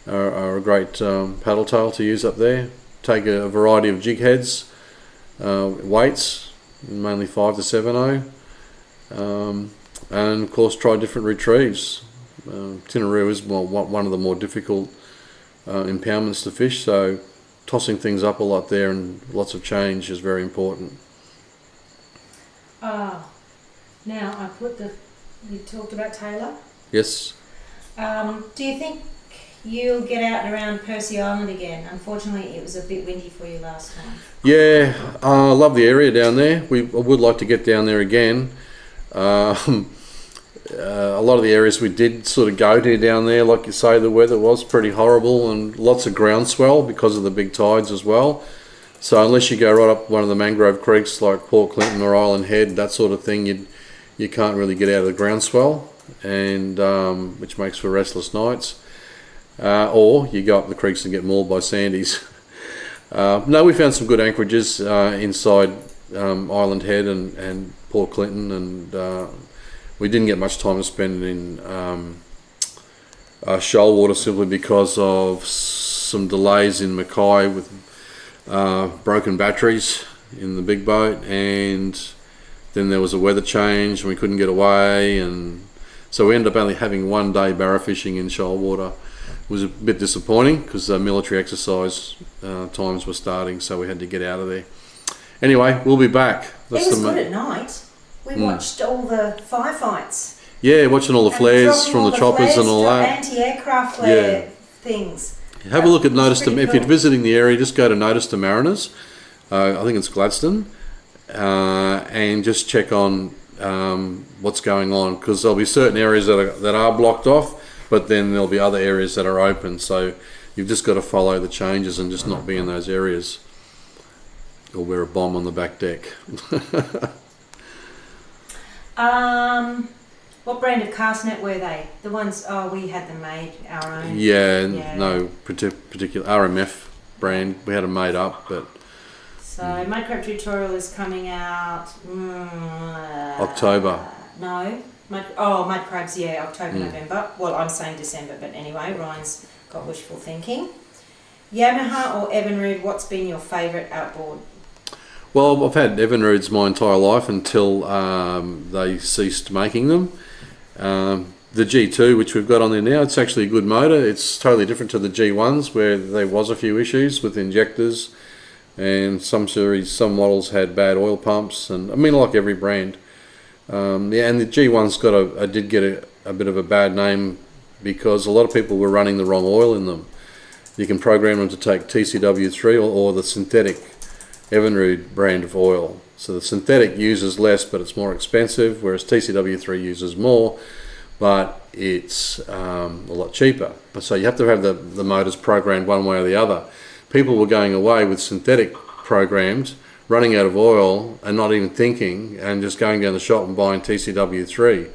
are a great paddle tail to use up there. Take a variety of jig heads, weights, mainly 5 to 7/0, and of course try different retrieves. Tinaroo is one of the more difficult impoundments to fish, so tossing things up a lot there and lots of change is very important. Now you talked about Taylor. Yes. Do you think you'll get out and around Percy Island again? Unfortunately, it was a bit windy for you last time. Yeah, I love the area down there. I would like to get down there again. A lot of the areas we did sort of go to down there, like you say, the weather was pretty horrible and lots of groundswell because of the big tides as well. So unless you go right up one of the mangrove creeks like Port Clinton or Island Head, that sort of thing, you can't really get out of the groundswell, and which makes for restless nights. Or you go up the creeks and get mauled by sandies. No, we found some good anchorages inside Island Head and Port Clinton, and we didn't get much time to spend in shoalwater simply because of some delays in Mackay with broken batteries in the big boat, and then there was a weather change and we couldn't get away, and so we ended up only having 1 day barra fishing in shoalwater. It was a bit disappointing because the military exercise times were starting, so we had to get out of there. Anyway, we'll be back. It was good at night. We watched all the firefights. Yeah, watching all the flares from the choppers and all that. Anti-aircraft flare things. Have a look at Notice to, if cool. you're visiting the area, just go to Notice to Mariners. I think it's Gladstone, and just check on what's going on, because there'll be certain areas that are blocked off, but then there'll be other areas that are open. So you've just got to follow the changes and just not be in those areas, or wear a bomb on the back deck. What brand of cast net were they? The ones, we had them made, our own. Yeah. No particular RMF brand. We had them made up, but. So Mudcrab tutorial is coming out October. No, Mudcrabs, October, November. Well, I'm saying December, but anyway, Ryan's got wishful thinking. Yamaha or Evinrude, what's been your favourite outboard? Well, I've had Evinrudes my entire life until they ceased making them. The G2, which we've got on there now, it's actually a good motor. It's totally different to the G1s, where there was a few issues with injectors, and some models had bad oil pumps, and I mean, like every brand. And the G1's did get a bit of a bad name because a lot of people were running the wrong oil in them. You can program them to take TCW3 or the synthetic Evinrude brand of oil. So the synthetic uses less, but it's more expensive, whereas TCW3 uses more, but it's a lot cheaper. So you have to have the motors programmed one way or the other. People were going away with synthetic programmed, running out of oil and not even thinking, and just going down the shop and buying TCW3.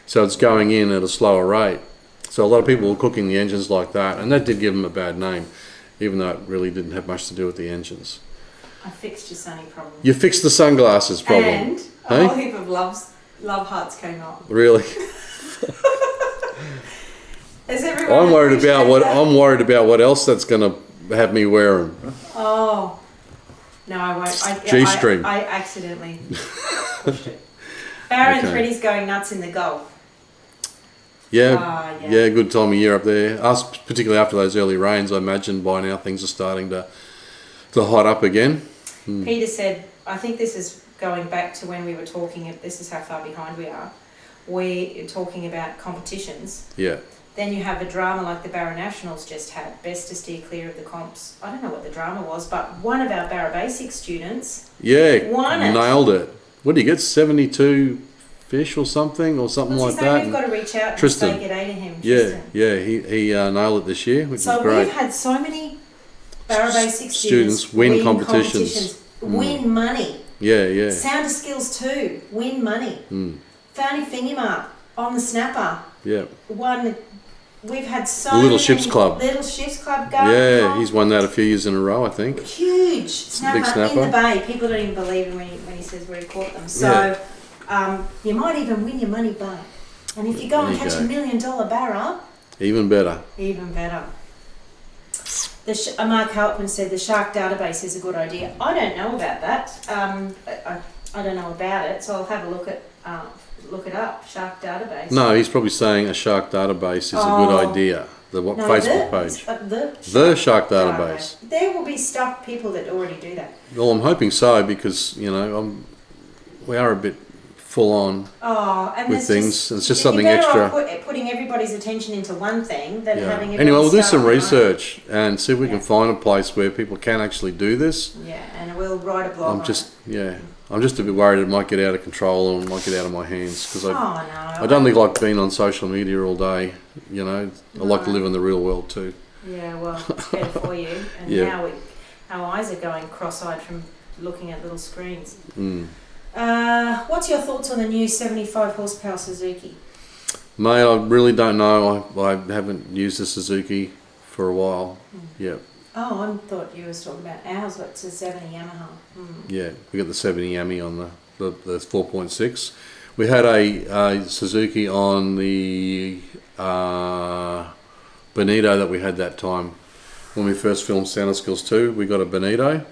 So it's going in at a slower rate. So a lot of people were cooking the engines like that, and that did give them a bad name, even though it really didn't have much to do with the engines. I fixed your sunny problem. You fixed the sunglasses problem. And a whole heap of love hearts came up. Really? Has everyone I'm worried about what else that's going to have me wear them. Oh. No, I won't. G-string. I accidentally pushed it. Baron Freddie's going nuts in the Gulf. Yeah, good time of year up there. Us, particularly after those early rains, I imagine by now things are starting to hot up again. Peter said, I think this is going back to when we were talking, this is how far behind we are. We're talking about competitions. Yeah. Then you have a drama like the Barra Nationals just had, best to steer clear of the comps. I don't know what the drama was, but one of our Barra Basics students nailed it. What do you get, 72 fish or something like that? We've got to reach out Tristan. and say g'day to him. Tristan. He nailed it this year, which is great. So we've had so many Barra Basics students win competitions. Win money. Yeah. Sounder Skills too, win money. Fanny Fingermark on the snapper. Yeah. We've had so Little many Ships Club. Little Ships Club going. Yeah, he's won that a few years in a row, I think. Huge snapper, Big snapper in the bay. People don't even believe him when he says where he caught them. So you might even win your money back. And if you go and catch $1 million barra, even better. Even better. Mark Halpin said the shark database is a good idea. I don't know about that. I don't know about it, so I'll have a look it up. Shark database. No, he's probably saying a shark database is a good idea. Facebook page. The shark database. There will be people that already do that. Well, I'm hoping so because we are a bit full on with things. It's just something extra. Putting everybody's attention into one thing than having. Anyway, we'll do some research and see if we can find a place where people can actually do this. Yeah, and we'll write a blog. I'm just a bit worried it might get out of control and it might get out of my hands because I don't think like being on social media all day. I like to live in the real world too. Yeah, well, it's better for you. And now our eyes are going cross-eyed from looking at little screens. What's your thoughts on the new 75 horsepower Suzuki? Mate, I really don't know. I haven't used the Suzuki for a while. Oh, I thought you were talking about ours, but it's a 70 Yamaha. Yeah, we got the 70 Yami on the 4.6. We had a Suzuki on the Bonito that we had that time. When we first filmed Sound Skills 2, we got a Bonito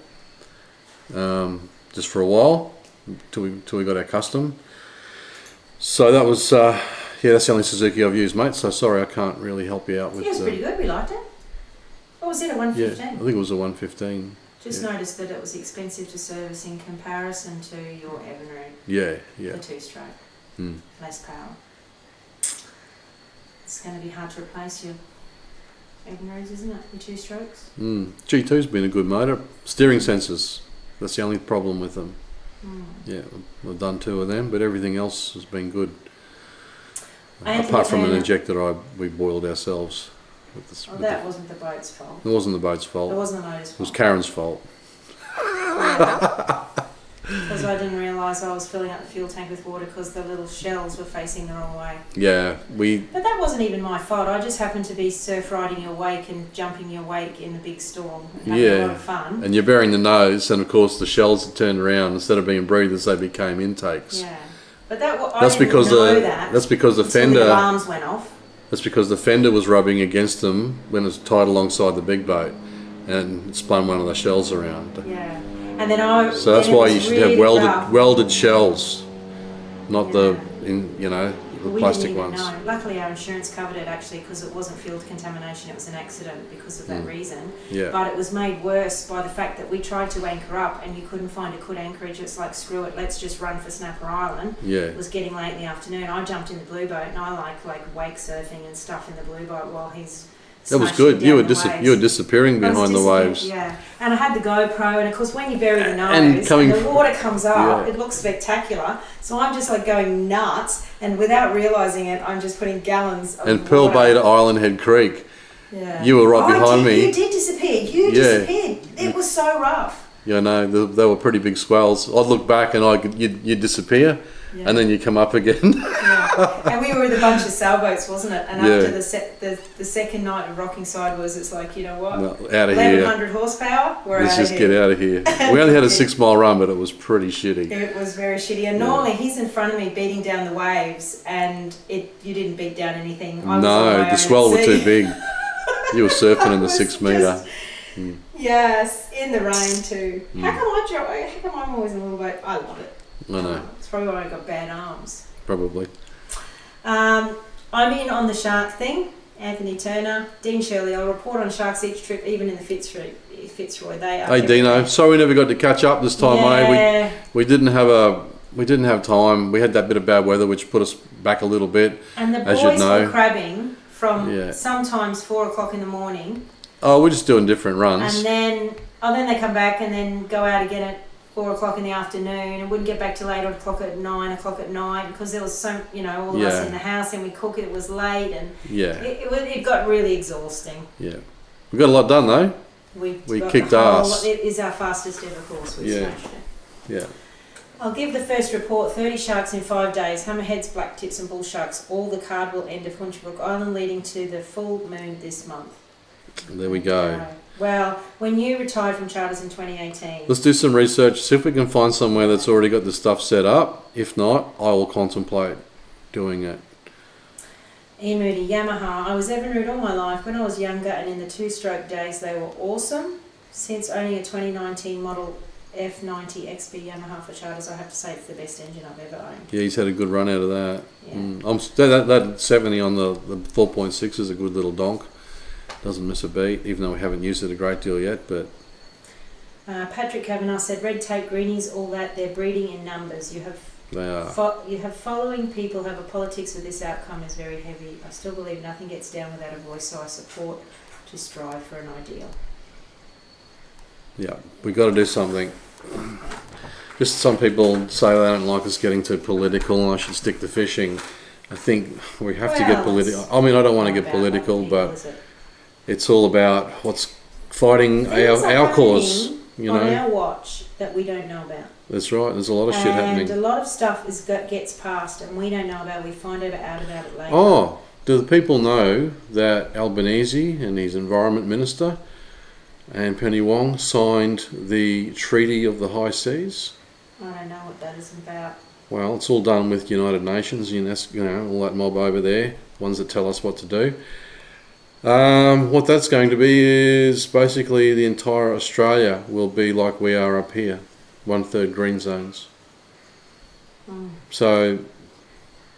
just for a while till we got our custom. So that was that's the only Suzuki I've used, mate. So sorry, I can't really help you out with. Yeah, it was pretty good. We liked it. What was it, a 115? Yeah, I think it was a 115. Just noticed that it was expensive to service in comparison to your Evinrude. Yeah. The two-stroke. Less power. It's going to be hard to replace your Evinrudes, isn't it? Your two-strokes. G2's been a good motor. Steering sensors. That's the only problem with them. Yeah, we've done 2 of them, but everything else has been good. Apart from an injector we boiled ourselves. That wasn't the boat's fault. It wasn't the boat's fault. It wasn't the motor's fault. It was Karen's fault. Because I didn't realise I was filling up the fuel tank with water because the little shells were facing the wrong way. Yeah, But that wasn't even my fault. I just happened to be surf riding your wake and jumping your wake in the big storm. Having a lot of fun. And you're bearing the nose, and of course the shells had turned around. Instead of being breathers, they became intakes. Yeah, but that's because the fender. The alarms went off. That's because the fender was rubbing against them when it was tied alongside the big boat, and it spun one of the shells around. Yeah, and then So that's why you should have welded shells, not the plastic ones. No, luckily our insurance covered it actually because it wasn't field contamination. It was an accident because of that reason. Yeah. But it was made worse by the fact that we tried to anchor up and you couldn't find a good anchorage. It's like, screw it, let's just run for Snapper Island. Yeah. It was getting late in the afternoon. I jumped in the blue boat and I like wake surfing and stuff in the blue boat while he's. That was good. You were disappearing behind the waves. Yeah, and I had the GoPro, and of course when you bury the nose and the water comes up, it looks spectacular. So I'm just like going nuts, and without realising it, I'm just putting gallons of and Pearl Bay to Island Head Creek. Yeah. You were right behind me. You did disappear. You disappeared. It was so rough. Yeah, no, they were pretty big swells. I'd look back and you'd disappear, and then you come up again. And we were with a bunch of sailboats, wasn't it? And after the second night of rocking sideways, it's like, you know what? No, out of here. 1100 horsepower. Let's just get out of here. We only had a 6 mile run, but it was pretty shitty. It was very shitty. And normally he's in front of me beating down the waves, and you didn't beat down anything. The swell were too big. You were surfing in the 6 metre. Yes, in the rain too. How come I'm always in a little boat? I love it. I know. It's probably why I got bad arms. Probably. I'm in on the shark thing. Anthony Turner, Dean Shirley. I'll report on sharks each trip, even in the Fitzroy. They are. Hey Dino, sorry we never got to catch up this time, mate. We didn't have time. We had that bit of bad weather, which put us back a little bit. And the boys were crabbing from sometimes 4 o'clock in the morning. Oh, we're just doing different runs. And then they come back and then go out again at 4 o'clock in the afternoon and wouldn't get back till 8 o'clock at 9 o'clock at night because there was all of us in the house and we cook it was late and it got really exhausting. Yeah. We got a lot done though. We kicked ass. It is our fastest ever course. We smashed it. Yeah. I'll give the first report. 30 sharks in 5 days. Hammerheads, black tips and bull sharks. All the card will end of Hunchbrook Island leading to the full moon this month. There we go. Well, when you retired from charters in 2018... Let's do some research, see if we can find somewhere that's already got the stuff set up. If not, I will contemplate doing it. Ian Moody, Yamaha. I was Evinrude all my life. When I was younger and in the two-stroke days, they were awesome. Since owning a 2019 model F90 XB Yamaha for charters, I have to say it's the best engine I've ever owned. Yeah, he's had a good run out of that. Yeah. That 70 on the 4.6 is a good little donk. Doesn't miss a beat, even though we haven't used it a great deal yet. But Patrick Kavanagh said, red tape, greenies, all that, they're breeding in numbers. You have following people have a politics with this outcome is very heavy. I still believe nothing gets down without a voice, so I support to strive for an ideal. Yeah, we've got to do something. Just some people say they don't like us getting too political and I should stick to fishing. I think we have to get political. I mean, I don't want to get political, but it's all about what's fighting our cause. You know, on our watch that we don't know about. That's right. There's a lot of shit happening. And a lot of stuff gets passed, and we don't know about it. We find out about it later. Oh, do the people know that Albanese and his environment minister and Penny Wong signed the Treaty of the High Seas? I don't know what that is about. Well, it's all done with United Nations, UNESCO, you know, all that mob over there, ones that tell us what to do. What that's going to be is basically the entire Australia will be like we are up here, 1/3 green zones. So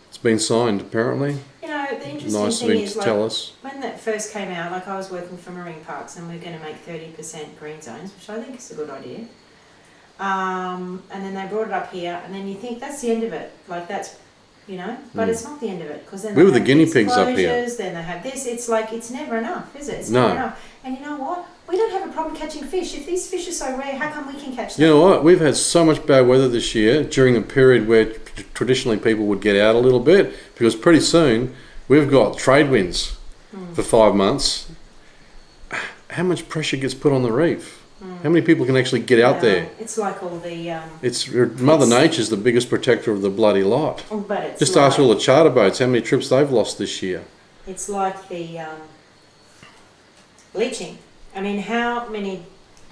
it's been signed apparently. You know, the interesting thing is, tell us. When that first came out, like I was working for marine parks and we're going to make 30% green zones, which I think is a good idea. And then they brought it up here, and then you think that's the end of it. Like that's, you know, but it's not the end of it, because then we were the guinea pigs up here. Then they have this. It's like it's never enough, is it? It's no. Never enough. And you know what? We don't have a problem catching fish. If these fish are so rare, how come we can catch them? You know what? We've had so much bad weather this year during a period where traditionally people would get out a little bit, because pretty soon we've got trade winds for 5 months. How much pressure gets put on the reef? How many people can actually get out there? It's like all the... Mother Nature's the biggest protector of the bloody lot. But it's just ask all the charter boats how many trips they've lost this year. It's like the bleaching. I mean, how many...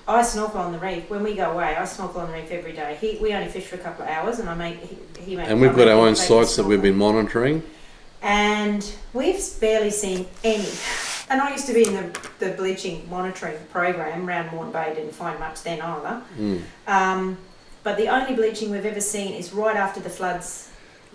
I snorkel on the reef. When we go away, I snorkel on the reef every day. We only fish for a couple of hours, and and we've got our own sites that we've been monitoring. And we've barely seen any... And I used to be in the bleaching monitoring program around Moreton Bay, didn't find much then either. But the only bleaching we've ever seen is right after the floods.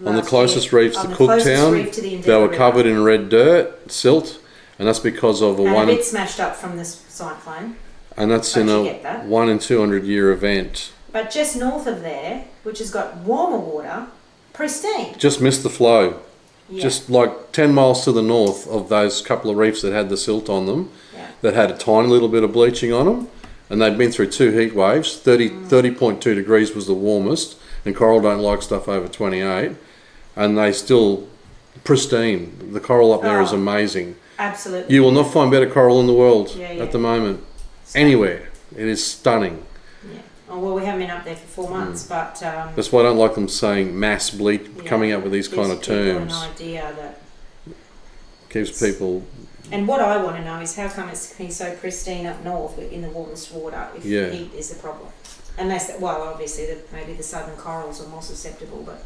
On the closest reefs to Cooktown, they were covered in red dirt, silt, and that's because of a bit smashed up from this cyclone. And that's in a 1 in 200 year event. But just north of there, which has got warmer water, pristine. Just missed the flow. Yeah. Just like 10 miles to the north of those couple of reefs that had the silt on them, that had a tiny little bit of bleaching on them, and they'd been through 2 heat waves. 30.2 degrees was the warmest, and coral don't like stuff over 28, and they still pristine. The coral up there is amazing. Absolutely. You will not find better coral in the world at the moment. Stunning. Anywhere. It is stunning. Yeah. Oh, well, we haven't been up there for 4 months, but... that's why I don't like them saying mass bleach, coming up with these kind of terms. An idea that... Gives people... And what I want to know is how come it's been so pristine up north in the warmest water if heat is the problem? Unless, well, obviously maybe the southern corals are more susceptible, but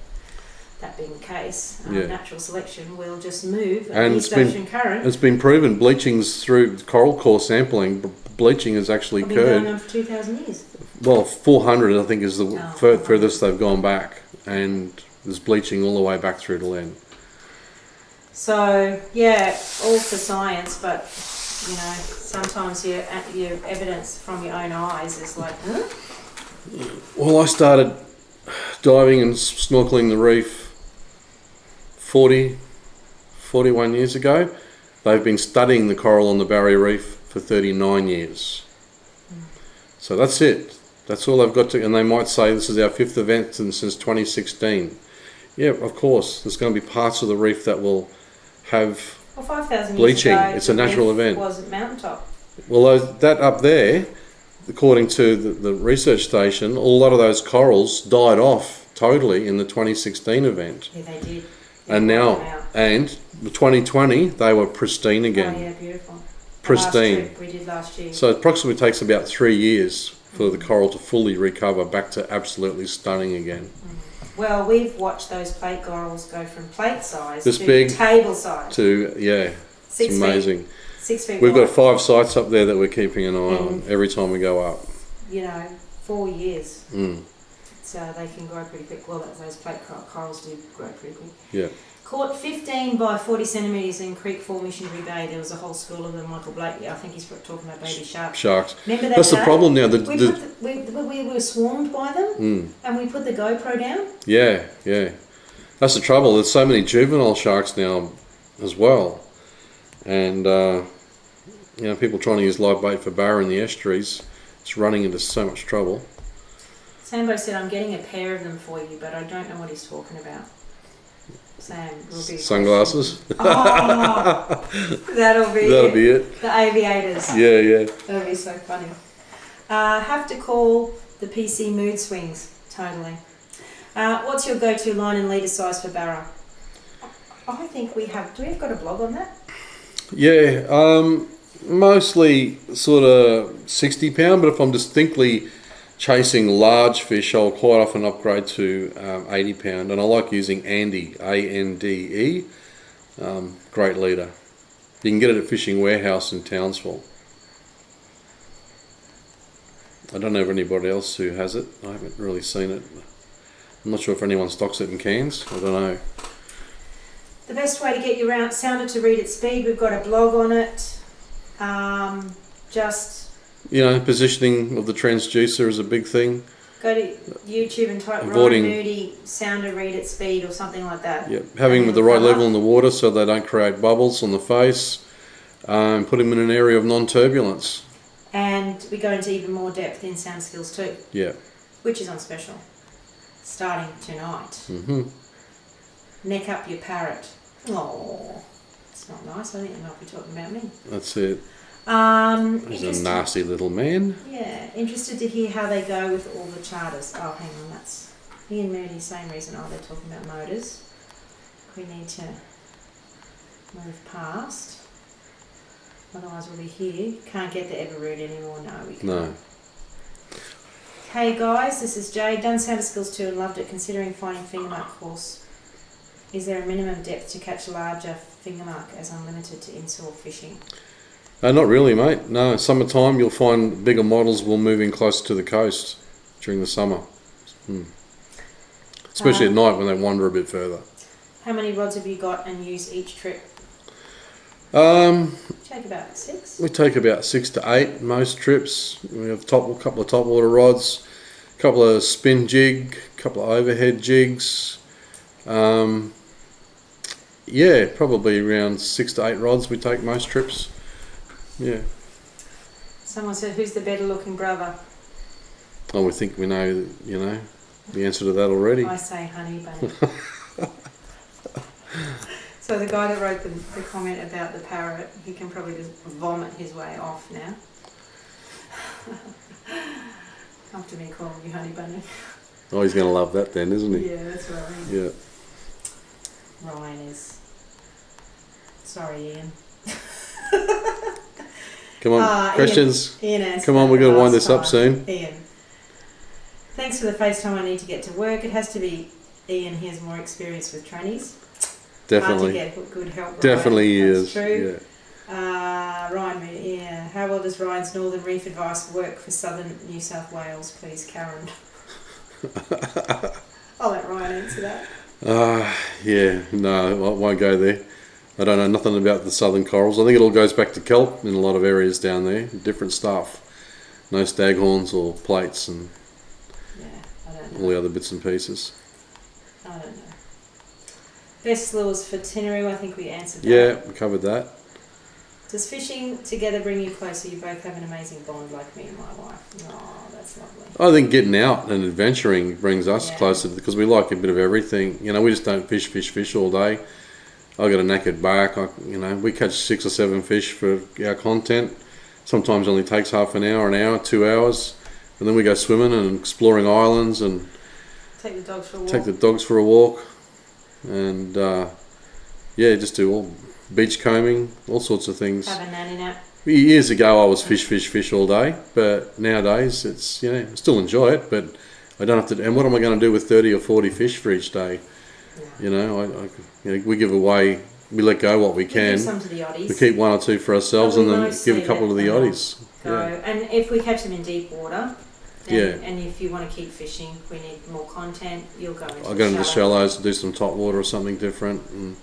that being the case, natural selection will just move and East Ocean current. It's been proven bleaching's through coral core sampling. Bleaching has actually occurred. Been going on for 2,000 years. Well, 400 I think is the furthest they've gone back, and there's bleaching all the way back through to then. So all for science, but you know sometimes your evidence from your own eyes is like, huh? Well, I started diving and snorkeling the reef 41 years ago. They've been studying the coral on the Barrier Reef for 39 years. So that's it. That's all they've got to, and they might say this is our 5th event since 2016. Yeah, of course, there's going to be parts of the reef that will have 5,000 bleaching. Years ago, it's a natural event. Was at mountaintop. Well, that up there, according to the research station, a lot of those corals died off totally in the 2016 event. Yeah, they did. And now, and 2020, they were pristine again. Oh yeah, beautiful. pristine. Last trip we did last year. So it approximately takes about 3 years for the coral to fully recover back to absolutely stunning again. Well, we've watched those plate corals go from plate size This to big table size. To, yeah, 6 it's amazing. feet. 6 feet We've wide. got 5 sites up there that we're keeping an eye on every time we go up. 4 years. Mm. So they can grow pretty quick. Well, those plate corals do grow pretty quick. Yeah. Caught 15 by 40 centimetres in Creek 4 Missionary Bay. There was a whole school of them. Michael Blake, I think he's talking about baby sharks. Sharks. Remember that That's the day? problem now. We were swarmed by them and we put the GoPro down. Yeah. That's the trouble. There's so many juvenile sharks now as well. And, people trying to use live bait for barra in the estuaries, it's running into so much trouble. Sambo said, I'm getting a pair of them for you, but I don't know what he's talking about. Sam, will be Sunglasses? That'll be it. The aviators. Yeah. That'll be so funny. Have to call the PC mood swings. Totally. What's your go-to line and leader size for barra? I think we have. Do we have got a blog on that? Yeah, mostly sort of 60 pound, but if I'm distinctly chasing large fish, I'll quite often upgrade to 80 pound, and I like using Andy, A-N-D-E, great leader. You can get it at Fishing Warehouse in Townsville. I don't know of anybody else who has it. I haven't really seen it. I'm not sure if anyone stocks it in cans. I don't know. The best way to get your sounder to read at speed, we've got a blog on it. Positioning of the transducer is a big thing. Go to YouTube and type Avoiding, Ryan Moody sounder read at speed or something like that. Yeah, having the right level in the water so they don't create bubbles on the face. Put them in an area of non-turbulence. And we go into even more depth in sound skills too. Yeah. Which is on special. Starting tonight. Mm-hmm. Neck up your parrot. Oh, it's not nice. I think they might be talking about me. That's it. He's a nasty little man. Yeah, interested to hear how they go with all the charters. Oh, hang on, that's Ian Moody, same reason. Oh, they're talking about motors. We need to move past. Otherwise we'll be here. Can't get the Everroot anymore. No, we can't. No. Hey guys, this is Jade. Done sounder skills too and loved it. Considering finding fingermark course. Is there a minimum depth to catch larger fingermark as I'm limited to inshore fishing? Not really, mate. No, summertime you'll find bigger models will move in closer to the coast during the summer. Especially at night when they wander a bit further. How many rods have you got and use each trip? Take about 6? We take about 6 to 8 most trips. We have a couple of top water rods, a couple of spin jig, a couple of overhead jigs. Probably around 6 to 8 rods we take most trips. Yeah. Someone said, who's the better looking brother? Oh, we think we know, the answer to that already. I say honey bunny. So the guy that wrote the comment about the parrot, he can probably just vomit his way off now. After me calling you honey bunny. Oh, he's going to love that then, isn't he? Yeah, that's right. Yeah. Ryan is. Sorry, Ian. Come on, questions. Ian come on, we're going to wind this up soon. Ian. Thanks for the FaceTime. I need to get to work. It has to be Ian. He has more experience with trainees. Definitely. Hard to get good help. Definitely he is. True. Yeah. Ryan, yeah. How well does Ryan's Northern Reef advice work for southern New South Wales, please, Karen? I'll let Ryan answer that. No, I won't go there. I don't know nothing about the southern corals. I think it all goes back to kelp in a lot of areas down there. Different stuff. No staghorns or plates and I don't know. all the other bits and pieces. I don't know. Best lures for Tinaroo, I think we answered that. Yeah, we covered that. Does fishing together bring you closer? You both have an amazing bond like me and my wife. Oh, that's lovely. I think getting out and adventuring brings us closer because we like a bit of everything. We just don't fish all day. I got a knackered back. We catch 6 or 7 fish for our content. Sometimes it only takes half an hour, 2 hours, and then we go swimming and exploring islands and take the dogs for a walk. And just do all beach combing, all sorts of things. Have a nanny nap. Years ago, I was fish all day, but nowadays it's I still enjoy it, but I don't have to. And what am I going to do with 30 or 40 fish for each day? We give away, we let go what we can. Give some to the oddies. We keep 1 or 2 for ourselves, and then give a couple to the oddies. And if we catch them in deep water, and if you want to keep fishing, we need more content. You'll go into. I'll go into the shallows to do some top water or something different, and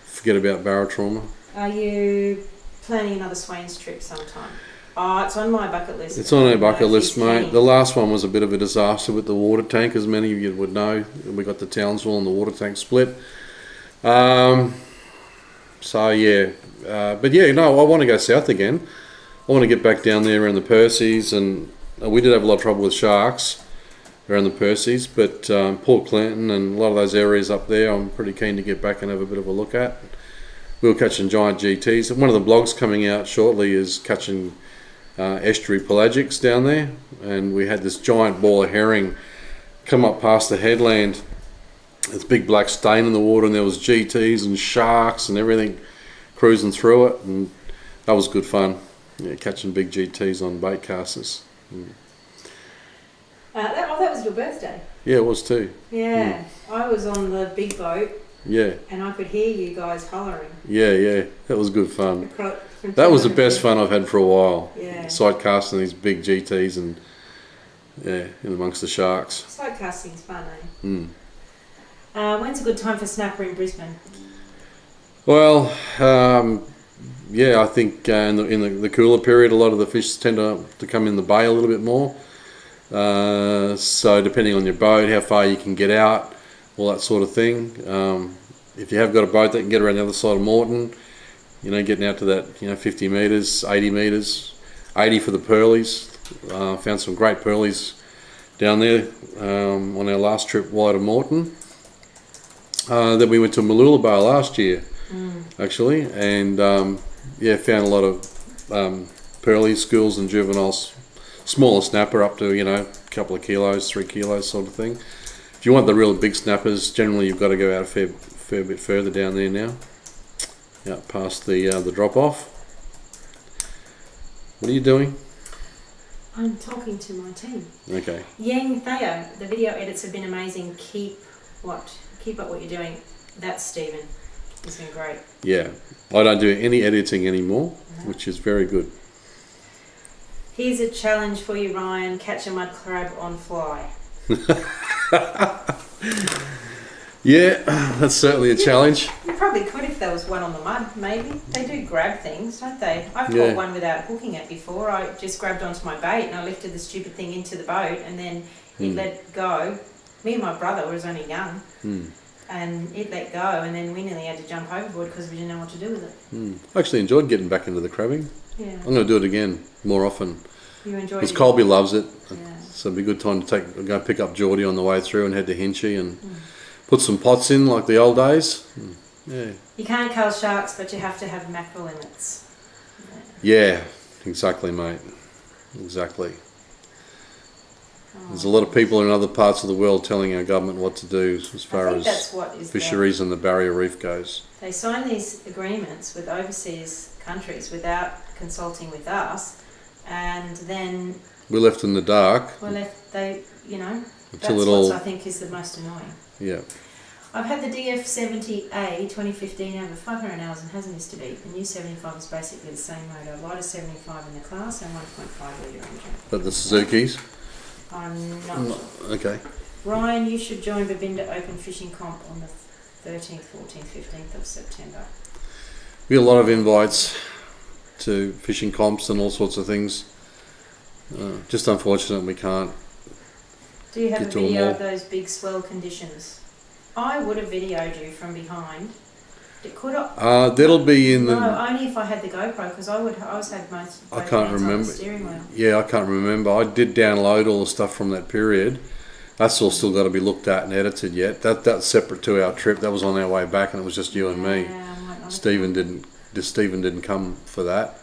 forget about barra trauma. Are you planning another Swains trip sometime? Oh, it's on my bucket list. It's on our bucket list, mate. The last one was a bit of a disaster with the water tank, as many of you would know. We got the Townsville and the water tank split. But I want to go south again. I want to get back down there around the Percy's, and we did have a lot of trouble with sharks around the Percy's, but Port Clinton and a lot of those areas up there, I'm pretty keen to get back and have a bit of a look at. We were catching giant GTs. One of the blogs coming out shortly is catching estuary pelagics down there, and we had this giant ball of herring come up past the headland. This big black stain in the water, and there was GTs and sharks and everything cruising through it, and that was good fun. Catching big GTs on bait casters. That was your birthday. Yeah, it was too. Yeah, I was on the big boat. Yeah. And I could hear you guys hollering. Yeah, that was good fun. That was the best fun I've had for a while. Yeah. Side casting these big GTs and in amongst the sharks. Side casting's fun, eh? When's a good time for snapper in Brisbane? Well, I think in the cooler period, a lot of the fish tend to come in the bay a little bit more. So depending on your boat, how far you can get out, all that sort of thing. If you have got a boat that can get around the other side of Moreton, getting out to that 50 metres, 80 metres, 80 for the pearlies. Found some great pearlies down there on our last trip wide of Moreton. Then we went to Malula Bay last year, actually, and found a lot of pearlies, schools and juveniles, smaller snapper up to a couple of kilos, 3 kilos sort of thing. If you want the real big snappers, generally you've got to go out a fair bit further down there now, out past the drop off. What are you doing? I'm talking to my team. Okay. Yang Theo, the video edits have been amazing. Keep up what you're doing. That's Stephen. He's been great. Yeah, I don't do any editing anymore, which is very good. Here's a challenge for you, Ryan. Catch a mud crab on fly. Yeah, that's certainly a challenge. You probably could if there was one on the mud, maybe. They do grab things, don't they? I've caught one without hooking it before. I just grabbed onto my bait and I lifted the stupid thing into the boat and then it let go. Me and my brother was only young and it let go and then we nearly had to jump overboard because we didn't know what to do with it. I actually enjoyed getting back into the crabbing. Yeah. I'm going to do it again more often. You enjoyed it? Because Colby loves it. Yeah. So it'd be a good time to go pick up Geordie on the way through and head to Hinchy and put some pots in like the old days. Yeah. You can't cull sharks, but you have to have mackerel limits. Yeah, exactly, mate. Exactly. There's a lot of people in other parts of the world telling our government what to do as far as fisheries and the barrier reef goes. They sign these agreements with overseas countries without consulting with us, and then we're left in the dark. That's what I think is the most annoying. Yeah. I've had the DF70A 2015 over 500 hours and hasn't missed a beat. The new 75 is basically the same motor, lighter 75 in the class and 1.5 litre engine. But the Suzuki's? I'm not. Okay. Ryan, you should join Babinda Open Fishing Comp on the 13th, 14th, 15th of September. We get a lot of invites to fishing comps and all sorts of things. Just unfortunate we can't. Do you have a video of those big swell conditions? I would have videoed you from behind. That'll be in the. No, only if I had the GoPro because I had most. I can't remember. On the steering wheel. Yeah, I can't remember. I did download all the stuff from that period. That's all still got to be looked at and edited yet. That's separate to our trip. That was on our way back, and it was just you and me. Stephen didn't come for that.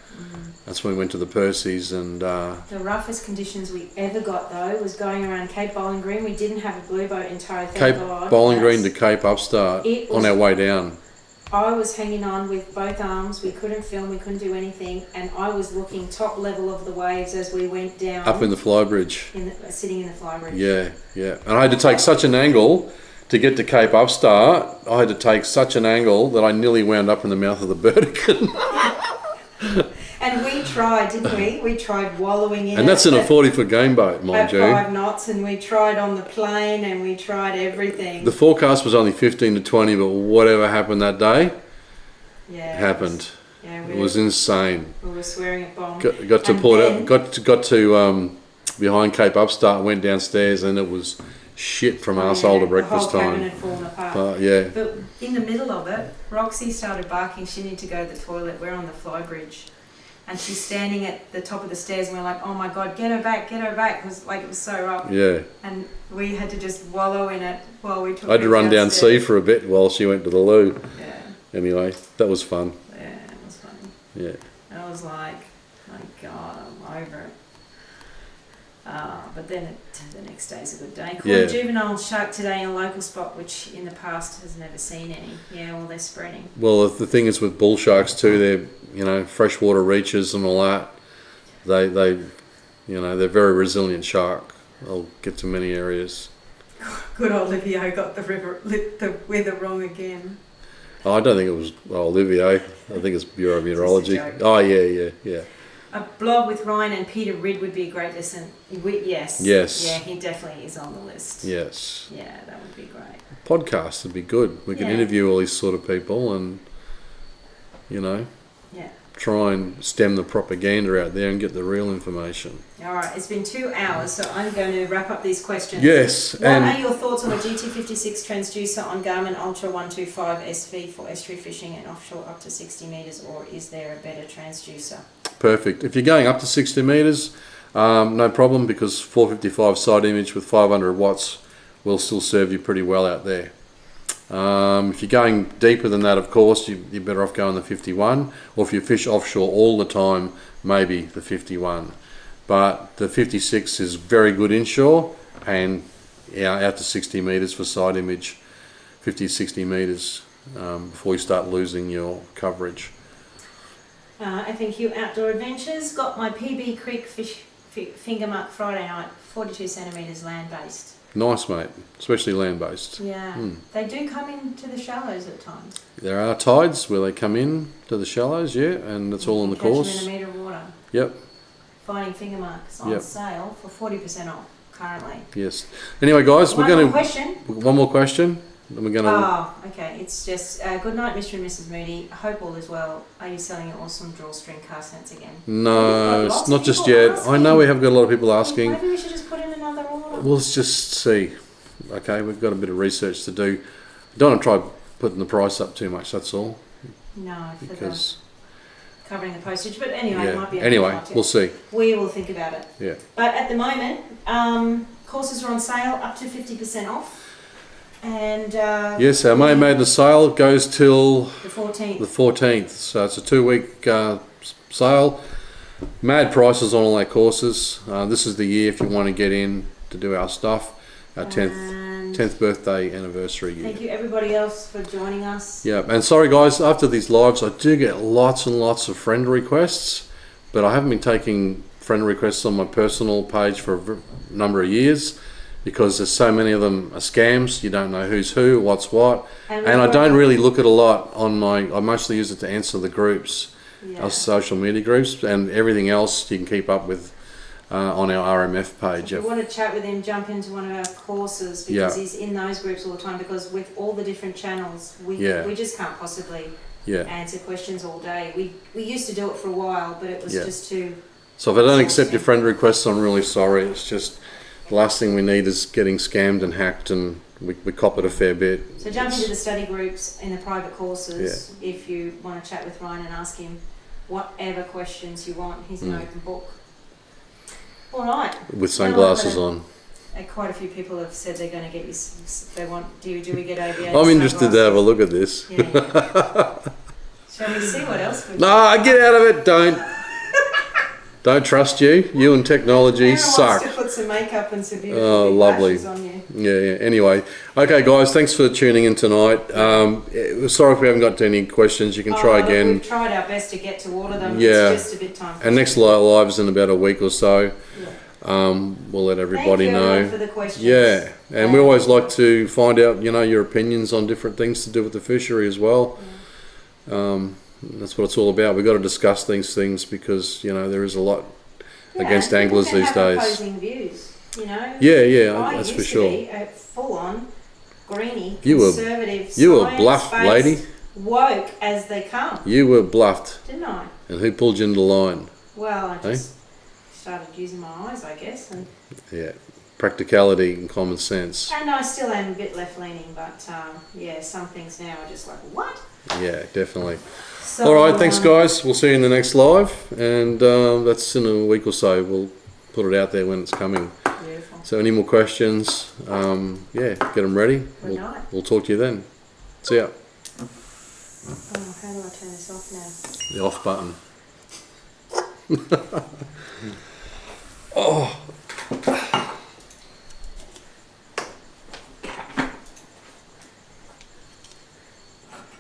That's when we went to the Percy's and. The roughest conditions we ever got though was going around Cape Bowling Green. We didn't have a blue boat in tow. Thank God. Bowling Green to Cape Upstart on our way down. I was hanging on with both arms. We couldn't film, we couldn't do anything, and I was looking top level of the waves as we went down. Up in the flybridge. Sitting in the flybridge. Yeah. And I had to take such an angle to get to Cape Upstart. I had to take such an angle that I nearly wound up in the mouth of the Burdekin. And we tried, didn't we? We tried wallowing in. And that's in a 40-foot game boat, mind you. At 5 knots, and we tried on the plane, and we tried everything. The forecast was only 15 to 20, but whatever happened that day happened. It was insane. We were swearing at bombs. Got to behind Cape Upstart, went downstairs, and it was shit from arsehole to breakfast the whole time. cabin had fallen apart. But in the middle of it, Roxy started barking. She needed to go to the toilet. We're on the flybridge. And she's standing at the top of the stairs, and we're like, oh my God, get her back, because like it was so rough. Yeah. And we had to just wallow in it while we took I had to run down sea for a bit while she went to the loo. Yeah. Anyway, that was fun. Yeah, it was funny. Yeah. And I was like, my God, I'm over it. But then the next day's a good day. Caught a juvenile shark today in a local spot, which in the past has never seen any. Yeah, well, they're spreading. Well, the thing is with bull sharks too, they're freshwater reaches and all that. They're very resilient shark. They'll get to many areas. Good old Olivia got the weather wrong again. Oh, I don't think it was Olivier. I think it's Bureau of Meteorology. Oh, yeah. A blog with Ryan and Peter Ridd would be a great listen. Yes. Yeah, he definitely is on the list. Yes. Yeah, that would be great. Podcast would be good. We can interview all these sort of people and, try and stem the propaganda out there and get the real information. All right, it's been 2 hours, so I'm going to wrap up these questions. Yes. What are your thoughts on the GT56 transducer on Garmin Ultra 125 SV for estuary fishing and offshore up to 60 metres, or is there a better transducer? Perfect. If you're going up to 60 metres, no problem, because 455 side image with 500 watts will still serve you pretty well out there. If you're going deeper than that, of course, you're better off going the 51, or if you fish offshore all the time, maybe the 51. But the 56 is very good inshore and out to 60 metres for side image, 50, 60 metres before you start losing your coverage. FNQ Outdoor Adventures got my PB Creek finger mark Friday night, 42 centimetres land-based. Nice, mate, especially land-based. Yeah, They do come into the shallows at times. There are tides where they come in to the shallows, and it's all in the course. Catch them in a metre of water. Yep. Finding finger marks on sale for 40% off currently. Yes. Anyway, guys, One more question. Then we're going to. Oh, okay. It's just good night, Mr. and Mrs. Moody. I hope all is well. Are you selling your awesome drawstring cast nets again? No, it's not just yet. Asking. I know we have got a lot of people asking. Maybe we should just put in another order. Well, let's just see. Okay, we've got a bit of research to do. Don't want to try putting the price up too much. That's all. No, because covering the postage. But anyway, it might be. Anyway, we'll see. We will think about it. Yeah. But at the moment, courses are on sale up to 50% off. And yes, our May Madness sale goes till the 14th. The 14th. So it's a 2-week sale. Mad prices on all our courses. This is the year if you want to get in to do our stuff. Our 10th birthday anniversary year. Thank you everybody else for joining us. Yeah, and sorry guys, after these lives I do get lots and lots of friend requests, but I haven't been taking friend requests on my personal page for a number of years because there's so many of them are scams. You don't know who's who, what's what, and I don't really look at a lot on I mostly use it to answer the groups, our social media groups, and everything else you can keep up with on our RMF page. So if you want to chat with him, jump into one of our courses because he's in those groups all the time, because with all the different channels we just can't possibly answer questions all day. We used to do it for a while, but it was just too... So if I don't accept your friend requests, I'm really sorry. It's just the last thing we need is getting scammed and hacked, and we cop it a fair bit. So jump into the study groups in the private courses if you want to chat with Ryan and ask him whatever questions you want. He's an open book. All right. With sunglasses on. Quite a few people have said they're going to get you. They want. Do we get ABA? I'm interested to have a look at this. Yeah. Shall we see what else? No, get out of it! Don't trust you. You and technology suck. Wants to put some makeup and some beautiful lovely. lashes on you. Yeah. Anyway, okay, guys, thanks for tuning in tonight. Sorry if we haven't got to any questions. You can try Look, again. we've tried our best to get to all of them. Yeah. It's just a bit time. And next live is in about a week or so. Yeah. We'll let everybody Thank you, know. everyone, for the questions. Yeah, and we always like to find out, your opinions on different things to do with the fishery as well. That's what it's all about. We've got to discuss these things because there is a lot against anglers these days. Opposing views, Yeah, I that's used for sure. To be a full-on greenie, You were conservative, bluffed, lady. Woke as they come. You were bluffed. Didn't I? And who pulled you into the line? Well, I just started using my eyes, I guess, and practicality and common sense. And I still am a bit left-leaning, but some things now are just like, what? Yeah, definitely. So, all right, thanks guys. We'll see you in the next live, and that's in a week or so. We'll put it out there when it's coming. Beautiful. So any more questions, get them ready. We'll talk to you then. See ya. Oh, how do I turn this off now? The off button. Oh.